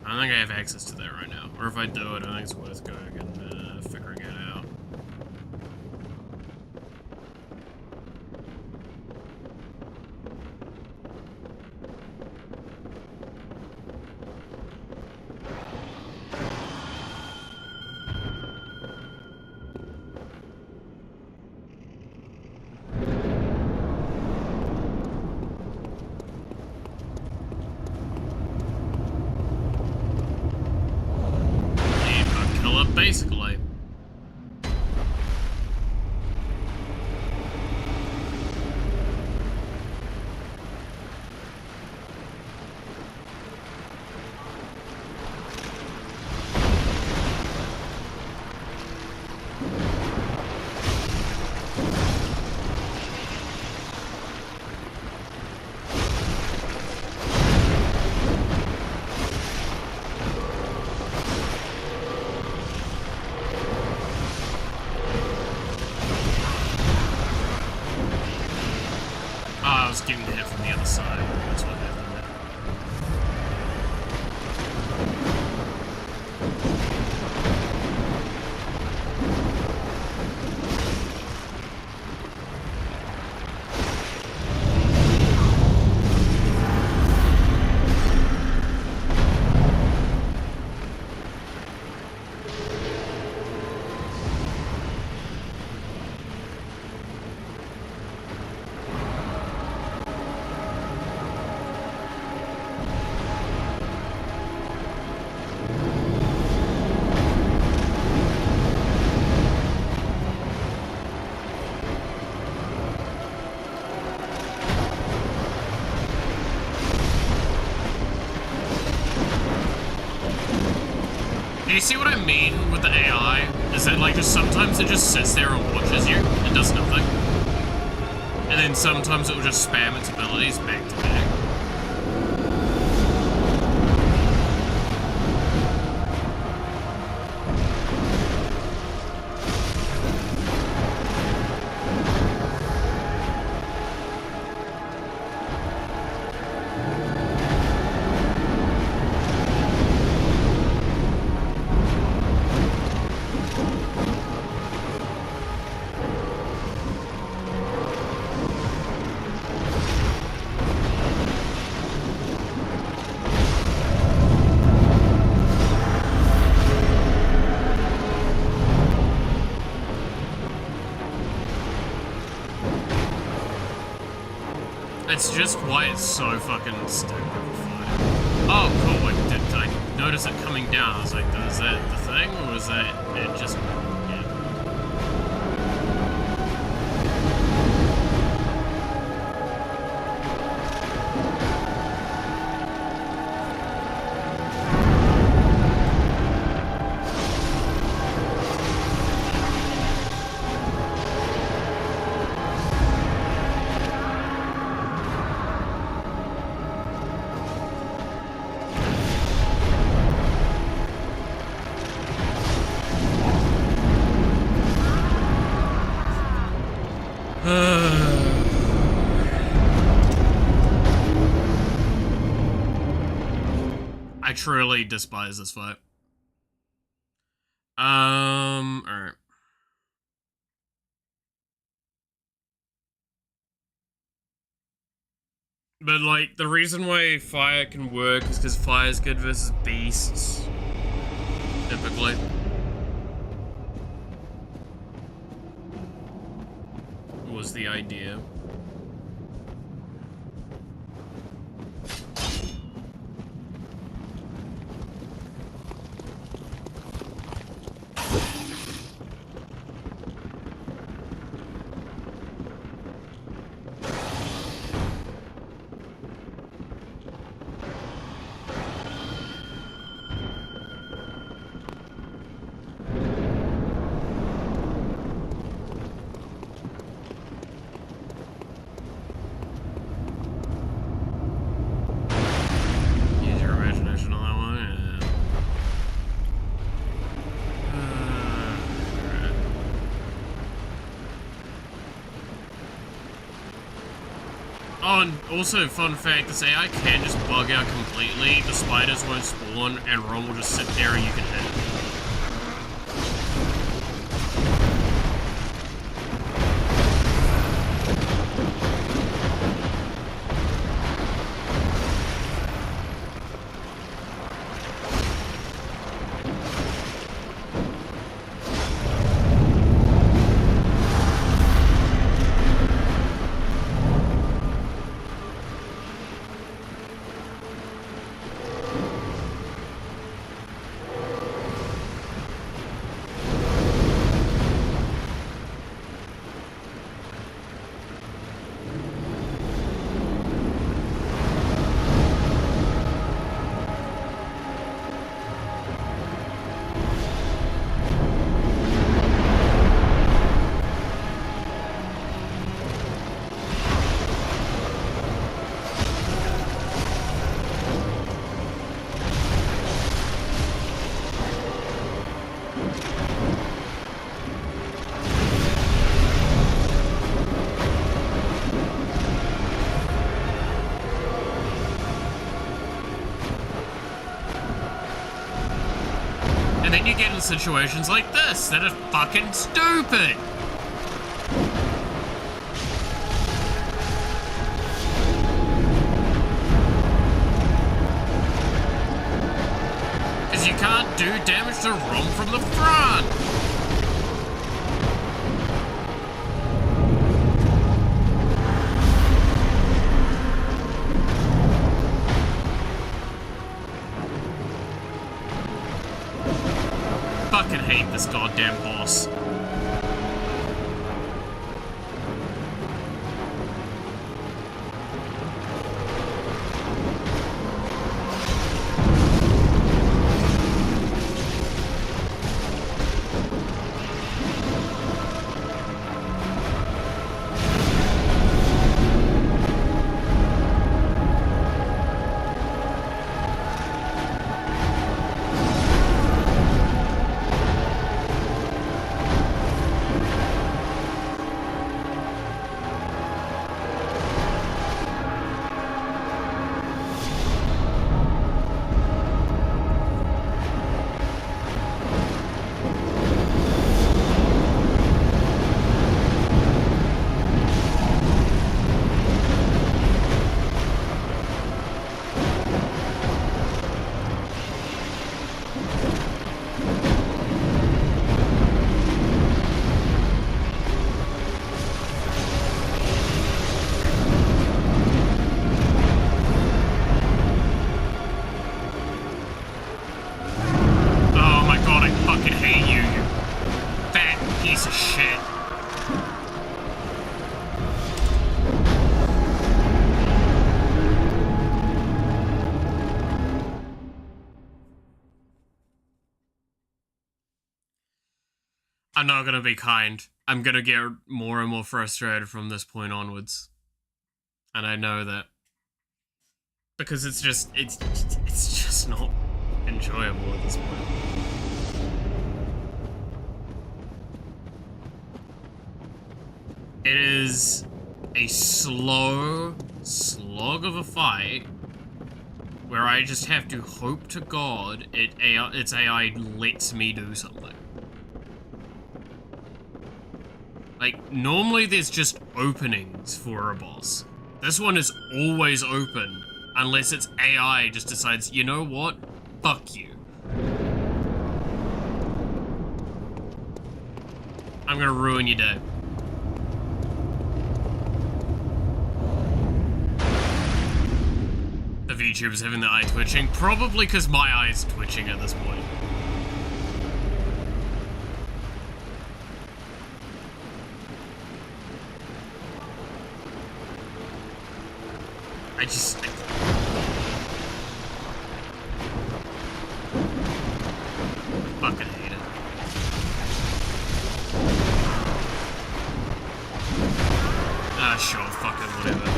I don't think I have access to that right now. Or if I do, I don't think it's worth going and figuring it out. Basically. I was getting hit from the other side. That's what happened. Do you see what I mean with the AI? Is that like just sometimes it just sits there and watches you and does nothing? And then sometimes it will just spam its abilities back to back. It's just why it's so fucking stupid. Oh, cool. Wait, did I notice it coming down? I was like, is that the thing, or was that it just... Yeah. I truly despise this fight. Alright. But, like, the reason why fire can work is because fire is good versus beasts. Typically. Was the idea. Oh, and also, fun fact, this AI can just bug out completely. The spiders won't spawn, and Ron will just sit there and you can hit it. And then you get in situations like this that are fucking stupid. Because you can't do damage to Rom from the front. Fucking hate this goddamn boss. I'm not gonna be kind. I'm gonna get more and more frustrated from this point onwards. And I know that. Because it's just not enjoyable at this point. It is a slow slog of a fight where I just have to hope to God its AI lets me do something. Like, normally there's just openings for a boss. This one is always open, unless its AI just decides, you know what? Fuck you. I'm gonna ruin your day. The VTuber's having the eye twitching, probably because my eye's twitching at this point. I fucking hate it. Ah, sure, fuck it, whatever.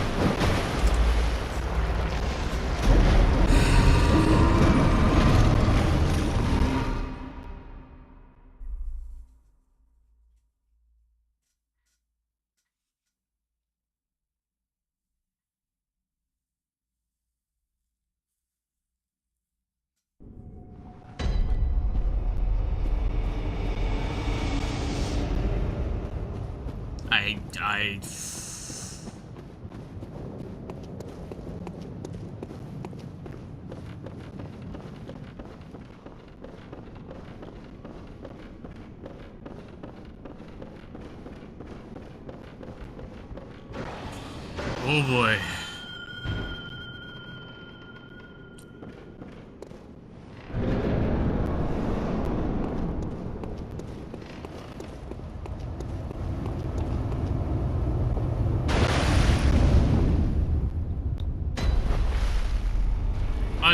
Oh boy.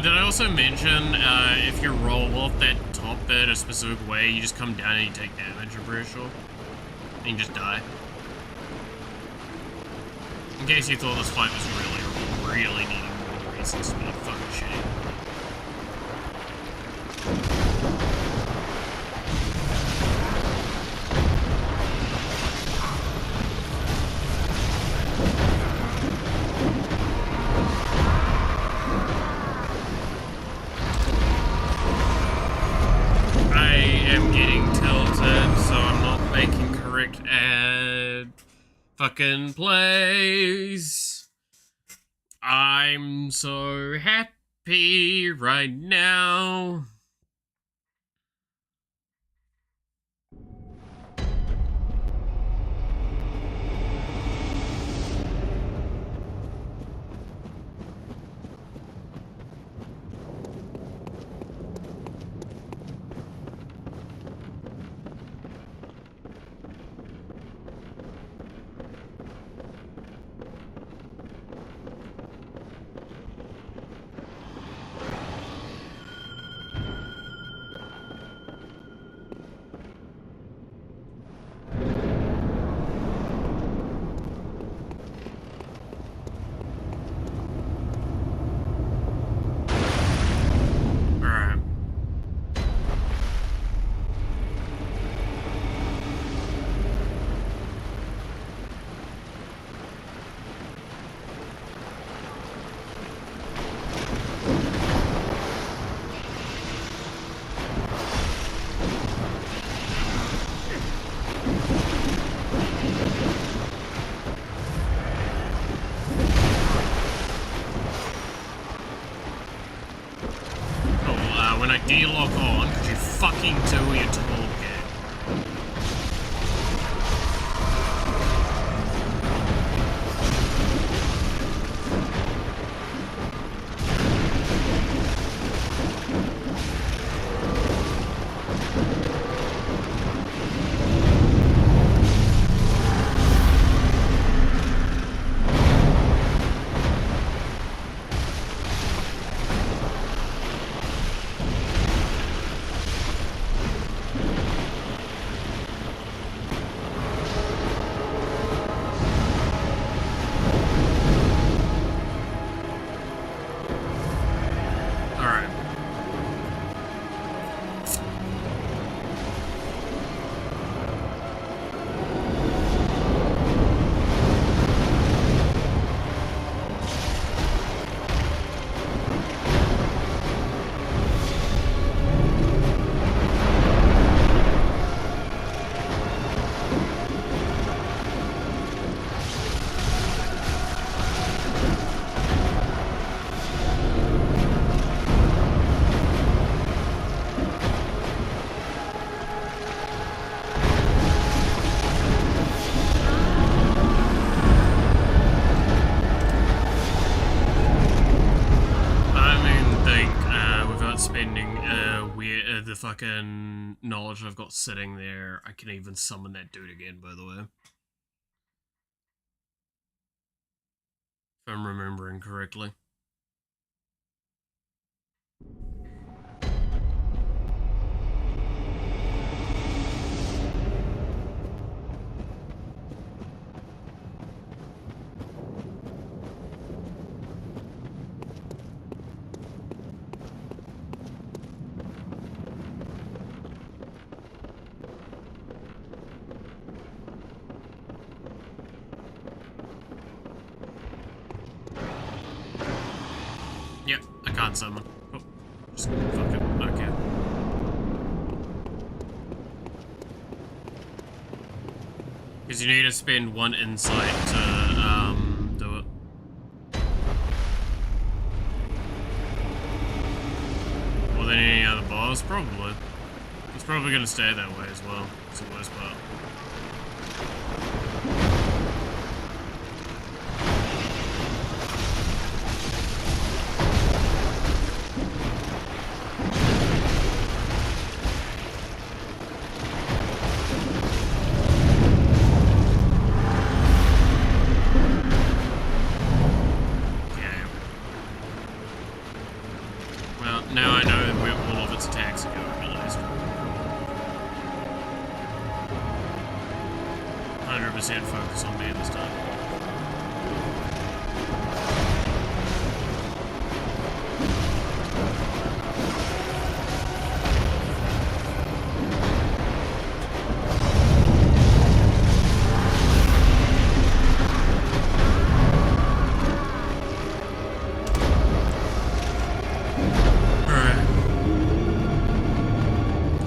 Did I also mention, if you roll off that top bit a specific way, you just come down and you take damage, I'm pretty sure. And you just die. In case you thought this fight was really needing more reasons to be fucking shitty. am getting tilted, so I'm not making correct fucking plays. I'm so happy right now. When I de-lock on, could you fucking do your talk game? The fucking knowledge I've got sitting there, I can even summon that dude again, by the way. If I'm remembering correctly. Yep, I can't summon. Oh, just fuck it. Okay. Because you need to spend one insight to, do it. More than any other boss? Probably. It's probably going to stay that way as well. It's the worst part. Now I know where all of its attacks are going, at least. 100% focus on me this time.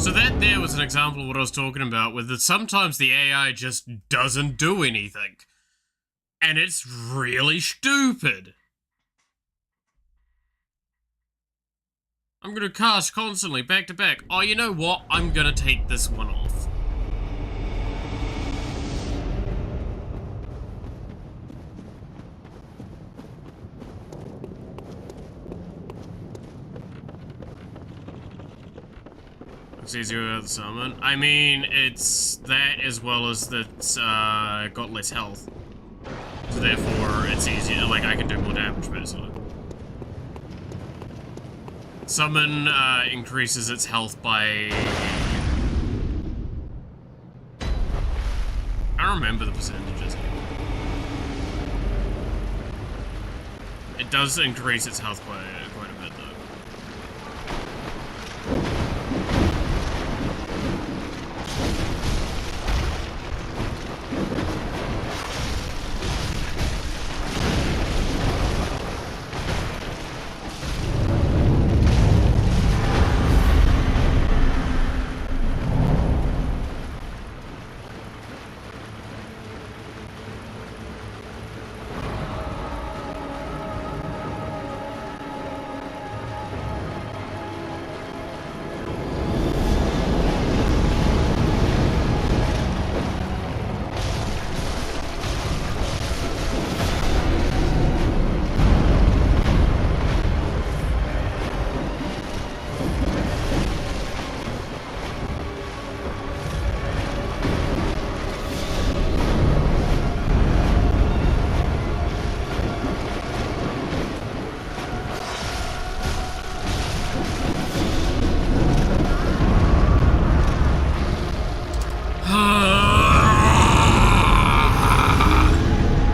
So that there was an example of what I was talking about, where sometimes the AI just doesn't do anything. And it's really stupid. I'm gonna cast constantly, back to back. Oh, you know what? I'm gonna take this one off. It's easier without the summon. I mean, it's that as well as that's got less health. So therefore, it's easier. Like, I can do more damage, basically. Summon increases its health by... I don't remember the percentages. It does increase its health by quite a bit, though.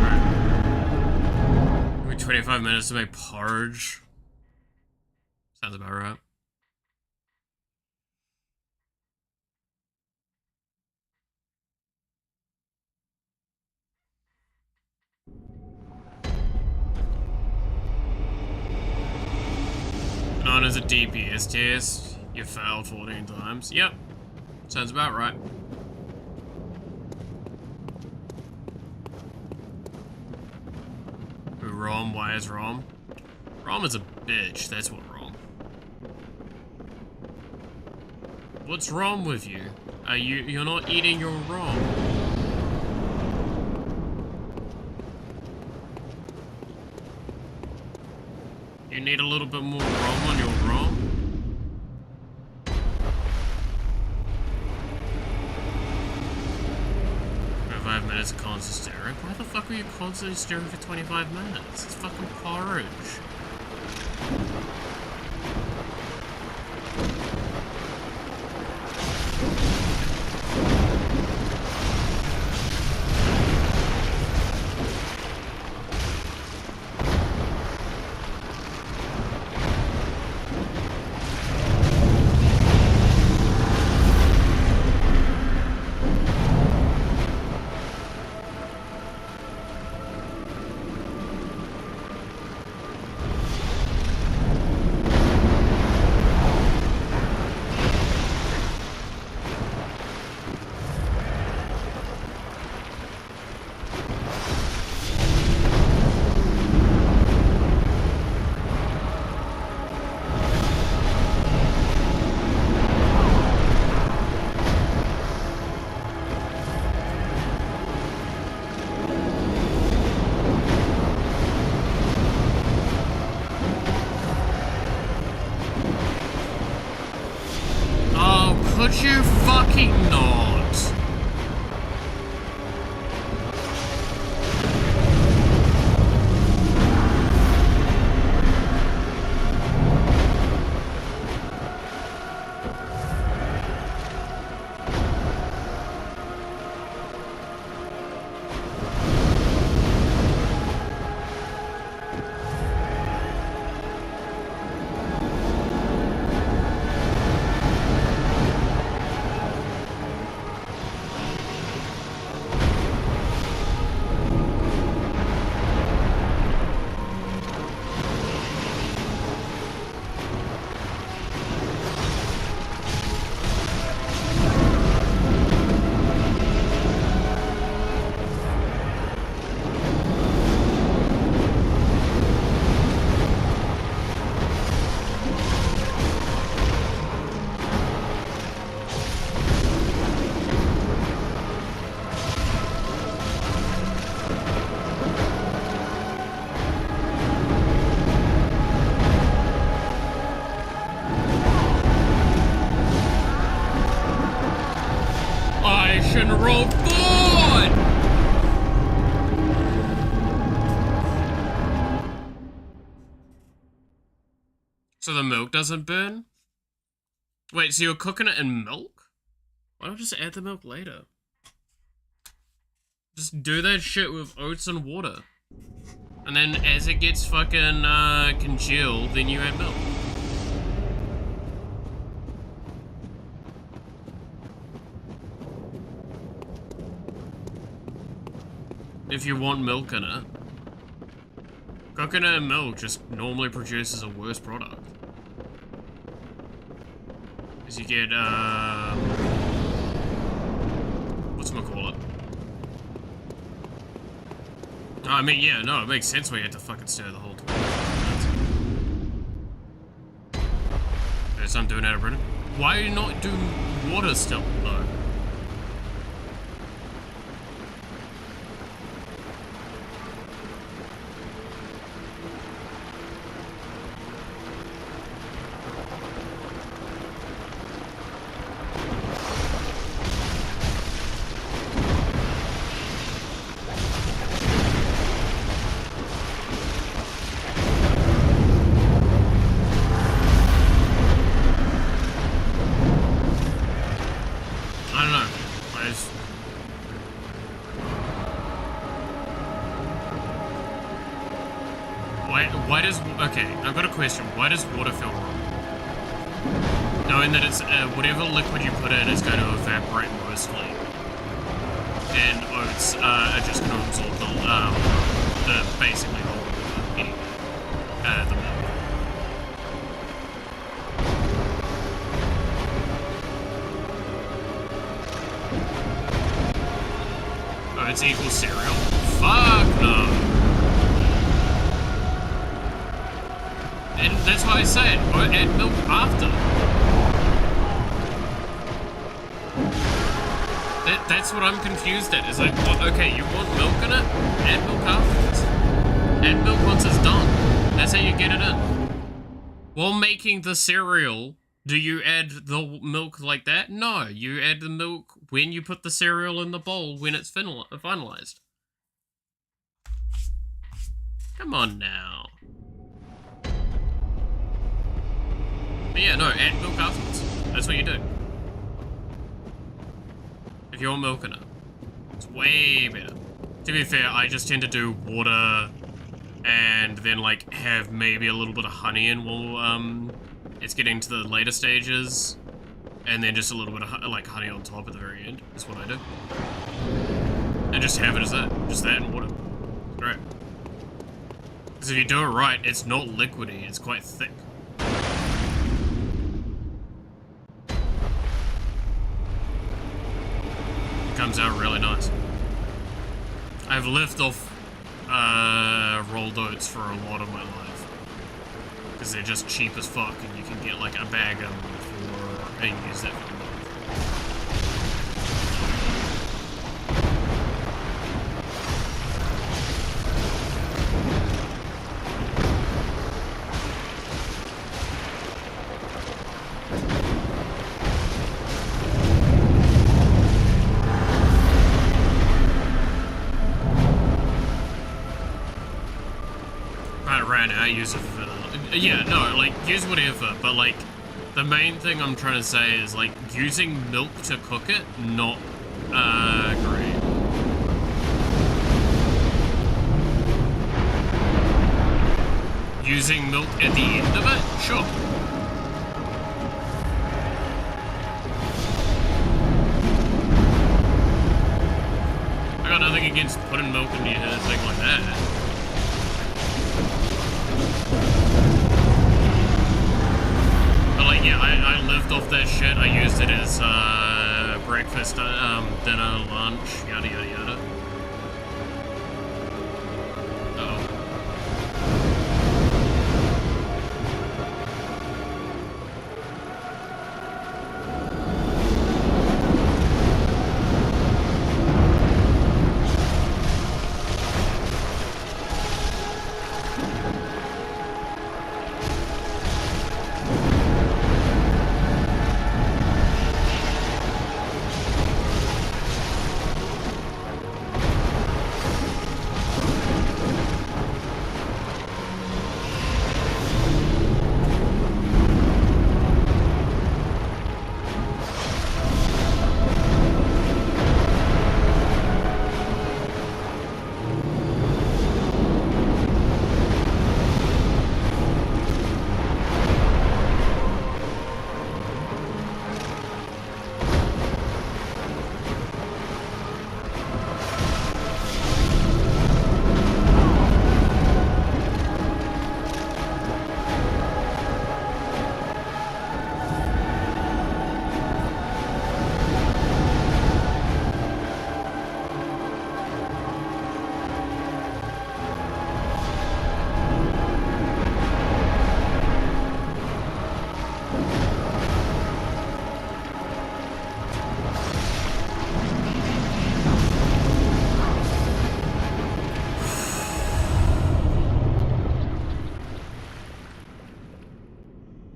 Right. 25 minutes to make porridge. Sounds about right. Known as a DPS test, you failed 14 times. Yep, sounds about right. Rom, why is Rom? Rom is a bitch, that's what Rom. What's wrong with you? You're not eating your Rom. You need a little bit more Rom on your Rom? 25 minutes of constant staring? Why the fuck were you constantly staring for 25 minutes? It's fucking porridge. Could you fucking not? roll forward! So the milk doesn't burn? Wait, so you're cooking it in milk? Why don't I just add the milk later? Just do that shit with oats and water. And then as it gets fucking congealed, then you add milk. If you want milk in it. Cooking it in milk just normally produces a worse product. Because you get, whatchamacallit? I mean, yeah, no, it makes sense why you had to fucking stir the whole time. Okay, so I'm doing out of Britain. Why are you not doing water still, though? Okay, I've got a question. Why does water feel wrong? Knowing that it's whatever liquid you put in is going to evaporate mostly, and oats are just going to absorb the basically the whole water anyway, the milk. Oh, it's equal cereal. Fuck no. And that's why I say it, or add milk after. That's what I'm confused at, is like, what, okay, you want milk in it? Add milk afterwards. Add milk once it's done. That's how you get it in. While making the cereal, do you add the milk like that? No, you add the milk when you put the cereal in the bowl when it's finalized. Come on now. But yeah, no, add milk afterwards. That's what you do. If you want milk in it. It's way better. To be fair, I just tend to do water and then like have maybe a little bit of honey in while it's getting to the later stages. And then just a little bit of like honey on top at the very end. That's what I do. And just have it as that. Just that and water. It's great. Because if you do it right, it's not liquidy, it's quite thick. Comes out really nice. I've lived off rolled oats for a lot of my life because they're just cheap as fuck, and you can get like a bag of them for and use that for a month. I use it for, yeah, no, like, use whatever, but, like, the main thing I'm trying to say is, like, using milk to cook it, not, great. Using milk at the end of it? Sure. I got nothing against putting milk in your thing like that. But like, yeah, I lived off that shit. I used it as breakfast, dinner, lunch, yada yada yada. Uh-oh.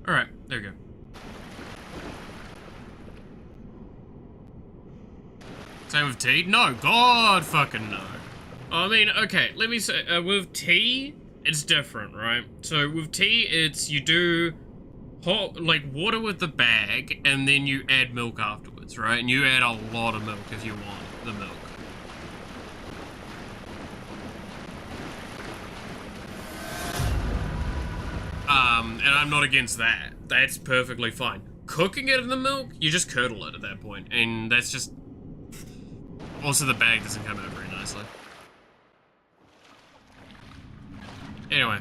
Alright, there we go. Same with tea? No, God fucking no. I mean, okay, let me say, with tea, it's different, right? So with tea, it's you do hot, like, water with the bag, and then you add milk afterwards, right? And you add a lot of milk if you want the milk. And I'm not against that. That's perfectly fine. Cooking it in the milk, you just curdle it at that point, and that's just... Also, the bag doesn't come out very nicely. Anyway.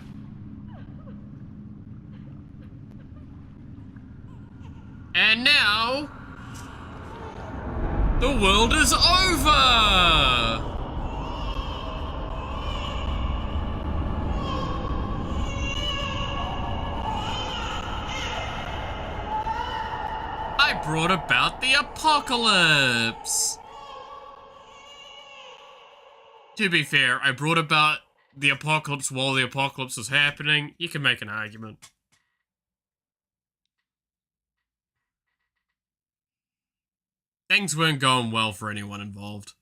And now... the world is over! I brought about the apocalypse! To be fair, I brought about the apocalypse while the apocalypse was happening. You can make an argument. Things weren't going well for anyone involved.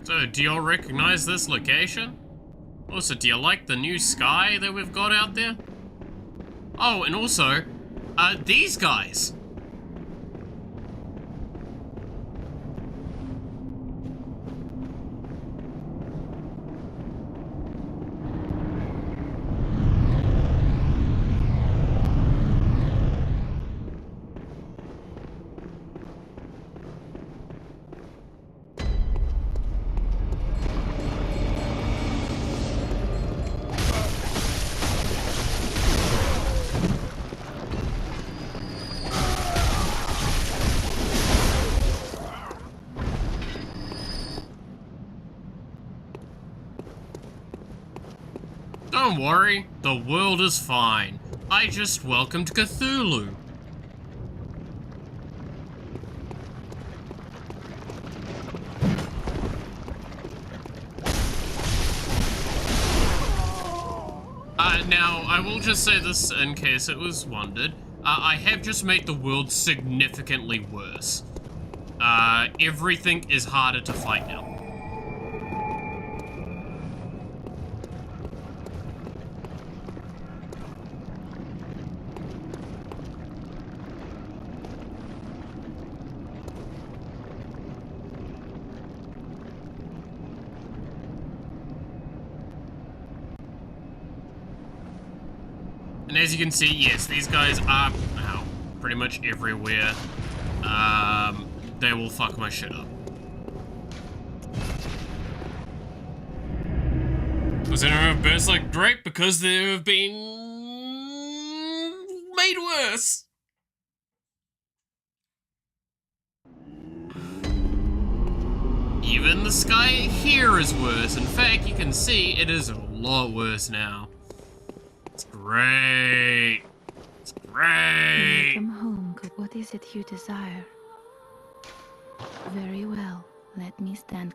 So, do y'all recognize this location? Also, do you like the new sky that we've got out there? Oh, and also, these guys. Don't worry, the world is fine. I just welcomed Cthulhu. Now, I will just say this in case it was wondered. I have just made the world significantly worse. Everything is harder to fight now. And as you can see, yes, these guys are pretty much everywhere. They will fuck my shit up. Was anyone have bursts like Drake? Because they have been made worse. Even the sky here is worse. In fact, you can see it is a lot worse now. It's great. It's great. Welcome home. What is it you desire? Very well. Let me stand.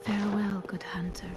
Farewell, good hunter.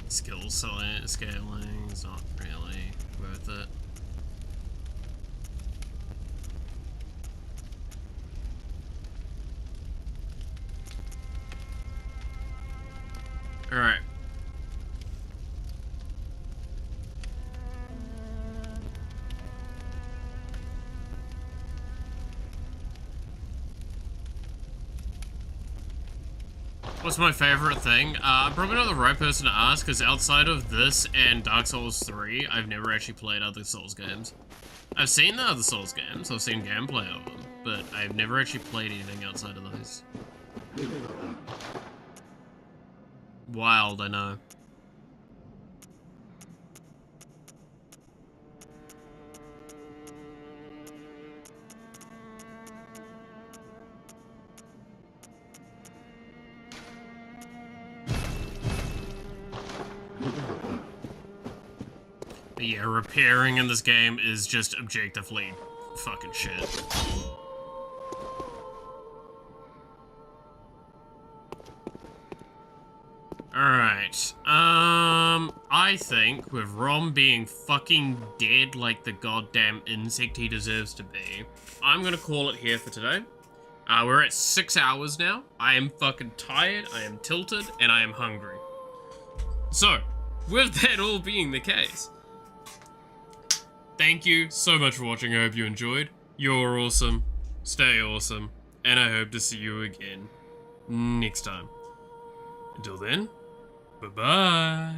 Skill scaling is not really worth it. Alright. What's my favorite thing? I'm probably not the right person to ask, because outside of this and Dark Souls 3, I've never actually played other Souls games. I've seen the other Souls games, I've seen gameplay of them, but I've never actually played anything outside of those. Wild, I know. But yeah, repairing in this game is just objectively fucking shit. Alright, I think with Rom being fucking dead like the goddamn insect he deserves to be, I'm gonna call it here for today. We're at 6 hours now. I am fucking tired, I am tilted, and I am hungry. So, with that all being the case, thank you so much for watching. I hope you enjoyed. You're awesome. Stay awesome. And I hope to see you again next time. Until then, bye-bye.